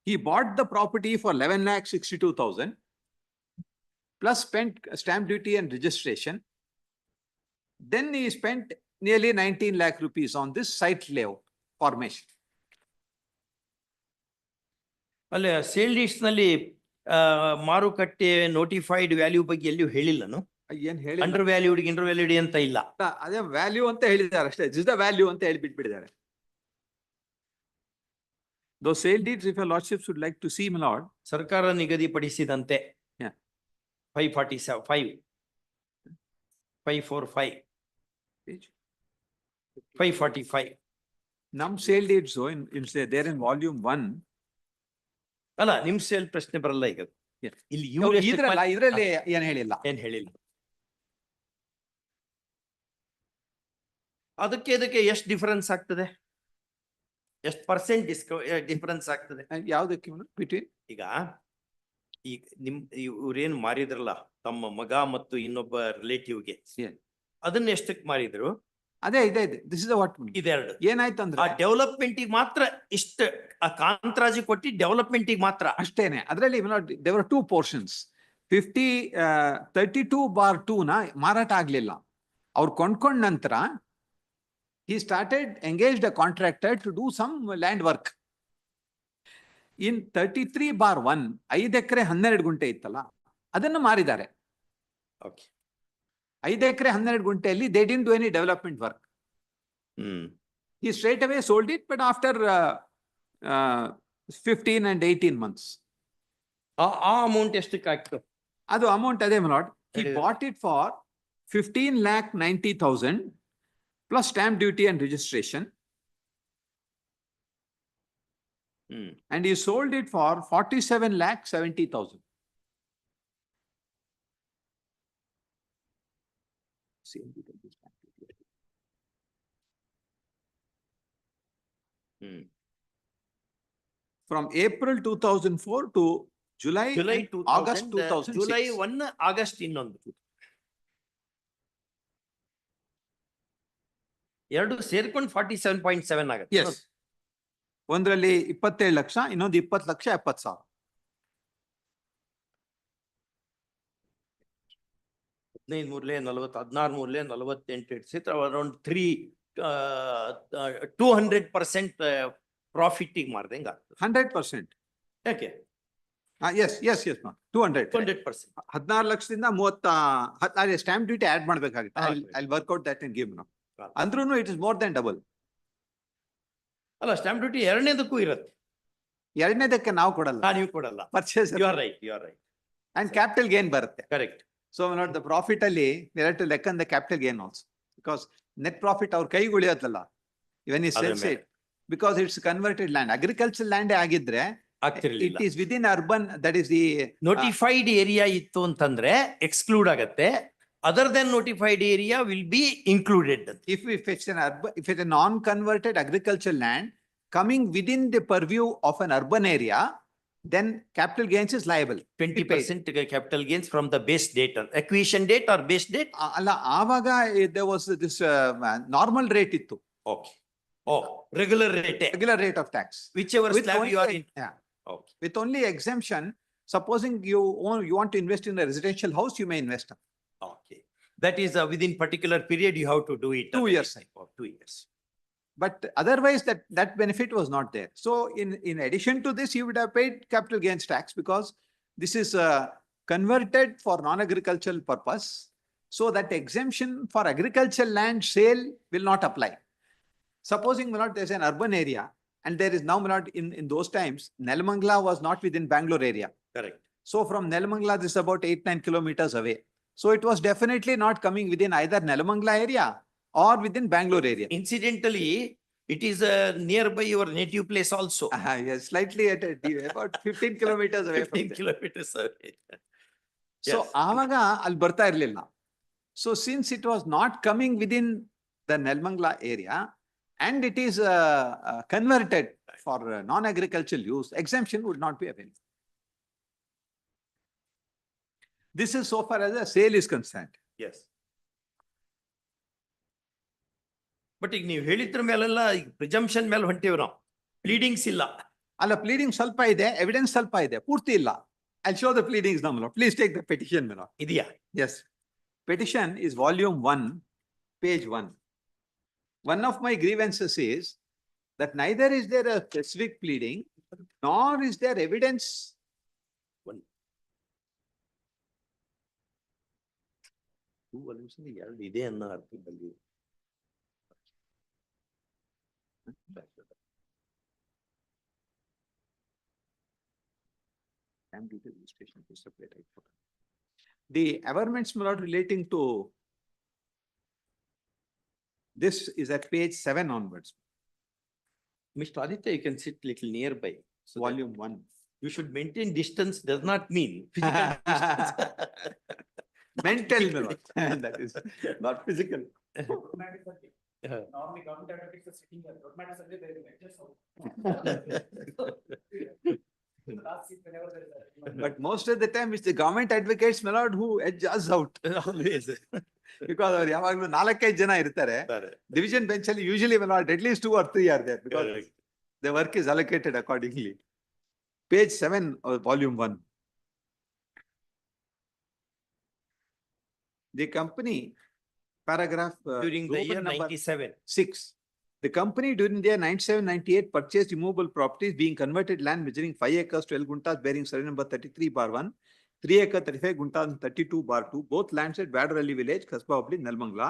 He bought the property for 11,62,000 plus spent stamp duty and registration. Then he spent nearly 19 lakh rupees on this site layout formation. ಅಲ್ಲ sale deeds ನಲ್ಲಿ ಮಾರುಕಟ್ಟೆ notified value ಬಗ್ಗೆ ಎಲ್ಲಿಯೂ ಹೇಳಿಲ್ಲನು? ಏನ್ ಹೇಳಿ under valued ಇಂಡರ್ valued ಅಂತ ಇಲ್ಲ, ಅದೇ ವ್ಯಾಲ್ಯೂ ಅಂತ ಹೇಳಿದ್ದಾರೆ ಅಷ್ಟೇ. ದಿಸ್ ಇಸ್ ದ ವ್ಯಾಲ್ಯೂ ಅಂತ ಹೇಳಿ ಬಿಟ್ಬಿಟ್ಟಿದ್ದಾರೆ. Those sale deeds, if your lordships would like to see, my lord. ಸರ್ಕಾರ ನಿಗದಿಪಡಿಸಿದಂತೆ 545 545 545 ನಮ್ sale deeds there in volume 1. ಅಲ್ಲ ನಿಮ್ ಸೇಲ್ ಪ್ರಶ್ನೆ ಬರಲ್ಲ ಈಗ. ಇಲ್ಲಿ ಇದ್ರಲ್ಲಿ ಏನ್ ಹೇಳಿಲ್ಲ. ಅದಕ್ಕೆ ಇದಕ್ಕೆ ಎಷ್ಟು ಡಿಫರೆನ್ಸ್ ಆಗ್ತದೆ? ಎಷ್ಟು ಪರ್ಸೆಂಟ್ ಡಿಫರೆನ್ಸ್ ಆಗ್ತದೆ? ಯಾವ್ದಕ್ಕೆ ಬಿಟ್ವೀನ್? ಈಗ ಇವ್ರೇನ್ ಮಾರಿದ್ರಲ್ಲ ತಮ್ಮ ಮಗ ಮತ್ತು ಇನ್ನೊಬ್ಬ ರಿಲೇಟಿವ್ಗೆ, ಅದನ್ನ ಎಷ್ಟಕ್ಕೆ ಮಾರಿದ್ರು? ಅದೇ ಇದೆ ದಿಸ್ ಇಸ್ ವಾಟ್ ಇದೆರಡು. ಏನಾಯ್ತು ಅಂದ್ರೆ ಆ ಡೆವಲಪ್ಮೆಂಟ್ ಮಾತ್ರ ಇಷ್ಟ, ಆ ಕಾಂತ್ರಾಜಿ ಕೊಟ್ಟಿ ಡೆವಲಪ್ಮೆಂಟ್ ಮಾತ್ರ ಅಷ್ಟೇನೆ. ಅದರಲ್ಲಿ there were 2 portions. 32/2 ನ ಮಾರಾಟ ಆಗ್ಲಿಲ್ಲ. ಅವ್ರು ಕೊಂಡ್ಕೊಂಡ ನಂತರ he started engaged a contractor to do some land work. In 33/1 5 ಎಕರೆ 12 ಗುಂಟೆ ಇತ್ತಲ್ಲ, ಅದನ್ನ ಮಾರಿದ್ದಾರೆ. ಓಕೆ. 5 ಎಕರೆ 12 ಗುಂಟೆಯಲ್ಲಿ they didn't do any development work. He straight away sold it, but after 15 and 18 months. ಆ ಅಮೌಂಟ್ ಎಷ್ಟಕ್ಕೆ ಆಗ್ತದೆ? ಅದು ಅಮೌಂಟ್ ಅದೇ my lord. He bought it for 15,90,000 plus stamp duty and registration. And he sold it for 47,70,000. From April 2004 to July 2000, August 2006. July 1 August ಇನ್ನೊಂದು. ಎರಡು ಸೇರ್ಕೊಂಡು 47.7 ಆಗುತ್ತೆ. Yes. ಒಂದರಲ್ಲಿ 27 ಲಕ್ಷ, ಇನ್ನೊಂದು 20 ಲಕ್ಷ 70,000. 15 ಮೂರ್ಲೆ 40, 16 ಮೂರ್ಲೆ 48 ಇಟ್ಸಿದ್ರೆ ಅರೌಂಡ್ 200% ಪ್ರಾಫಿಟ್ ಮಾರ್ದಂಗ ಆಗ್ತದೆ. 100%. ಯಾಕೆ? Yes, 200. 200%. 16 ಲಕ್ಷದಿಂದ 30 ಸ್ಟಾಂಪ್ ಡ್ಯೂಟಿ ಆಡ್ ಮಾಡ್ಬೇಕಾಗುತ್ತೆ. I'll work out that and give now. Andrunu, it is more than double. ಅಲ್ಲ ಸ್ಟಾಂಪ್ ಡ್ಯೂಟಿ ಎರಡನೇದಕ್ಕೂ ಇರುತ್ತೆ. ಎರಡನೇದಕ್ಕೆ ನಾವು ಕೊಡಲ್ಲ. ನೀವು ಕೊಡಲ್ಲ. Purchase you are right, you are right. And capital gain ಬರುತ್ತೆ. Correct. So not the profit ಅಲ್ಲಿ we have to reckon the capital gain also, because net profit ಅವ್ರ ಕೈಗೆ ಉಳಿಯೋದಲ್ಲ when he sells it, because it's converted land. Agricultural land ಆಗಿದ್ರೆ ಆಗ್ತಿರ್ಲಿಲ್ಲ. it is within urban, that is the notified area ಇತ್ತು ಅಂತಂದ್ರೆ exclude ಆಗತ್ತೆ. Other than notified area will be included. if it's an urban, if it's a non-converted agricultural land coming within the purview of an urban area, then capital gains is liable. 20% capital gains from the base date, acquisition date or base date. ಅಲ್ಲ ಆವಾಗ there was this normal rate ಇತ್ತು. Okay. Oh, regular rate. Regular rate of tax. Whichever With slab only- you are in. Yeah. Okay. With only exemption, supposing you want to invest in a residential house, you may invest. Okay. That is within particular period you have to do it. 2 years. Or 2 years. But otherwise that benefit was not there. So in addition to this, you would have paid capital gains tax, because this is converted for non-agricultural purpose. So that exemption for agricultural land sale will not apply. Supposing there's an urban area, and there is now in those times, Nelamangala was not within Bangalore area. Correct. So from Nelamangala, this is about 8-9 kilometers away. So it was definitely not coming within either Nelamangala area or within Bangalore area. Incidentally, it is nearby your native place also. Yes, slightly at about 15 kilometers away from 15 there. kilometers away. So Yes. ಆವಾಗ ಅಲ್ಲಿ ಬರ್ತಾ ಇರ್ಲಿಲ್ಲ. So since it was not coming within the Nelamangala area and it is converted for non-agricultural use, exemption would not be available. This is so far as the sale is concerned. Yes. But ಈಗ ನೀವು ಹೇಳಿದ್ರ ಮೇಲೆಲ್ಲ ಈಗ ಪ್ರಿಜಂಪ್ಷನ್ ಮೇಲೆ ಹೊಂಟೇವ್ ನಾವು. Pleadings ಇಲ್ಲ. ಅಲ್ಲ, pleading ಸ್ವಲ್ಪ ಇದೆ, ಎವಿಡೆನ್ಸ್ ಸ್ವಲ್ಪ ಇದೆ, ಪೂರ್ತಿ ಇಲ್ಲ. I'll show the pleadings now, my lord. Please take the petition, my lord. ಇದೆಯಾ? Yes. Petition is volume 1, page 1. One of my grievances is that neither is there a specific pleading, nor is there evidence. ಎರಡು ಇದೆ ಅನ್ನೋ ಅರ್ಥದಲ್ಲಿ. The averments, my lord, relating to this is at page 7 onwards. Mr. Aditya, you can sit little nearby. So that Volume 1. you should maintain distance does not mean physical distance. Mental, my lord. That is not physical. Normally government advocates are sitting here. What matters is they will adjust. Last seat whenever there is a. But most of the time it's the government advocates, my lord, who adjust out. Always. Because ಅವ್ರು ಯಾವಾಗ್ಲೂ 4-5 ಜನ ಇರ್ತಾರೆ. Division bench ಅಲ್ಲಿ usually, my lord, at least 2 or 3 are there, because Correct. the work is allocated accordingly. Page 7 of volume 1. The company, paragraph During the Roman year number 97. 6. The company during the year 97-98 purchased immovable properties being converted land measuring 5 acres 12 guntas bearing survey number 33/1, 3 acre 35 guntas 32/2, both lands at Vadaralli village, Kasba Hobbli, Nelamangala,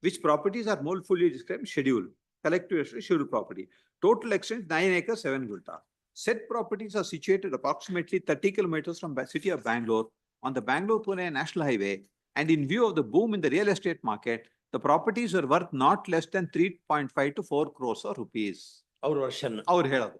which properties are more fully described schedule, collective schedule property. Total extent 9 acres 7 guntas. Said properties are situated approximately 30 kilometers from the city of Bangalore on the Bangalore-Pune National Highway, and in view of the boom in the real estate market, the properties were worth not less than 3.5 to 4 crores of rupees. Our version. ಅವ್ರು ಹೇಳೋದು.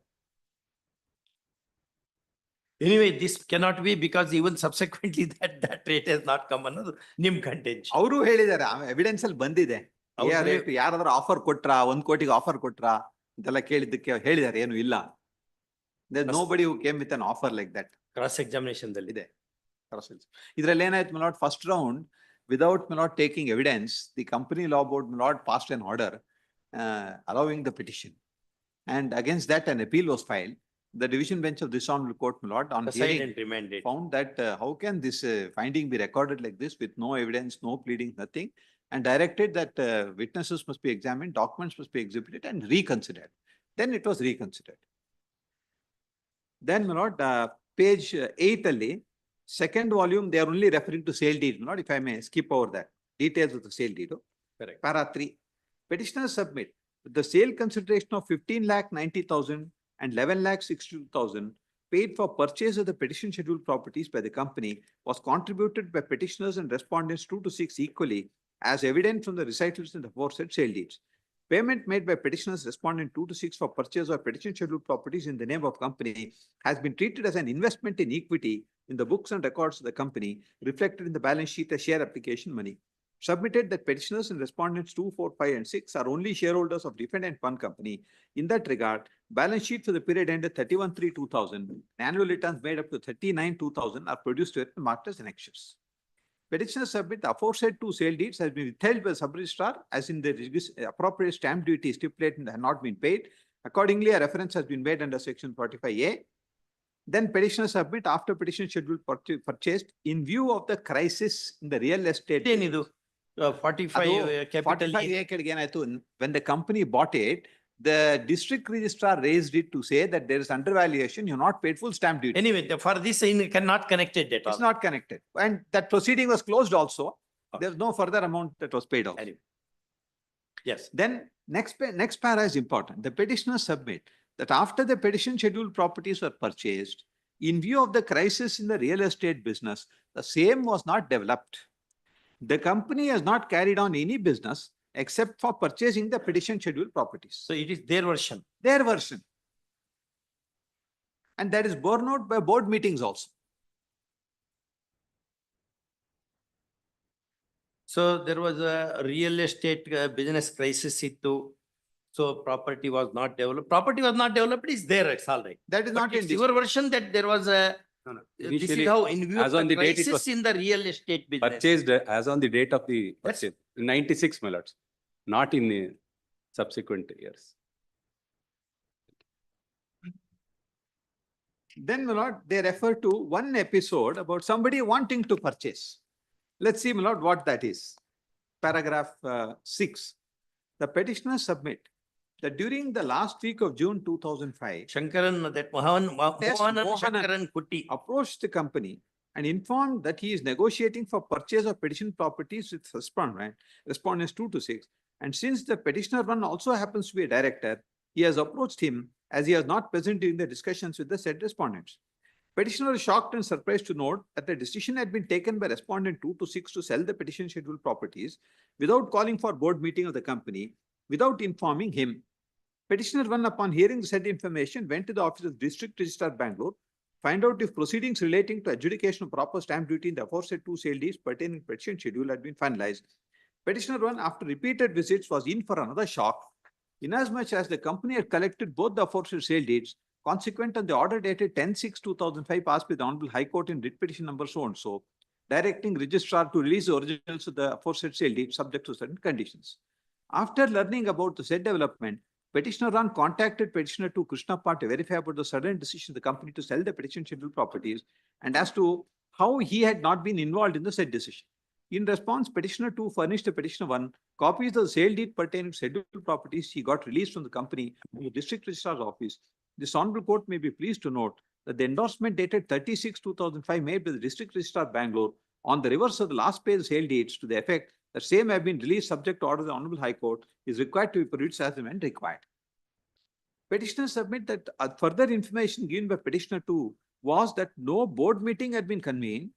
Anyway, this cannot be because even subsequently that rate has not come ಅನ್ನೋದು ನಿಮ್ content. ಅವರು ಹೇಳಿದ್ದಾರೆ, evidence ಅಲ್ಲಿ ಬಂದಿದೆ. ಅವ್ರು ಯಾರಾದ್ರೂ ಆಫರ್ ಕೊಟ್ರಾ, 1 ಕೋಟಿಗೆ ಆಫರ್ ಕೊಟ್ರಾ ಇದೆಲ್ಲ ಕೇಳಿದ್ದಕ್ಕೆ ಹೇಳಿದ್ದಾರೆ, ಏನು ಇಲ್ಲ. There's nobody who came with an offer like that. Cross examination ದಲ್ಲಿ ಇದೆ. ಇದ್ರಲ್ಲಿ ಏನಾಯ್ತು, my lord, first round, without my lord taking evidence, the company law board, my lord, passed an order allowing the petition. And against that, an appeal was filed. The division bench of this honorable court, my lord, on hearing, found that how can this finding be recorded like this with no evidence, no pleading, nothing, and directed that witnesses must be examined, documents must be exhibited and reconsidered. Then it was reconsidered. Then, my lord, page 8 ali, second volume, they are only referring to sale deed. My lord, if I may skip over that, details of the sale deed. Correct. Para 3. Petitioners submit the sale consideration of 15,90,000 and 11,62,000 paid for purchase of the petition scheduled properties by the company was contributed by petitioners and respondents 2 to 6 equally, as evident from the recitals in the aforesaid sale deeds. Payment made by petitioners respondent 2 to 6 for purchase of petition scheduled properties in the name of company has been treated as an investment in equity in the books and records of the company, reflected in the balance sheet as share application money. Submitted that petitioners and respondents 2, 4, 5, and 6 are only shareholders of defendant one company. In that regard, balance sheet for the period ended 31/3/2000, annual returns made up to 39/2000 are produced to it and marked as annexures. Petitioners submit the aforesaid 2 sale deeds has been withheld by the sub-registrar as in the appropriate stamp duty stipulated had not been paid. Accordingly, a reference has been made under section 45A. Then petitioners submit after petition schedule purchased in view of the crisis in the real estate. 45 capital E. 45A again, when the company bought it, the district registrar raised it to say that there is undervaluation, you're not paid full stamp duty. Anyway, for this, cannot connected at all. It's not connected. And that proceeding was closed also. There's no further amount that was paid off. Anyway. Yes. Then next para is important. The petitioners submit that after the petition scheduled properties were purchased, in view of the crisis in the real estate business, the same was not developed. The company has not carried on any business except for purchasing the petition scheduled properties. So it is their version. Their version. And that is borne out by board meetings also. So there was a real estate business crisis ittu. So property was not developed. Property was not developed is there, it's all right. That is But not in it's this. your version that there was a, this is Initially, how in view of as on the the date it crisis was in the real estate business. purchased as on the date of the Yes. purchase, in 96, my lords, not in the subsequent years. Then, my lord, they refer to one episode about somebody wanting to purchase. Let's see, my lord, what that is. Paragraph 6. The petitioners submit that during the last week of June 2005, Shankaran, that Mohanan Shankaran Kutti. approached the company and informed that he is negotiating for purchase of petition properties with respondents 2 to 6. And since the petitioner one also happens to be a director, he has approached him as he was not present during the discussions with the said respondents. Petitioner is shocked and surprised to note that the decision had been taken by respondent 2 to 6 to sell the petition scheduled properties without calling for board meeting of the company, without informing him. Petitioner 1, upon hearing the said information, went to the office of District Registrar Bangalore, find out if proceedings relating to adjudication of proper stamp duty in the aforesaid 2 sale deeds pertaining to petition schedule had been finalized. Petitioner 1, after repeated visits, was in for another shock, inasmuch as the company had collected both the aforesaid sale deeds, consequent on the order dated 10/6/2005 passed by the Honorable High Court in writ petition number so and so, directing registrar to release the originals of the aforesaid sale deed subject to certain conditions. After learning about the said development, petitioner 1 contacted petitioner 2 Krishna Part to verify about the sudden decision of the company to sell the petition scheduled properties and as to how he had not been involved in the said decision. In response, petitioner 2 furnished the petitioner 1 copies of the sale deed pertaining to scheduled properties he got released from the company to the district registrar's office. This honorable court may be pleased to note that the endorsement dated 30/6/2005 made by the district registrar Bangalore on the reverse of the last page of sale deeds to the effect that same have been released subject to order of the Honorable High Court is required to be produced as and when required. Petitioners submit that further information given by petitioner 2 was that no board meeting had been convened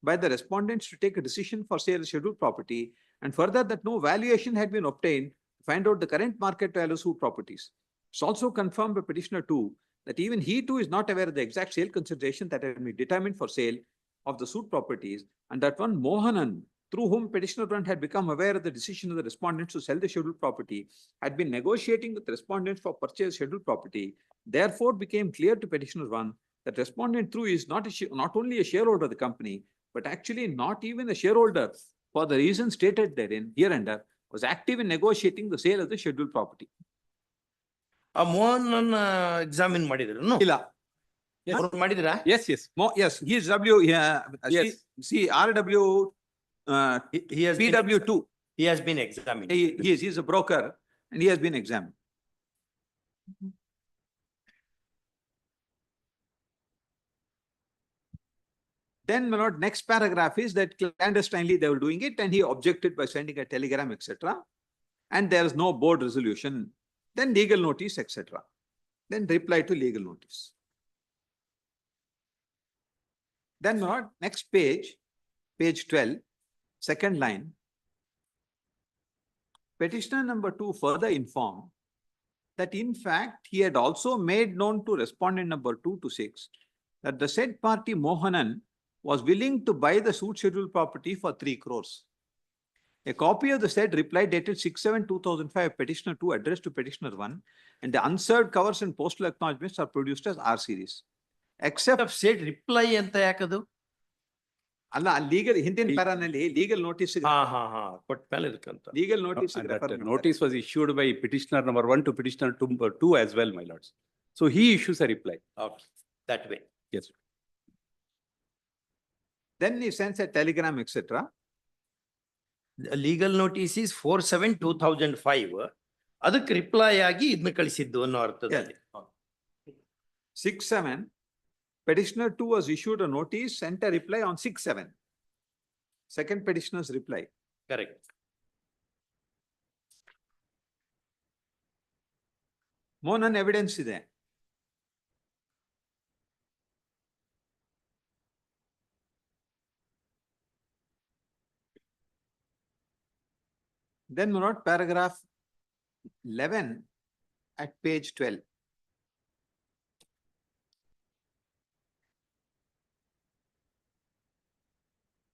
by the respondents to take a decision for sale of scheduled property, and further that no valuation had been obtained to find out the current market value of suit properties. It's also confirmed by petitioner 2 that even he too is not aware of the exact sale consideration that had been determined for sale of the suit properties, and that one Mohanan, through whom petitioner 1 had become aware of the decision of the respondents to sell the scheduled property, had been negotiating with the respondents for purchase scheduled property. Therefore, became clear to petitioner 1 that respondent 2 is not only a shareholder of the company, but actually not even a shareholder for the reasons stated therein, hereunder, was active in negotiating the sale of the scheduled property. Mohan examine ಮಾಡಿದ್ರು no? ಇಲ್ಲ. ಅವ್ರು ಮಾಡಿದ್ರಾ? Yes, yes. Yes, he is W, Yes. see RW, He has been PW2. He has been examined. He is a broker and he has been examined. Then, my lord, next paragraph is that clandestinely they were doing it and he objected by sending a telegram, etc. And there is no board resolution. then legal notice, etc. Then reply to legal notice. Then what? Next page, page 12, second line. Petitioner number 2 further informed that in fact, he had also made known to respondent number 2 to 6 that the said party Mohanan was willing to buy the suit schedule property for 3 crores. A copy of the said reply dated 6/7/2005 petitioner 2 addressed to petitioner 1 and the unserved covers and postal acknowledgements are produced as R series. Except said reply ಅಂತ ಯಾಕದು? ಅಲ್ಲ legal ಹಿಂದಿನ ಪ್ಯಾರಾನಲ್ಲಿ legal notice ಕೊಟ್ಟ ಮೇಲೆ ಇರ್ಕಂತ. Legal notice notice was issued by petitioner number 1 to petitioner 2 as well, my lords. So he issues a reply. Okay, that way. Yes. Then he sends a telegram, etc. The legal notice is 4/7/2005. ಅದಕ್ಕೆ reply ಆಗಿ ಇದನ್ನ ಕಳಿಸಿದ್ದು ಅನ್ನೋ ಅರ್ಥದಲ್ಲಿ. 6/7, petitioner 2 was issued a notice, sent a reply on 6/7. Second petitioner's reply. Correct. Mohanan evidence ಇದೆ. Then note paragraph 11 at page 12.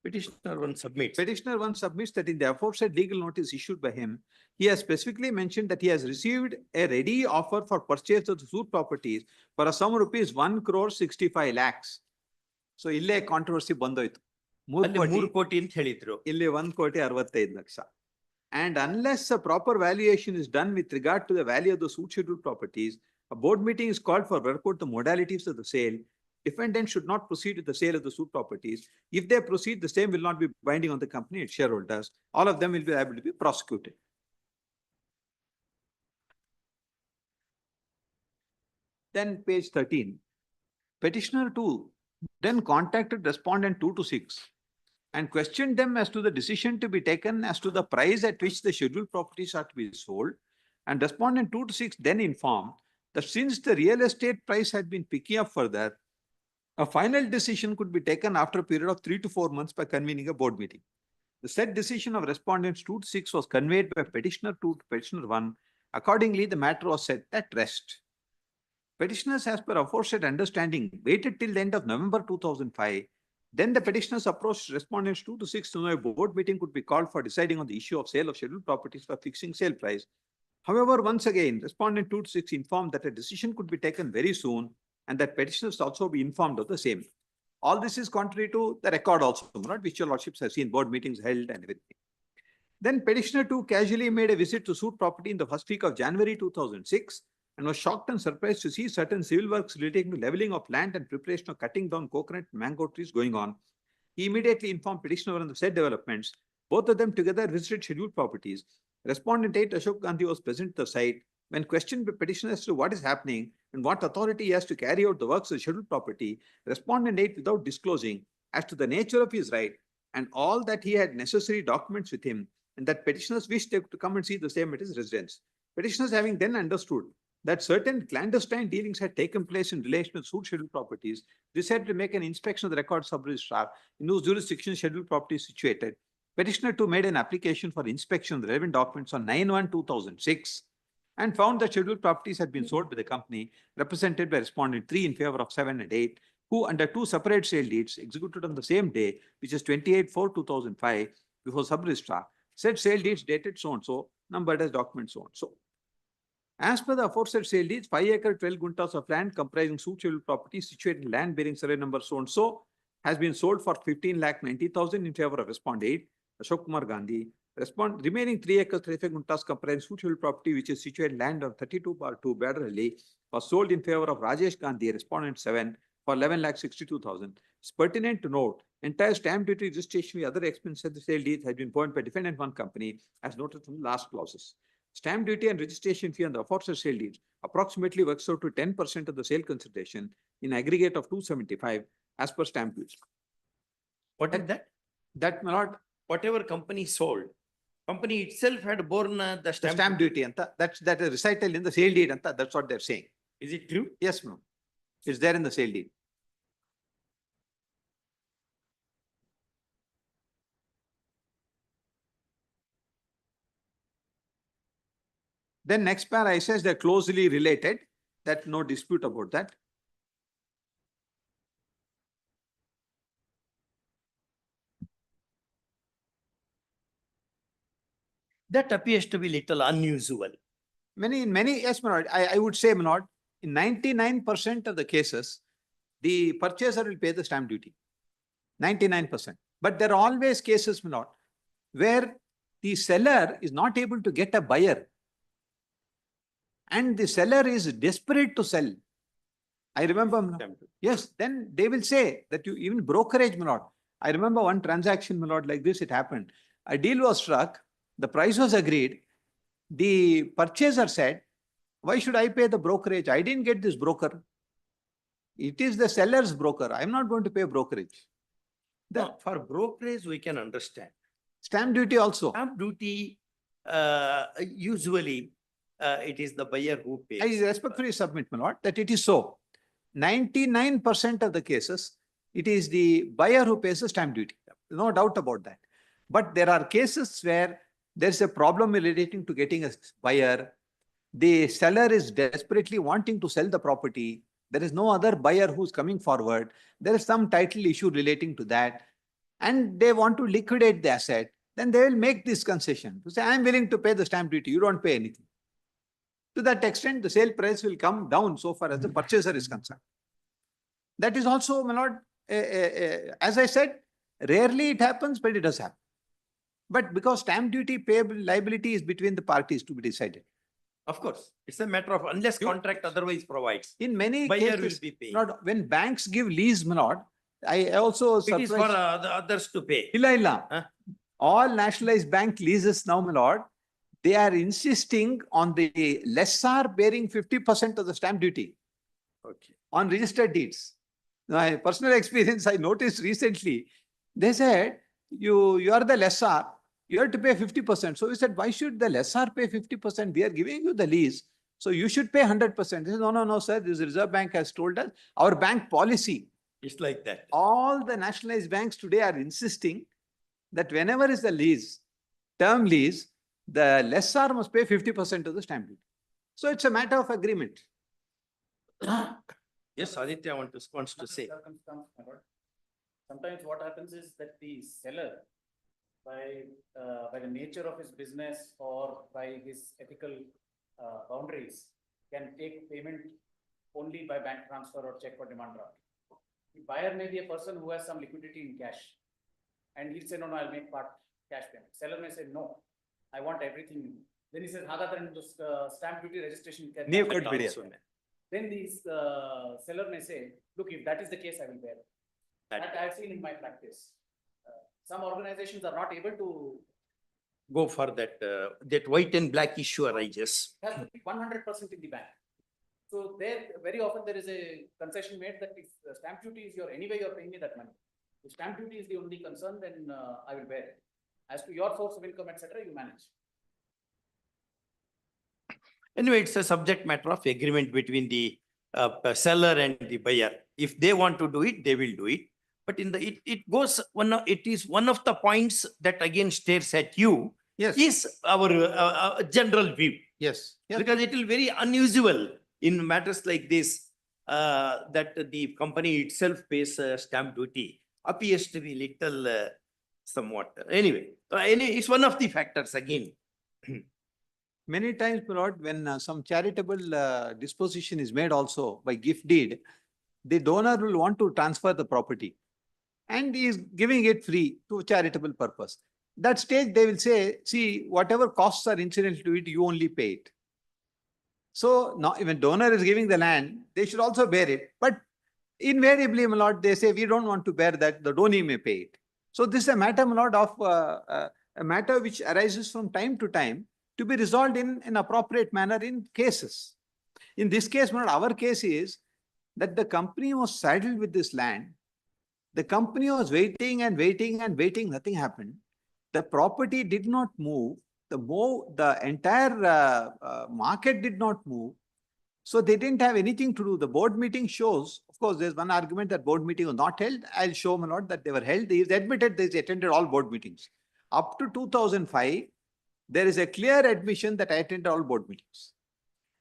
Petitioner 1 submits. Petitioner 1 submits that in the aforesaid legal notice issued by him, he has specifically mentioned that he has received a ready offer for purchase of the suit properties for a sum of rupees 1,65 lakhs. So ಇಲ್ಲೇ controversy ಬಂದೋಯ್ತು. ಅಲ್ಲಿ 3 ಕೋಟಿ ಅಂತ ಹೇಳಿದ್ರು. ಇಲ್ಲಿ 1,65 lakh. And unless a proper valuation is done with regard to the value of the suit schedule properties, a board meeting is called for work out the modalities of the sale. Defendant should not proceed with the sale of the suit properties. If they proceed, the same will not be binding on the company, its shareholders. All of them will be able to be prosecuted. Then page 13. Petitioner 2 then contacted respondent 2 to 6 and questioned them as to the decision to be taken as to the price at which the scheduled properties are to be sold. And respondent 2 to 6 then informed that since the real estate price had been picking up further, a final decision could be taken after a period of 3 to 4 months by convening a board meeting. The said decision of respondents 2 to 6 was conveyed by petitioner 2 to petitioner 1. Accordingly, the matter was set at rest. Petitioners, as per aforesaid understanding, waited till the end of November 2005. Then the petitioners approached respondents 2 to 6 to know a board meeting could be called for deciding on the issue of sale of scheduled properties for fixing sale price. However, once again, respondent 2 to 6 informed that a decision could be taken very soon and that petitioners also be informed of the same. All this is contrary to the record also, which your lordships have seen board meetings held and everything. Then petitioner 2 casually made a visit to suit property in the first week of January 2006 and was shocked and surprised to see certain civil works relating to leveling of land and preparation of cutting down coconut and mango trees going on. He immediately informed petitioner on the said developments. Both of them together visited scheduled properties. Respondent 8 Ashok Gandhi was present at the site. When questioned by petitioner as to what is happening and what authority he has to carry out the works of scheduled property, respondent 8 without disclosing as to the nature of his right and all that he had necessary documents with him and that petitioners wished to come and see the same at his residence. Petitioners having then understood that certain clandestine dealings had taken place in relation to suit scheduled properties, decided to make an inspection of the record sub-registrar in whose jurisdiction scheduled property is situated. Petitioner 2 made an application for inspection of the relevant documents on 9/1/2006 and found that scheduled properties had been sold by the company represented by respondent 3 in favor of 7 and 8, who under 2 separate sale deeds executed on the same day, which is 28/4/2005 before sub-registrar, said sale deeds dated so-and-so, numbered as document so-and-so. As per the aforesaid sale deeds, 5 acre 12 guntas of land comprising suit scheduled property situated in land bearing survey number so-and-so has been sold for 15,90,000 in favor of respondent 8, Ashok Kumar Gandhi. Remaining 3 acres 35 guntas comprising suit scheduled property which is situated land on 32/2 Badarhalli was sold in favor of Rajesh Gandhi, respondent 7 for 11,62,000. It's pertinent to note, entire stamp duty, registration, and other expenses of the sale deeds has been borne by defendant 1 company as noted from the last clauses. Stamp duty and registration fee on the aforesaid sale deeds approximately works out to 10% of the sale consideration in aggregate of 275 as per stamp duty. What is that? That may not, whatever company sold, Company itself had borne the The stamp. stamp duty anta, that is recital in the sale deed anta, that's what they're saying. Is it true? Yes, ma'am. It's there in the sale deed. Then next para says they're closely related, that no dispute about that. That appears to be little unusual. Yes, my lord, I would say, my lord, in 99% of the cases, the purchaser will pay the stamp duty. 99%. But there are always cases, my lord, where the seller is not able to get a buyer. And the seller is desperate to sell. I remember, my lord. Yes, then they will say that you, even brokerage, my lord. I remember one transaction, my lord, like this, it happened. A deal was struck, the price was agreed. The purchaser said, why should I pay the brokerage? I didn't get this broker. It is the seller's broker. I'm not going to pay brokerage. No, for brokerage, we can understand. Stamp duty also. Stamp duty, usually, it is the buyer who pays. I respectfully submit, my lord, that it is so. 99% of the cases, it is the buyer who pays the stamp duty. No doubt about that. But there are cases where there's a problem relating to getting a buyer. The seller is desperately wanting to sell the property. There is no other buyer who's coming forward. There is some title issue relating to that. And they want to liquidate the asset. Then they will make this concession. To say, I'm willing to pay the stamp duty. You don't pay anything. To that extent, the sale price will come down so far as the purchaser is concerned. That is also, my lord, as I said, rarely it happens, but it does happen. But because stamp duty payable liability is between the parties to be decided. Of course, it's a matter of unless contract otherwise provides. In many Buyer cases, will be paid. not when banks give lease, my lord, I also It is for surprised. the others to pay. Illa. Huh? All nationalized bank leases now, my lord, they are insisting on the lessor bearing 50% of the stamp duty. Okay. On registered deeds. My personal experience, I noticed recently, they said, you are the lessor, you have to pay 50%. So we said, why should the lessor pay 50%? We are giving you the lease. So you should pay 100%. They said, no, sir, this Reserve Bank has told us, our bank policy. It's like that. All the nationalized banks today are insisting that whenever is the lease, term lease, the lessor must pay 50% of the stamp duty. So it's a matter of agreement. Yes, Aditya wants to say. Sometimes what happens is that the seller, by the nature of his business or by his ethical boundaries, can take payment only by bank transfer or check or demand draft. The buyer may be a person who has some liquidity in cash, and he'll say, no, I'll make part cash payment. Seller may say, no, I want everything. Then he says, stamp duty registration. Then the seller may say, look, if that is the case, I will bear. That I have seen in my practice. Some organizations are not able to Go for that, that white and black issue arises. have 100% in the bank. So there, very often there is a concession made that if the stamp duty is anyway you're paying me that money. If stamp duty is the only concern, then I will bear it. As to your source of income, etc., you manage. Anyway, it's a subject matter of agreement between the seller and the buyer. If they want to do it, they will do it. But it is one of the points that again stares at you. Yes. Is our general view. Yes. Because it will be very unusual in matters like this, that the company itself pays stamp duty. Appears to be little somewhat. Anyway, it's one of the factors again. Many times, my lord, when some charitable disposition is made also by gift deed, the donor will want to transfer the property and he is giving it free to charitable purpose. That stage, they will say, see, whatever costs are incidental to it, you only pay it. So now, when donor is giving the land, they should also bear it. But invariably, my lord, they say, we don't want to bear that, the donee may pay it. So this is a matter, my lord, of a matter which arises from time to time to be resolved in an appropriate manner in cases. In this case, my lord, our case is that the company was saddled with this land. The company was waiting and waiting and waiting, nothing happened. the property did not move, the entire market did not move. So they didn't have anything to do. The board meeting shows, of course, there's one argument that board meeting was not held. I'll show my lord that they were held. He admitted they attended all board meetings. Up to 2005, there is a clear admission that I attended all board meetings.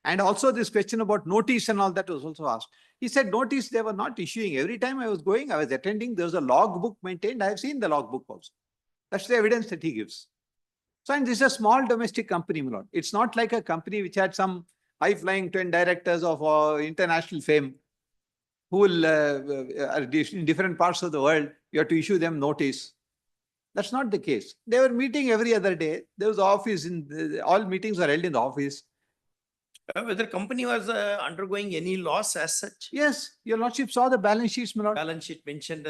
And also this question about notice and all that was also asked. He said notice they were not issuing. Every time I was going, I was attending, there was a log book maintained. I have seen the log book also. That's the evidence that he gives. So, and this is a small domestic company, my lord. It's not like a company which had some high-flying twin directors of international fame who will, are in different parts of the world, you have to issue them notice. That's not the case. They were meeting every other day. There was office, all meetings were held in the office. Whether company was undergoing any loss as such? Yes, your lordship saw the balance sheets, my lord. Balance sheet mentioned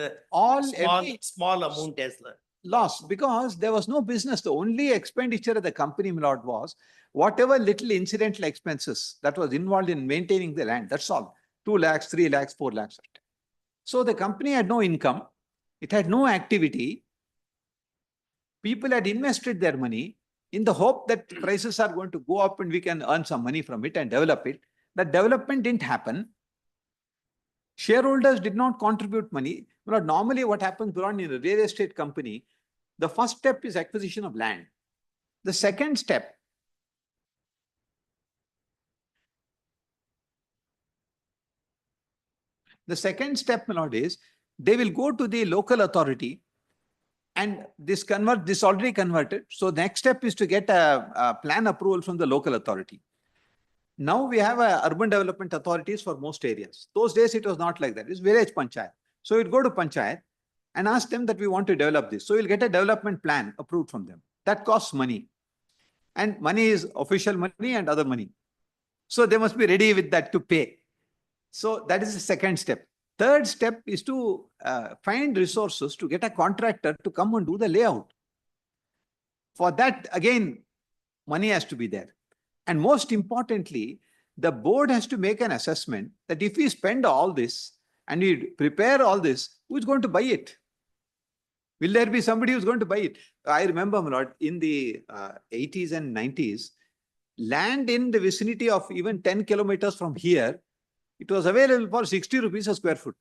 small amount as the loss, because there was no business. The only expenditure of the company, my lord, was whatever little incidental expenses that was involved in maintaining the land. That's all. 2 lakhs, 3 lakhs, 4 lakhs. So the company had no income. It had no activity. People had invested their money in the hope that prices are going to go up and we can earn some money from it and develop it. That development didn't happen. Shareholders did not contribute money. Normally what happens in a real estate company, the first step is acquisition of land. The second step my lord, is they will go to the local authority and this already converted. So next step is to get a plan approval from the local authority. Now we have urban development authorities for most areas. Those days it was not like that. It's village panchayat. So you'd go to panchayat and ask them that we want to develop this. So you'll get a development plan approved from them. That costs money. And money is official money and other money. So they must be ready with that to pay. So that is the second step. Third step is to find resources to get a contractor to come and do the layout. For that, again, money has to be there. And most importantly, the board has to make an assessment that if we spend all this and we prepare all this, who's going to buy it? Will there be somebody who's going to buy it? I remember, my lord, in the 80s and 90s, land in the vicinity of even 10 kilometers from here, it was available for 60 rupees a square foot.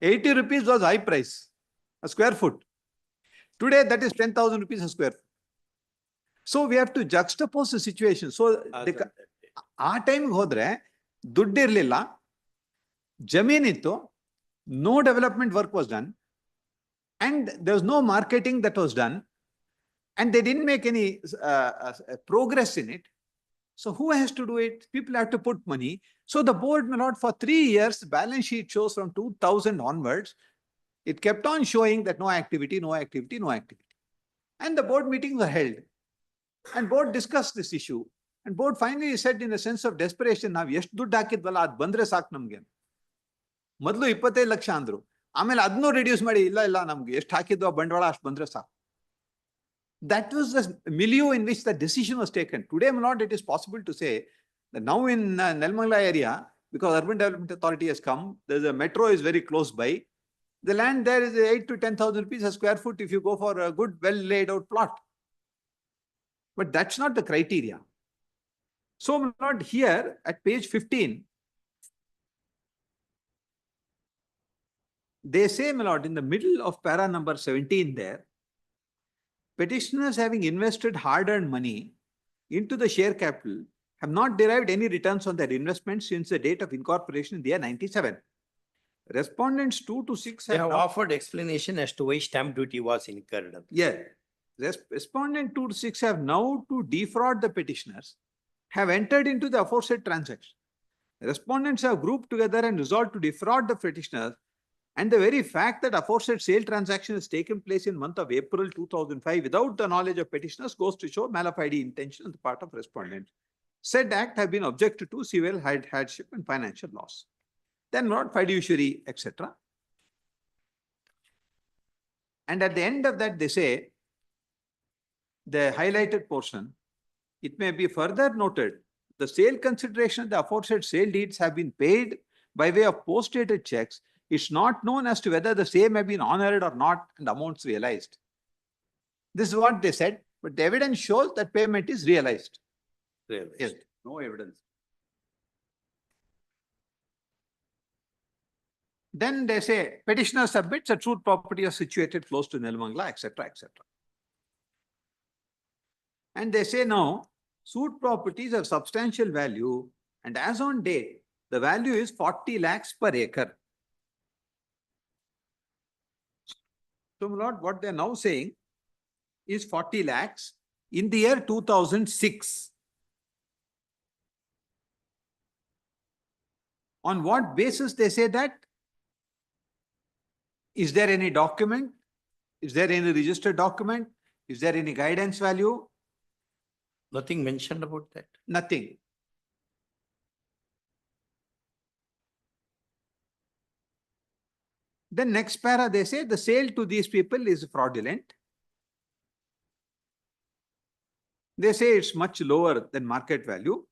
80 rupees was high price, a square foot. Today, that is 10,000 rupees a square foot. So we have to juxtapose the situation. So ಆ ಟೈಮ್ಗೆ ಹೋದ್ರೆ ದುಡ್ಡಿರ್ಲಿಲ್ಲ, ಜಮೀನಿತ್ತು, no development work was done, and there was no marketing that was done, and they didn't make any progress in it. So who has to do it? People have to put money. So the board, my lord, for 3 years, balance sheet shows from 2000 onwards, it kept on showing that no activity, no activity, no activity. And the board meetings were held. And board discussed this issue. And board finally said in a sense of desperation, ನಾವು ಎಷ್ಟು ದುಡ್ಡು ಹಾಕಿದ್ವಲ್ಲ ಅದು ಬಂದ್ರೆ ಸಾಕು ನಮ್ಗೆ. ಮೊದಲು 25 ಲಕ್ಷ ಅಂದ್ರು, ಆಮೇಲೆ ಅದನ್ನು ರಿಡ್ಯೂಸ್ ಮಾಡಿ ಇಲ್ಲ ನಮ್ಗೆ ಎಷ್ಟು ಹಾಕಿದ್ವು ಆ ಬಂಡವಾಳ ಅಷ್ಟು ಬಂದ್ರೆ ಸಾಕು. That was the milieu in which the decision was taken. Today, my lord, it is possible to say that now in Nelmangla area, because Urban Development Authority has come, there's a metro is very close by. The land there is 8 to 10,000 rupees a square foot if you go for a good, well laid out plot. But that's not the criteria. So, my lord, here at page 15, they say, my lord, in the middle of para number 17 there, petitioners having invested hard-earned money into the share capital have not derived any returns on their investments since the date of incorporation in the year 97. Respondents 2 to 6 they have offered explanation as to why stamp duty was incurred. Yeah. Respondent 2 to 6 have now to defraud the petitioners, have entered into the aforesaid transaction. Respondents have grouped together and resolved to defraud the petitioners. And the very fact that aforesaid sale transaction has taken place in month of April 2005 without the knowledge of petitioners goes to show malafide intention on the part of respondents. Said act have been objected to severe hardship and financial loss. Then not fiduciary, etc. And at the end of that, they say, the highlighted portion, it may be further noted, the sale consideration of the aforesaid sale deeds have been paid by way of post-dated checks It's not known as to whether the same have been honored or not and amounts realized. This is what they said, but the evidence shows that payment is realized. Yes. No evidence. Then they say petitioner submits a true property is situated close to Nelmangla, etc., etc. And they say no, suit properties have substantial value, and as on date, the value is 40 lakhs per acre. So, my lord, what they are now saying is 40 lakhs in the year 2006. On what basis they say that? Is there any document? Is there any registered document? Is there any guidance value? Nothing mentioned about that. Nothing. Then next para, they say the sale to these people is fraudulent. They say it's much lower than market value.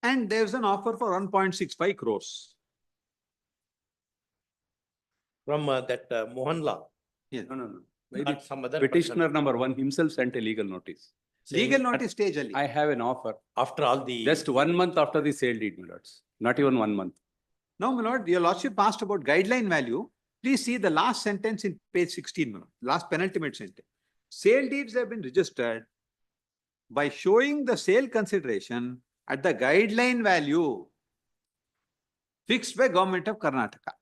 And there's an offer for 1.65 crores. From that Mohanlal. Yes. No. Not some other Petitioner person. number 1 himself sent a legal notice. Saying Legal notice stage only. I have an offer. After all the. Just 1 month after the sale deed, my lords. Not even 1 month. Now, my lord, your lordship asked about guideline value. Please see the last sentence in page 16, my lord, last penultimate sentence. Sale deeds have been registered by showing the sale consideration at the guideline value fixed by Government of Karnataka.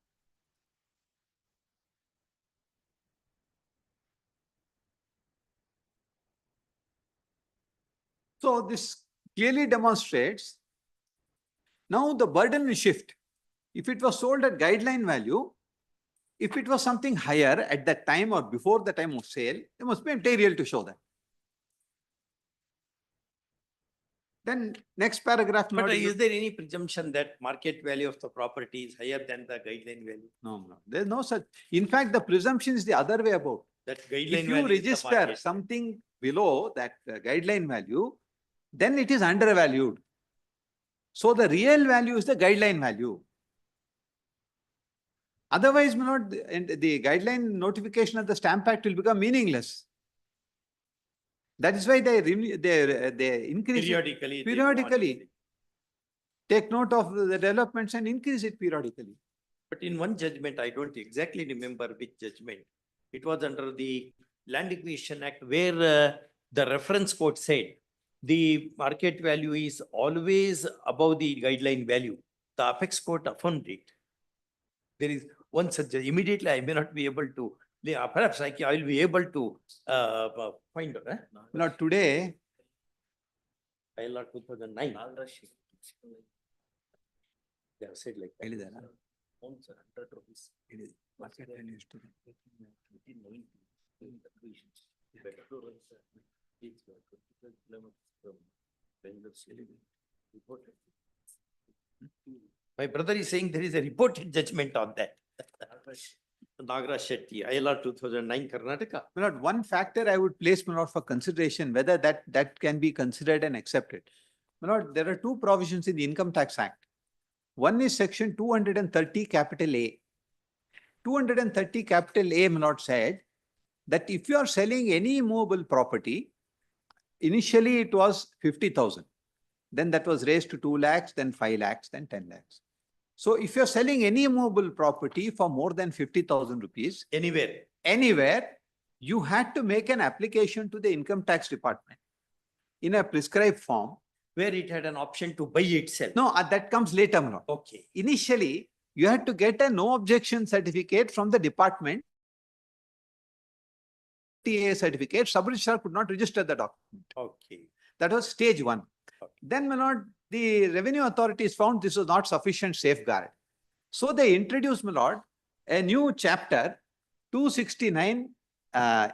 So this clearly demonstrates now the burden will shift. If it was sold at guideline value, if it was something higher at that time or before the time of sale, there must be material to show that. Then next paragraph. But is there any presumption that market value of the property is higher than the guideline value? No, there's no such. In fact, the presumption is the other way about. That If guideline you value is the register market. something below that guideline value, then it is undervalued. So the real value is the guideline value. Otherwise, my lord, the guideline notification of the Stamp Act will become meaningless. That is why they increase Periodically. it. they go on Periodically. increasing. Take note of the developments and increase it periodically. But in one judgment, I don't exactly remember which judgment. It was under the Land Acquisition Act where the reference court said the market value is always above the guideline value. The apex court affirmed it. There is one such, immediately I may not be able to, perhaps I will be able to find out. Now today, ILR 2009. They have said like that. Owns 100 rupees. Market value is to be 1990. My brother is saying there is a reported judgment on that. Nagaraj Shetty, ILR 2009, Karnataka. my lord, one factor I would place, my lord, for consideration, whether that can be considered and accepted. My lord, there are two provisions in the Income Tax Act. One is section 230 capital A. 230 capital A, my lord, said that if you are selling any movable property, initially it was 50,000. Then that was raised to 2 lakhs, then 5 lakhs, then 10 lakhs. So if you're selling any movable property for more than 50,000 rupees, anywhere, you had to make an application to the income tax department in a prescribed form. Where it had an option to buy itself. No, that comes later, my lord. Okay. Initially, you had to get a no objection certificate from the department. TA certificate, sub-registrar could not register the document. Okay. That was stage one. Okay. Then, my lord, the revenue authorities found this was not sufficient safeguard. So they introduced, my lord, a new chapter 269 A,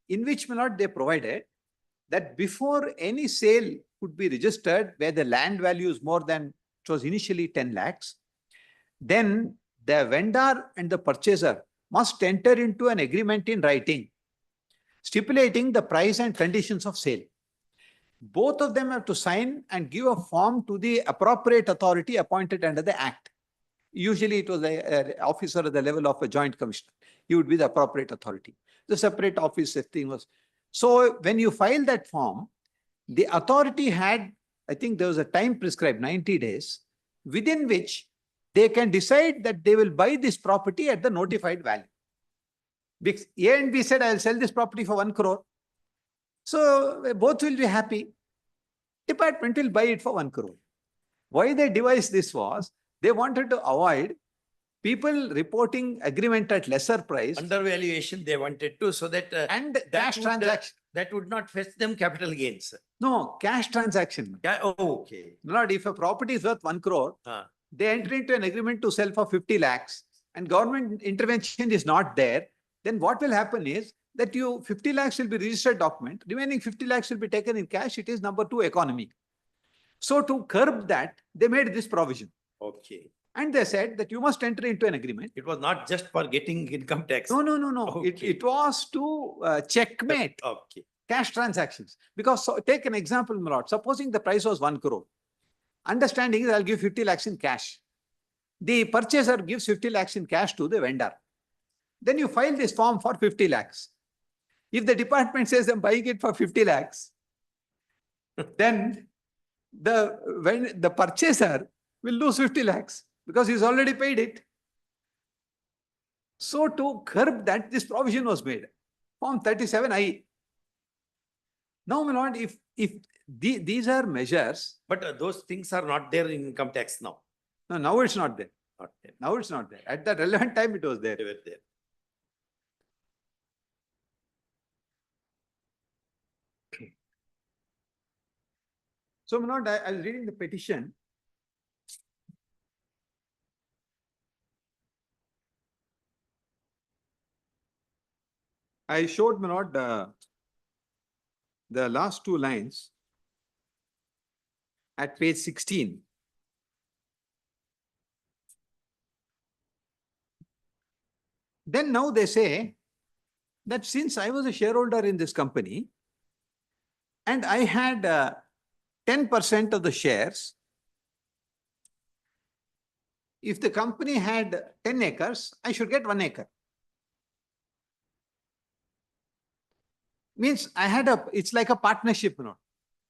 in which, my lord, they provided that before any sale could be registered where the land value is more than, it was initially 10 lakhs, then the vendor and the purchaser must enter into an agreement in writing, stipulating the price and conditions of sale. both of them have to sign and give a form to the appropriate authority appointed under the Act. Usually it was an officer at the level of a joint commissioner. He would be the appropriate authority. The separate office thing was. So when you file that form, the authority had, I think there was a time prescribed, 90 days, within which they can decide that they will buy this property at the notified value. Because A and B said, I'll sell this property for 1 crore. So both will be happy. Department will buy it for 1 crore. Why they devised this was, they wanted to avoid people reporting agreement at lesser price. Undervaluation they wanted to, so that. And that cash would, transaction. That would not fetch them capital gains. No, cash transaction. Oh, okay. Not if a property is worth 1 crore, they enter into an agreement to sell for 50 lakhs and government intervention is not there, then what will happen is that 50 lakhs will be registered document, remaining 50 lakhs will be taken in cash. It is number 2 economy. So to curb that, they made this provision. Okay. And they said that you must enter into an agreement. It was not just for getting income tax. No. Okay. It was to checkmate cash transactions. Because take an example, my lord. Supposing the price was 1 crore. Understanding is I'll give 50 lakhs in cash. The purchaser gives 50 lakhs in cash to the vendor. Then you file this form for 50 lakhs. If the department says I'm buying it for 50 lakhs, then the purchaser will lose 50 lakhs because he's already paid it. So to curb that, this provision was made. Form 37I. Now, my lord, if these are measures. But those things are not there in income tax now. No, now it's not there. Not there. Now it's not there. At the relevant time, it was there. They were there. So, my lord, I was reading the petition. I showed, my lord, the last 2 lines at page 16. Then now they say that since I was a shareholder in this company and I had 10% of the shares, if the company had 10 acres, I should get 1 acre. Means I had it's like a partnership, you know.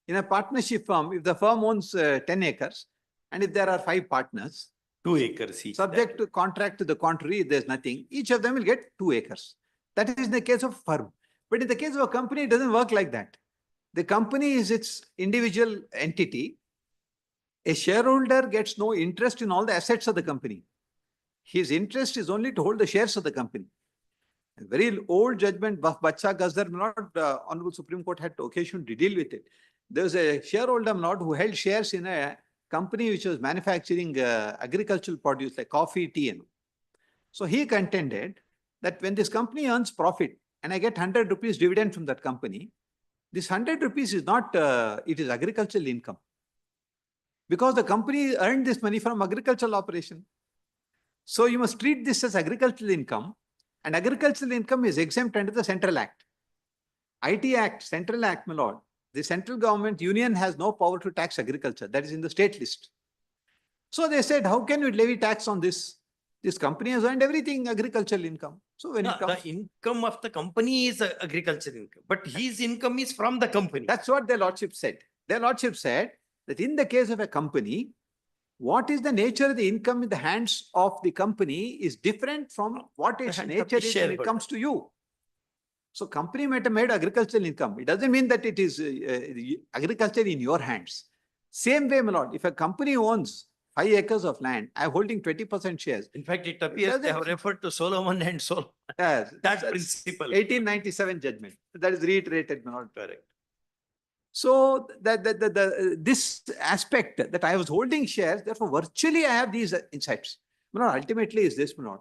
In a partnership firm, if the firm owns 10 acres and if there are 5 partners, 2 acres each. Subject to contract to the contrary, there's nothing. Each of them will get 2 acres. That is in the case of firm. But in the case of a company, it doesn't work like that. The company is its individual entity. A shareholder gets no interest in all the assets of the company. His interest is only to hold the shares of the company. A very old judgment, Bacha Gazdar, Honorable Supreme Court had occasion to deal with it. There was a shareholder who held shares in a company which was manufacturing agricultural produce like coffee, tea. And so he contended that when this company earns profit and I get 100 rupees dividend from that company, this 100 rupees is not, it is agricultural income. Because the company earned this money from agricultural operation. So you must treat this as agricultural income, and agricultural income is exempt under the Central Act. IT Act, Central Act, my lord. The central government union has no power to tax agriculture. That is in the state list. So they said, how can you levy tax on this? This company has earned everything agricultural income. So when it comes, the income of the company is agricultural income, but his income is from the company. That's what their lordship said. Their lordship said that in the case of a company, what is the nature of the income in the hands of the company is different from what its nature is when it comes to you. So company might have made agricultural income. It doesn't mean that it is agriculture in your hands. Same way, my lord, if a company owns 5 acres of land, I'm holding 20% shares. In fact, it appears they have referred to Solomon and Solomon. Yes, that principle. 1897 judgment. That is reiterated, my lord. Correct. So this aspect that I was holding shares, therefore virtually I have these insights. My lord, ultimately is this, my lord.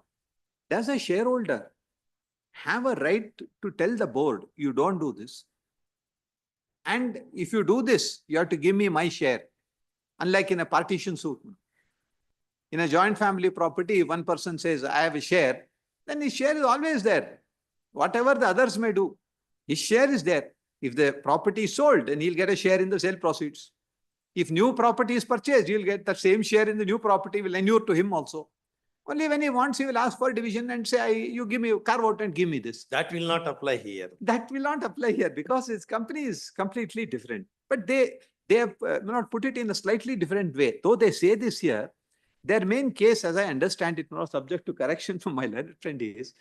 Does a shareholder have a right to tell the board, you don't do this? And if you do this, you have to give me my share. Unlike in a partition suit. In a joint family property, if one person says, I have a share, then his share is always there. Whatever the others may do, his share is there. If the property is sold, then he'll get a share in the sale proceeds. If new property is purchased, he'll get the same share in the new property, will inure to him also. Only when he wants, he will ask for division and say, you give me, carve out and give me this. That will not apply here. That will not apply here because his company is completely different. But they have not put it in a slightly different way. Though they say this here, their main case, as I understand it, now subject to correction from my learned friend, is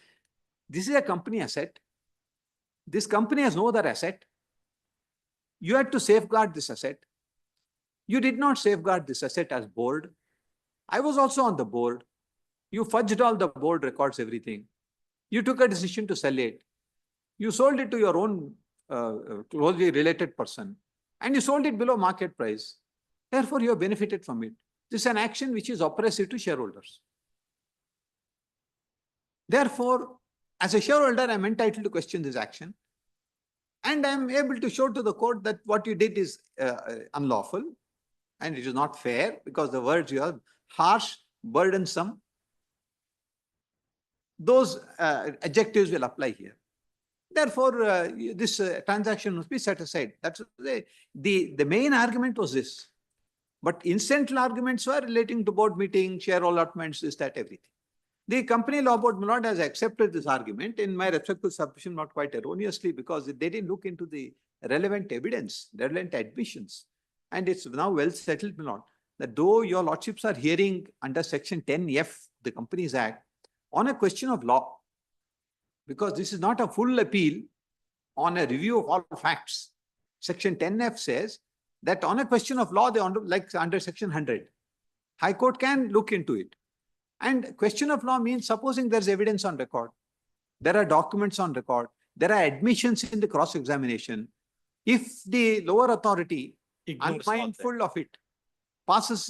this is a company asset. This company has no other asset. You had to safeguard this asset. You did not safeguard this asset as board. I was also on the board. You fudged all the board records, everything. You took a decision to sell it. You sold it to your own closely related person, and you sold it below market price. Therefore, you have benefited from it. This is an action which is oppressive to shareholders. Therefore, as a shareholder, I am entitled to question this action. And I am able to show to the court that what you did is unlawful and it is not fair because the words you have harsh, burdensome. Those adjectives will apply here. Therefore, this transaction must be set aside. That's the main argument was this. But incidental arguments were relating to board meeting, share allotments, this, that, everything. The Company Law Board, my lord, has accepted this argument in my respectful submission, not quite erroneously, because they didn't look into the relevant evidence, relevant admissions. And it's now well settled, my lord, that though your lordships are hearing under section 10F, the Companies Act, on a question of law, because this is not a full appeal on a review of all facts. Section 10F says that on a question of law, like under section 100, High Court can look into it. And question of law means supposing there's evidence on record, there are documents on record, there are admissions in the cross-examination. If the lower authority, unmindful of it,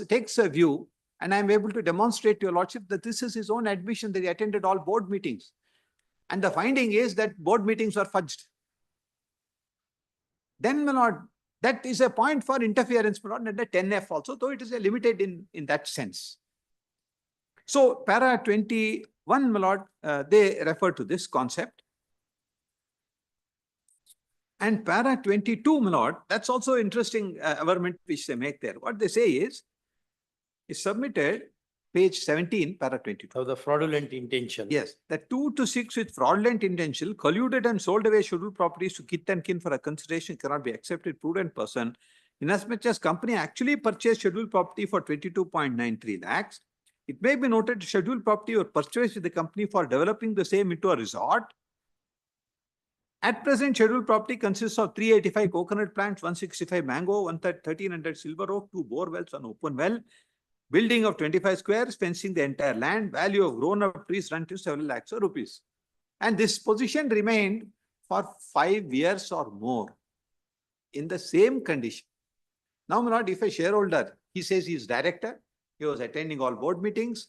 takes a view, and I'm able to demonstrate to your lordship that this is his own admission that he attended all board meetings. And the finding is that board meetings were fudged. Then, my lord, that is a point for interference, my lord, under 10F also, though it is limited in that sense. So, para 21, my lord, they refer to this concept. And para 22, my lord, that's also interesting averment which they make there. What they say is submitted, page 17, para 22. Of the fraudulent intention. Yes, that 2 to 6 with fraudulent intention, colluded and sold away scheduled properties to kith and kin for a consideration cannot be accepted prudent person, inasmuch as company actually purchased scheduled property for 22.93 lakhs. It may be noted scheduled property or purchased with the company for developing the same into a resort. At present, scheduled property consists of 385 coconut plants, 165 mango, 1300 silver oak, 2 bore wells, an open well, building of 25 squares, fencing the entire land, value of grown-up trees run to several lakhs of rupees. And this position remained for 5 years or more in the same condition. Now, my lord, if a shareholder, he says he is director, he was attending all board meetings,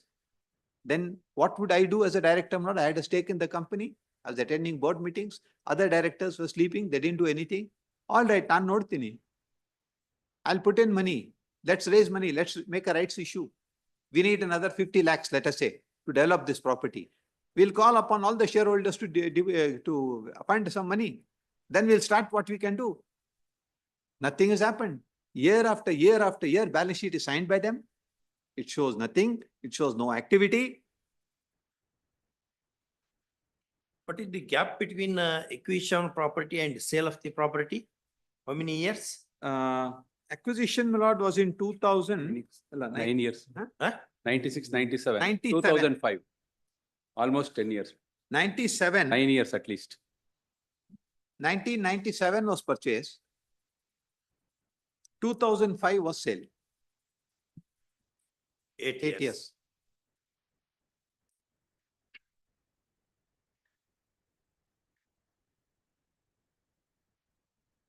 then what would I do as a director, my lord? I had a stake in the company, I was attending board meetings, other directors were sleeping, they didn't do anything. All right, ನಾನು ನೋಡ್ತೀನಿ. I'll put in money. Let's raise money. Let's make a rights issue. We need another 50 lakhs, let us say, to develop this property. We'll call upon all the shareholders to fund some money. Then we'll start what we can do. Nothing has happened. Year after year after year, balance sheet is signed by them. It shows nothing. It shows no activity. What is the gap between acquisition of property and sale of the property? How many years? Acquisition, my lord, was in 2000. 9 years. Huh? 96, 97, 97. 2005. Almost 10 years. 97. 9 years at least. 1997 was purchase. 2005 was sale. 8 years.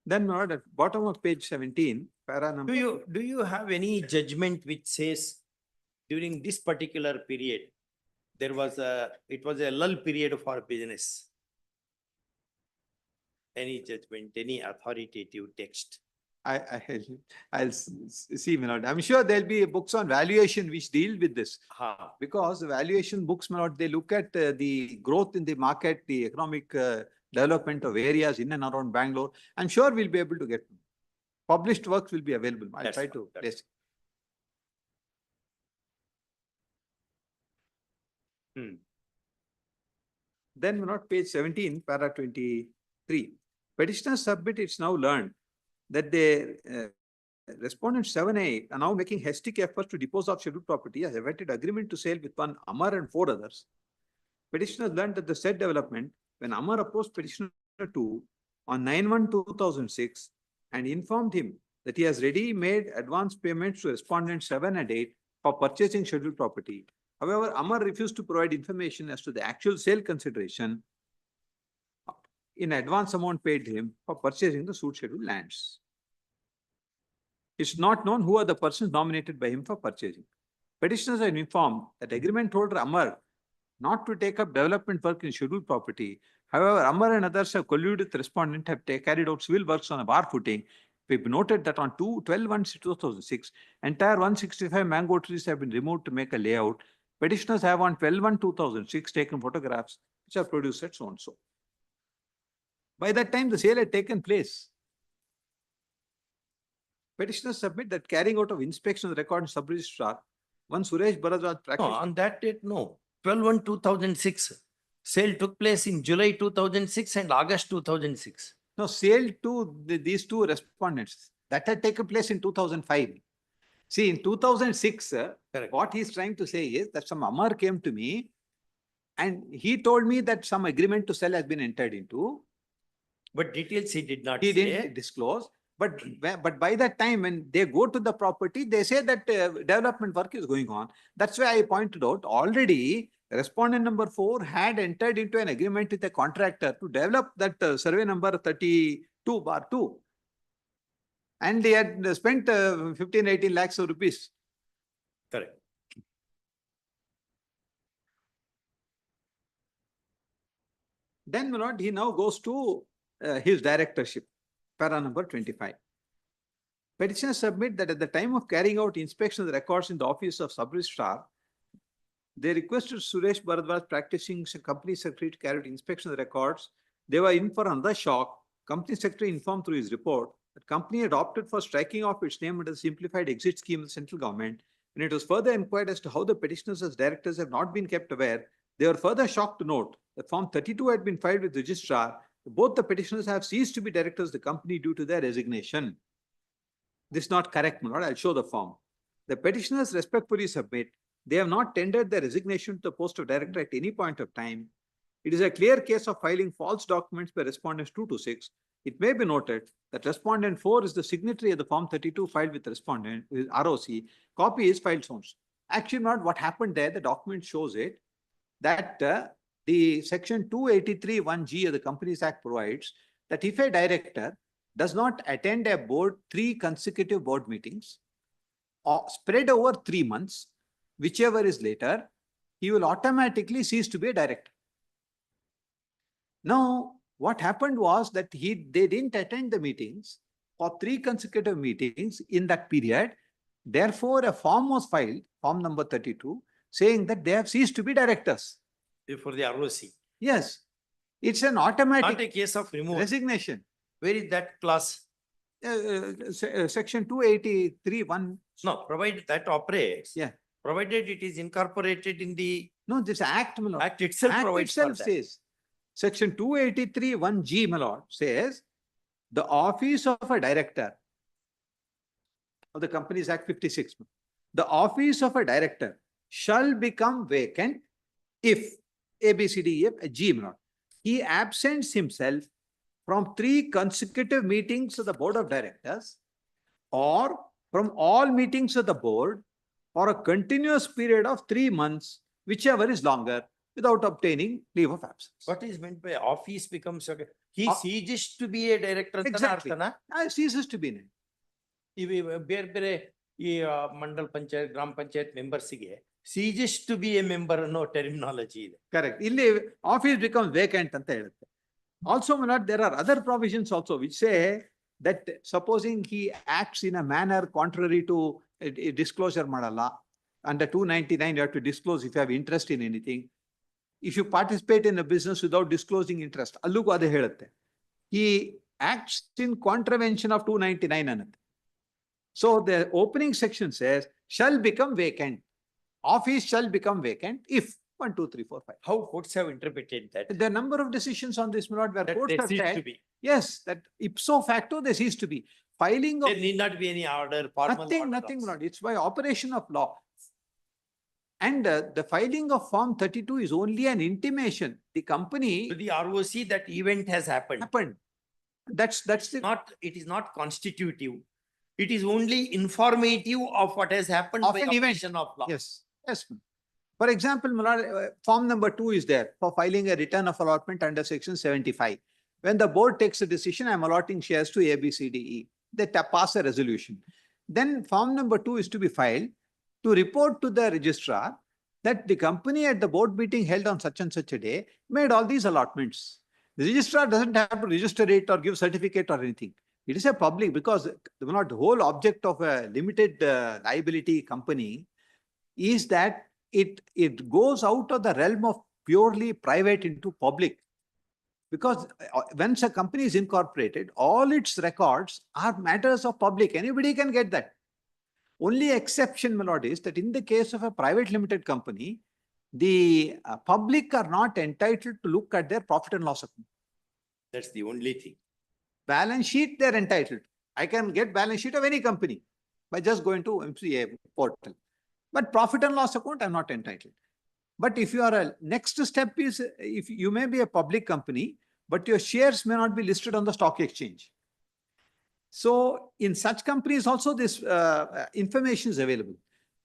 Then, my lord, at bottom of page 17, para number. Do you have any judgment which says during this particular period, it was a lull period for business? Any judgment, any authoritative text? I'll see, my lord. I'm sure there'll be books on valuation which deal with this. Because the valuation books, my lord, they look at the growth in the market, the economic development of areas in and around Bangalore. I'm sure we'll be able to get published works will be available. I'll That's try fine, to that's place it. Then we note page 17, para 23. Petitioners submit, it's now learned that the respondent 7A are now making hectic efforts to dispose of scheduled property as awaited agreement to sale with one Amar and 4 others. Petitioners learned that the said development when Amar approached petitioner 2 on 9/1/2006 and informed him that he has ready made advance payments to respondent 7 and 8 for purchasing scheduled property. However, Amar refused to provide information as to the actual sale consideration in advance amount paid him for purchasing the suit scheduled lands. It's not known who are the persons nominated by him for purchasing. Petitioners are informed that agreement holder Amar not to take up development work in scheduled property. However, Amar and others have colluded with respondent have carried out civil works on a bar footing. We've noted that on 12/1/2006, entire 165 mango trees have been removed to make a layout. Petitioners have on 12/1/2006 taken photographs which are produced at so and so. By that time, the sale had taken place. Petitioners submit that carrying out of inspection of the record in sub-registrar, one Suresh Bharadwaj No, practice. on that date, no. 12/1/2006. Sale took place in July 2006 and August 2006. No, sale to these two respondents. That had taken place in 2005. See, in 2006, Correct. what he's trying to say is that some Amar came to me and he told me that some agreement to sell has been entered into. But details he did not He say. didn't disclose. But by that time, when they go to the property, they say that development work is going on. That's why I pointed out already respondent number 4 had entered into an agreement with a contractor to develop that survey number 32/2. And they had spent 15-18 lakhs of rupees. Correct. Then, my lord, he now goes to his directorship, para number 25. Petitioners submit that at the time of carrying out inspection of the records in the office of sub-registrar, they requested Suresh Bharadwaj, practicing company secretary, to carry out inspection of the records. They were in for another shock. Company secretary informed through his report that company had opted for striking off its name under the simplified exit scheme of the central government. When it was further inquired as to how the petitioners as directors have not been kept aware, they were further shocked to note that Form 32 had been filed with registrar. Both the petitioners have ceased to be directors of the company due to their resignation. This is not correct, my lord. I'll show the form. The petitioners respectfully submit they have not tendered their resignation to the post of director at any point of time. It is a clear case of filing false documents by respondents 2 to 6. It may be noted that respondent 4 is the signatory of the Form 32 filed with respondent, with ROC. Copy is filed soon. Actually, not what happened there. The document shows it that the section 283(1)(g) of the Companies Act provides that if a director does not attend a board 3 consecutive board meetings or spread over 3 months, whichever is later, he will automatically cease to be a director. Now, what happened was that they didn't attend the meetings for 3 consecutive meetings in that period. Therefore, a form was filed, form number 32, saying that they have ceased to be directors. For the ROC. Yes, it's an automatic Not a case of removal. resignation. Where is that clause? Section 283(1). No, provided that operates. Yeah. Provided it is incorporated in the No, this act, my lord. act itself Act provides for itself that. says, section 283(1)(g), my lord, says the office of a director of the Companies Act 56. The office of a director shall become vacant if A, B, C, D, E, F, G, my lord. He absents himself from 3 consecutive meetings of the board of directors or from all meetings of the board for a continuous period of 3 months, whichever is longer, without obtaining leave of absence. What is meant by office becomes okay? He Uh, ceases to be a director. Exactly. Ceases to be in it. ಬೇರೆ ಬೇರೆ ಈ ಮಂಡಲ್ ಪಂಚಾಯತ್ ಗ್ರಾಮ ಪಂಚಾಯತ್ ಮೆಂಬರ್ಸ್ಗೆ ceases to be a member ಅನ್ನೋ terminology ಇದೆ. Correct. Illi office becomes vacant anta helutte. Also, my lord, there are other provisions also which say that supposing he acts in a manner contrary to a disclosure madalla, under 299 you have to disclose if you have interest in anything. if you participate in a business without disclosing interest, allugu ade helutte. He acts in contravention of 299 annate. So the opening section says, shall become vacant. Office shall become vacant if 1, 2, 3, 4, 5. How courts have interpreted that? There are number of decisions on this, my lord, where That courts they have cease said, to be. yes, that ipso facto they cease to be. Filing of There need not be any order, formal nothing, order nothing, my also. lord. It's by operation of law. And the filing of Form 32 is only an intimation. The company To the ROC, that event has happened. happened. That's the It is not constitutive. It is only informative of what has happened Of by an event. operation of law. yes, yes. Ma'am. For example, my lord, form number 2 is there for filing a return of allotment under section 75. When the board takes a decision, I'm allotting shares to A, B, C, D, E. They pass a resolution. Then form number 2 is to be filed to report to the registrar that the company at the board meeting held on such and such a day made all these allotments. The registrar doesn't have to register it or give certificate or anything. It is a public, because the whole object of a limited liability company is that it goes out of the realm of purely private into public. Because once a company is incorporated, all its records are matters of public. Anybody can get that. Only exception, my lord, is that in the case of a private limited company, the public are not entitled to look at their profit and loss account. That's the only thing. Balance sheet, they're entitled. I can get balance sheet of any company by just going to MCA portal. But profit and loss account, I'm not entitled. But if you are next step is, if you may be a public company, but your shares may not be listed on the stock exchange. So in such companies also this information is available.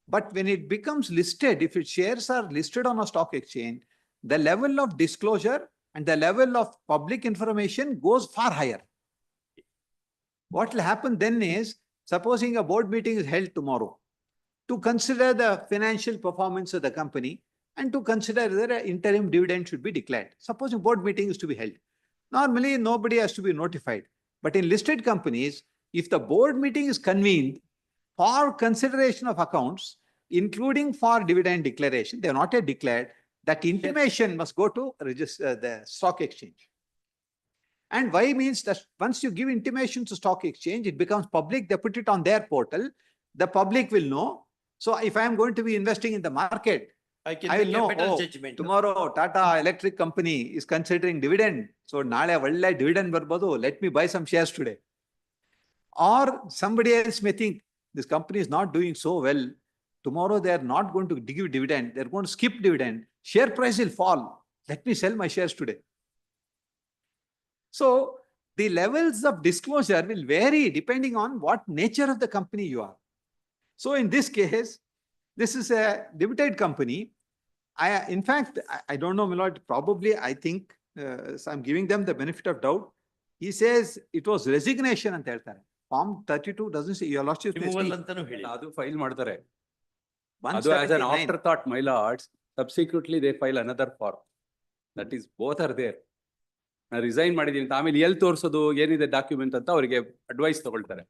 But when it becomes listed, if its shares are listed on a stock exchange, the level of disclosure and the level of public information goes far higher. What will happen then is, supposing a board meeting is held tomorrow to consider the financial performance of the company and to consider whether an interim dividend should be declared. Supposing board meeting is to be held. Normally, nobody has to be notified. But in listed companies, if the board meeting is convened for consideration of accounts, including for dividend declaration, they are not yet declared, that intimation must go to register the stock exchange. And why means that once you give intimation to stock exchange, it becomes public, they put it on their portal, the public will know. So if I am going to be investing in the market, I will know, better oh, judgment. tomorrow Tata Electric Company is considering dividend. So naale valle dividend barbodu, let me buy some shares today. Or somebody else may think this company is not doing so well. Tomorrow they are not going to give dividend. They're going to skip dividend. Share price will fall. Let me sell my shares today. So the levels of disclosure will vary depending on what nature of the company you are. So in this case, this is a limited company. In fact, I don't know, my lord, probably I think, so I'm giving them the benefit of doubt. He says it was resignation ಅಂತ ಹೇಳ್ತಾರೆ. Form 32 doesn't say, your lordship may Removal see. ಅಂತಾನೂ ಹೇಳಿ. ಅದು file ಮಾಡ್ತಾರೆ. ಅದು as an 179. afterthought, my lords, subsequently they file another form. That is, both are there. ನಾನು resign ಮಾಡಿದೀನಿ ಅಂತ ಆಮೇಲೆ ಎಲ್ಲಿ ತೋರಿಸೋದು ಏನಿದೆ ಡಾಕ್ಯುಮೆಂಟ್ ಅಂತ ಅವರಿಗೆ ಅಡ್ವೈಸ್ ತಗೊಳ್ತಾರೆ.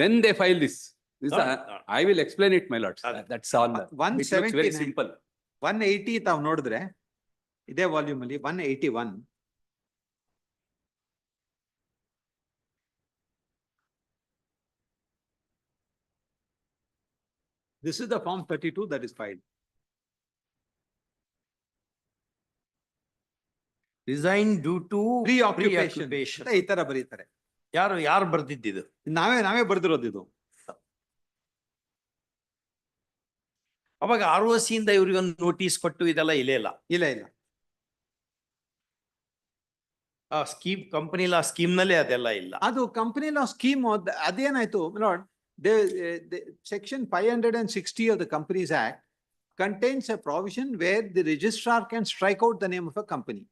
Then they file this. I will explain it, my lords. That's all. It looks very 179. simple. 180 ತಾವು ನೋಡಿದ್ರೆ ಇದೇ ವಾಲ್ಯೂಮ್ ಅಲ್ಲಿ 181. This is the form 32 that is filed. Resign due to Preoccupation. preoccupation. ಈ ತರ ಬರೀತಾರೆ. ಯಾರು ಬರ್ದಿದ್ದಿದು? ನಾವೇ ಬರ್ದಿರೋದು ಇದು. ಅವಾಗ ROC ಇಂದ ಇವ್ರಿಗೆ ಒಂದು ನೋಟಿಸ್ ಕೊಟ್ಟು ಇದೆಲ್ಲ ಇಲ್ಲ. ಆ ಸ್ಕೀಮ್ ಕಂಪನಿ ಲಾ ಸ್ಕೀಮ್ ನಲ್ಲಿ ಅದೆಲ್ಲ ಇಲ್ಲ. ಅದು ಕಂಪನಿ ಲಾ ಸ್ಕೀಮ್ ಅದೇನಾಯ್ತು lord, section 560 of the Companies Act contains a provision where the registrar can strike out the name of a company.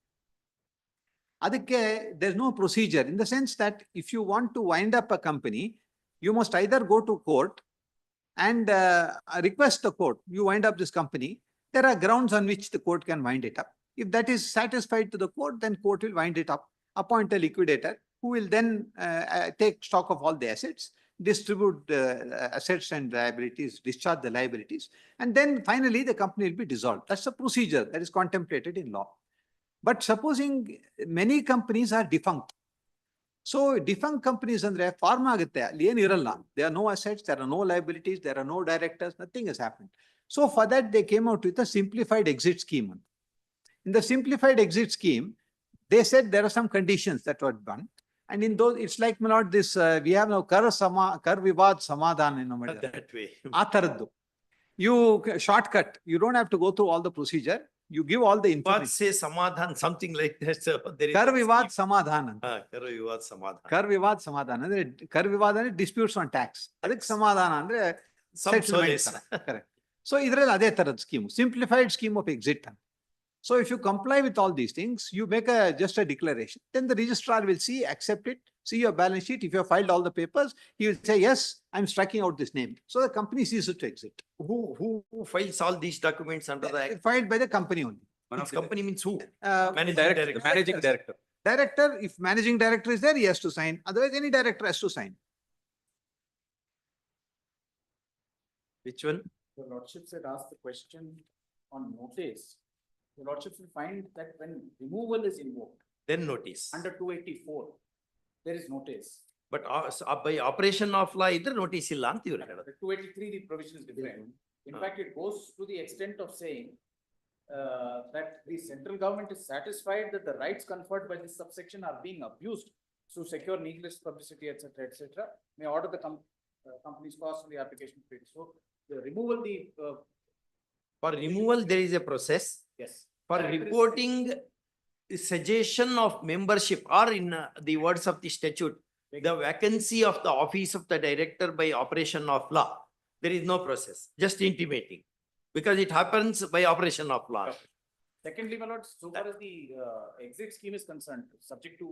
ಅದಕ್ಕೆ there's no procedure, in the sense that if you want to wind up a company, you must either go to court and request the court, you wind up this company. There are grounds on which the court can wind it up. If that is satisfied to the court, then court will wind it up, appoint a liquidator who will then take stock of all the assets, distribute the assets and liabilities, discharge the liabilities, and then finally the company will be dissolved. That's the procedure that is contemplated in law. But supposing many companies are defunct. So defunct companies andre farm agutte alli ಏನು ಇರಲ್ಲ. There are no assets, there are no liabilities, there are no directors, nothing has happened. So for that they came out with a simplified exit scheme. In the simplified exit scheme, they said there are some conditions that were done. And in those, it's like my lord, this we have now kar vivad samadhan in That way. ಆ ತರದ್ದು. You shortcut, you don't have to go through all the procedure. You give all the What information. say Samadhan, something like that. So there is. Kar vivad samadhan ಅಂತ. Kar vivad Samadhan. Kar vivad samadhan ಅಂದ್ರೆ ಕರ್ ವಿವಾದ ಅಂದ್ರೆ disputes on tax. ಅದಕ್ಕೆ ಸಮಾಧಾನ ಅಂದ್ರೆ Some settlement solace. ತರ. Correct. So ಇದ್ರಲ್ಲಿ ಅದೇ ತರದ scheme, simplified scheme of exit. So if you comply with all these things, you make just a declaration. Then the registrar will see, accept it, see your balance sheet. If you have filed all the papers, he will say, yes, I'm striking out this name. So the company ceases to exit. Who files all these documents under the act? Filed by the company only. Which company means who? Managing director. Director, if managing director is there, he has to sign. Otherwise, any director has to sign. Which one? The lordships had asked the question on notice. The lordships will find that when removal is invoked Then notice. under 284, there is notice. But by operation of law, either notice illa ಅಂತ ಇವ್ರು ಹೇಳೋದು. The 283, the provision is different. In fact, it goes to the extent of saying that the central government is satisfied that the rights conferred by this subsection are being abused to secure needless publicity, etc., may order the company's cost on the application fee. So the removal, For removal, there is a process. yes. For Director is- reporting cessation of membership, or in the words of the statute, the vacancy of the office of the director by operation of law, there is no process, just intimating, because it happens by operation of law. Secondly, my lord, so far as the exit scheme is concerned, subject to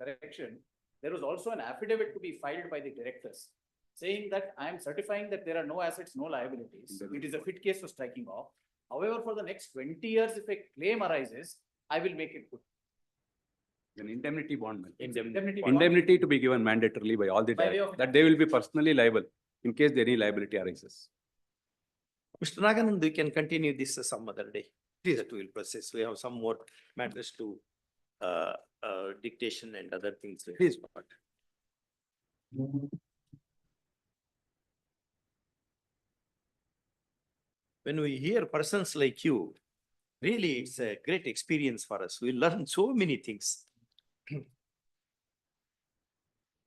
correction, there was also an affidavit to be filed by the directors, saying that I am certifying that there are no assets, no liabilities. It is a fit case for striking off. However, for the next 20 years, if a claim arises, I will make it good. An indemnity bond. Indemnity bond. Indemnity to be given mandatorily by all the By way directors, of that they will be personally liable in case any liability arises. Mr. Naganand, we can continue this some other day. Please, that we will process. We have some more matters to dictation and other things. Please. When we hear persons like you, really, it's a great experience for us. We learn so many things.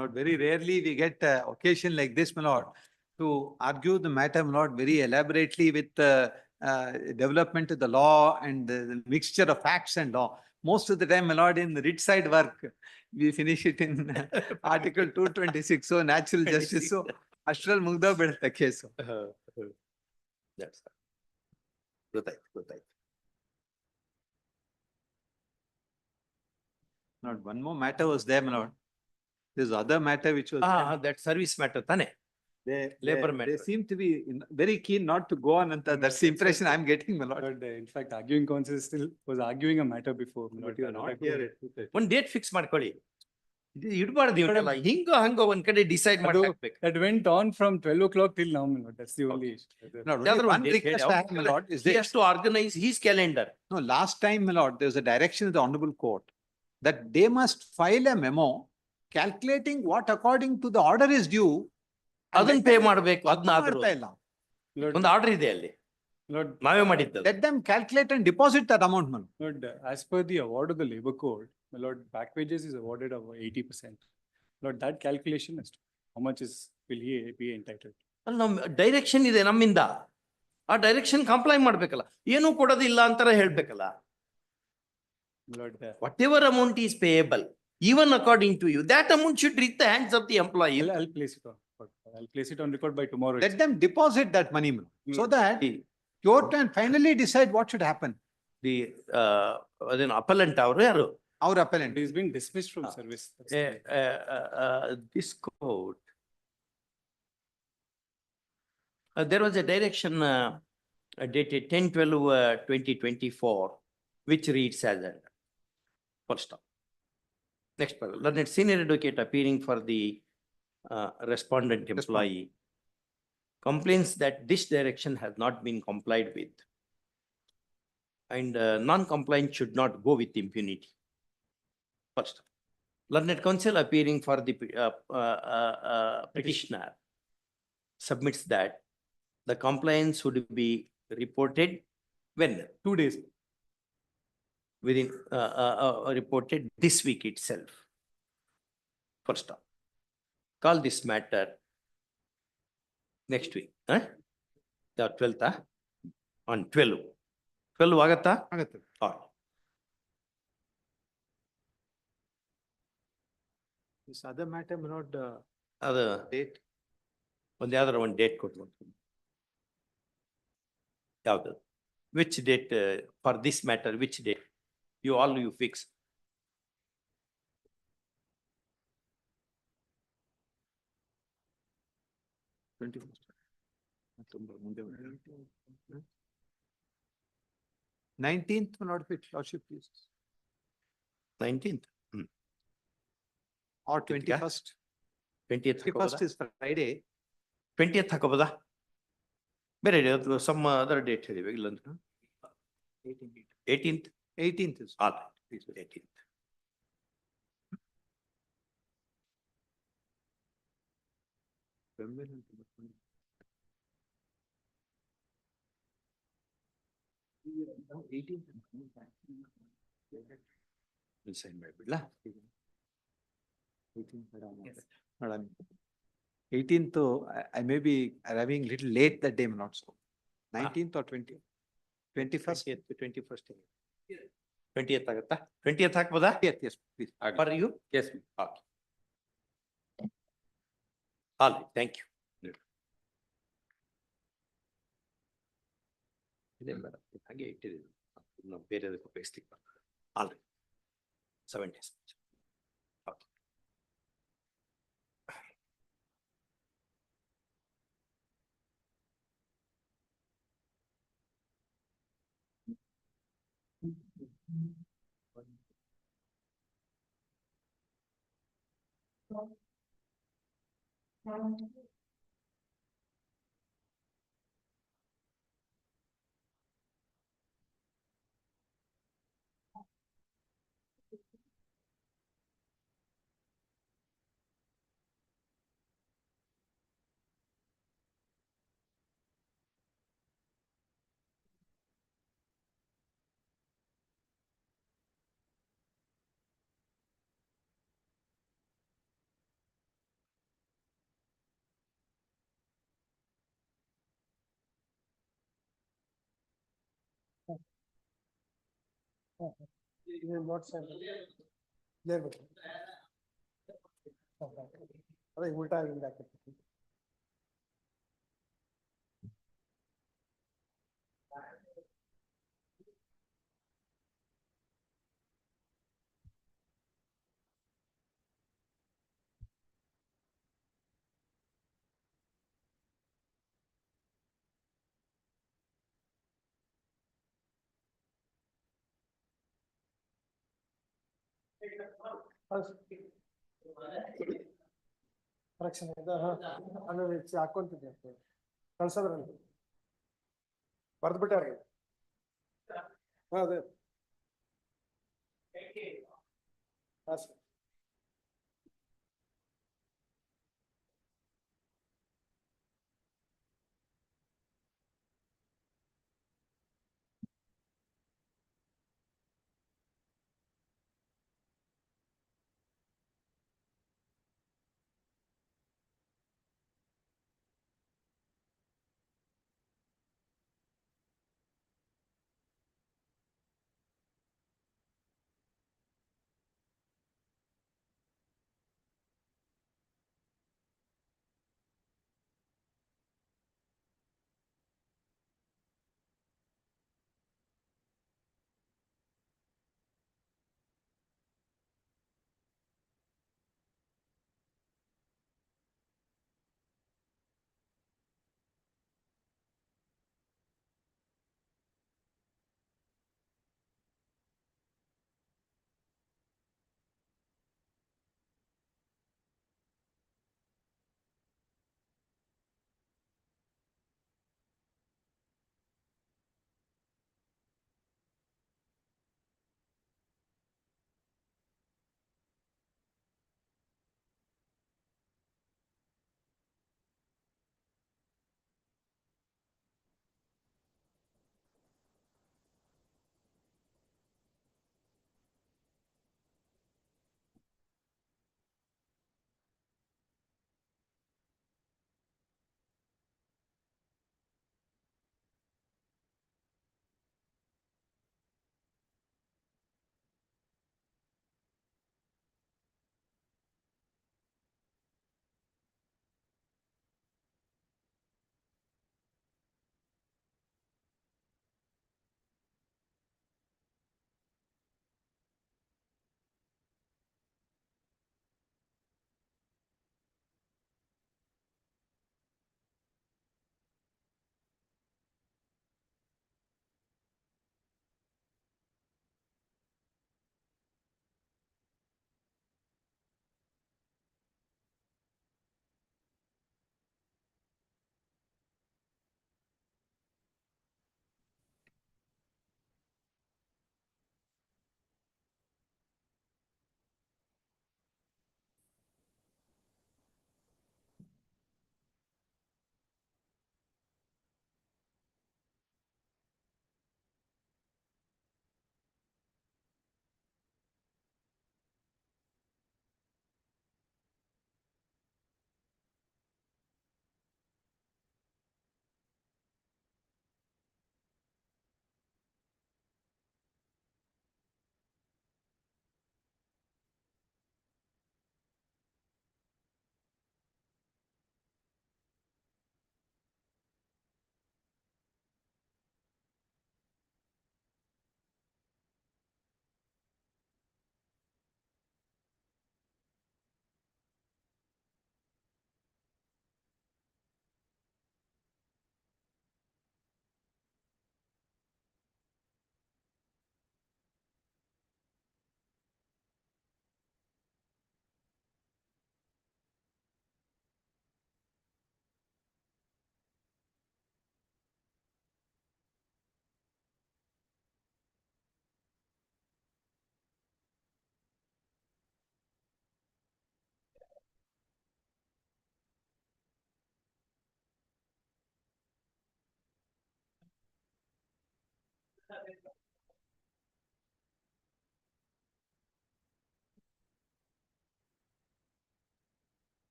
Not very rarely we get occasion like this, my lord, to argue the matter, my lord, very elaborately with development of the law and the mixture of facts and law. Most of the time, my lord, in the writ side work, we finish it in Article 226, so natural justice. So, Astral Mugda Bedta case. That's good. Not one more matter was there, my lord. There's other matter which was. That service matter, tane. Labor They matter. seem to be very keen not to go on, and that's the impression I'm getting, my lord. But in fact, arguing counsel still was arguing a matter before. But you are not here. ಒಂದ್ date fix ಮಾಡ್ಕೊಳ್ಳಿ. ಇಡಬಾರ್ದು ಇವನ್ನೆಲ್ಲ ಹಿಂಗೋ ಹಂಗೋ ಒಂದ್ ಕಡೆ decide ಮಾಡ್ಬೇಕು. That went on from 12 o'clock till now, my lord. That's the only issue. No, only one request I have, my lord, is He this. has to organize his calendar. No, last time, my lord, there was a direction of the honorable court that they must file a memo calculating what according to the order is due. ಅದನ್ನ pay ಮಾಡ್ಬೇಕು ಅದನ್ನಾದ್ರೂ. ಮಾಡ್ತಾ ಇಲ್ಲ. ಒಂದು order ಇದೆ ಅಲ್ಲಿ. Lord, ನಾವೇ ಮಾಡಿದ್ದು. Let them calculate and deposit that amount, man. Lord, as per the award of the labor code, my lord, back wages is awarded of 80%. Lord, that calculation as to how much will he be entitled? ಅಲ್ಲಿ ನಮ್ direction ಇದೆ ನಮ್ಮಿಂದ. ಆ direction comply ಮಾಡ್ಬೇಕಲ್ಲ. ಏನೂ ಕೊಡೋದಿಲ್ಲ ಅಂತಾರ ಹೇಳ್ಬೇಕಲ್ಲ. Lord, Whatever amount is payable, even according to you, that amount should reach the hands of the employee. I'll place it on. I'll place it on record by tomorrow. Let them deposit that money, man, so that court can finally decide what should happen. The ಅದೇನು appellant ಅವರು ಯಾರು? Our appellant. He's been dismissed from service. That's the- This court. There was a direction dated 10/12/2024, which reads as a full stop. Next paragraph. Learned senior advocate appearing for the respondent employee complains that this direction has not been complied with. and non-compliance should not go with impunity. First, learned counsel appearing for the petitioner submits that the compliance would be reported when? 2 days. Within, reported this week itself. First off, call this matter next week, huh? The 12th, huh? On 12. 12 ಆಗತ್ತಾ? ಆಗತ್ತೆ. All. This other matter may not ಅದು date. ಒಂದು ಯಾವ್ದಾರ ಒಂದು date ಕೊಟ್ಟು. ಯಾವ್ದು? Which date for this matter, which date? You fix. Nineteenth, my lordship, please. 19th. Or 21st. 20th. 21st is Friday. 20th ಹಾಕೋಬೋದಾ? ಬೇರೆ some other date ಹೇಳಿವೆ ಇಲ್ಲ ಅಂತ. 18th. 18th is. All right, 18th. Sign ಮಾಡ್ಬಿಡ್ಲಾ? 18th, I may be arriving little late that day, not so. 19th or 20th? 21st? 21st. 20th ಆಗತ್ತಾ? 20th ಹಾಕ್ಬೋದಾ? Yes, please. For you? Yes. Okay. All right, thank you. ಇದೇ madam, ಹಾಗೆ ಇಟ್ಟಿದ್ದೀನಿ. ನಾವು ಬೇರೆದಕ್ಕೆ ಉಪಯೋಗಿಸ್ಲಿಕ್ಕೆ ಬರ್ತದೆ. All right. 7 days. Okay. ಅದೇ ಉಲ್ಟಾ ಆಗಿಂದ ಹಾಕಿರ್ತೀನಿ. ಕರೆಕ್ಷನ್ ಆಮೇಲೆ ಹಾಕೊಂತಿದ್ದೆ ಕಳ್ಸೋದ್ರಲ್ಲಿ ಬರ್ದ್ಬಿಟ್ಟಾರೆ. ಅದೇ ಹಾಂ ಸರ್.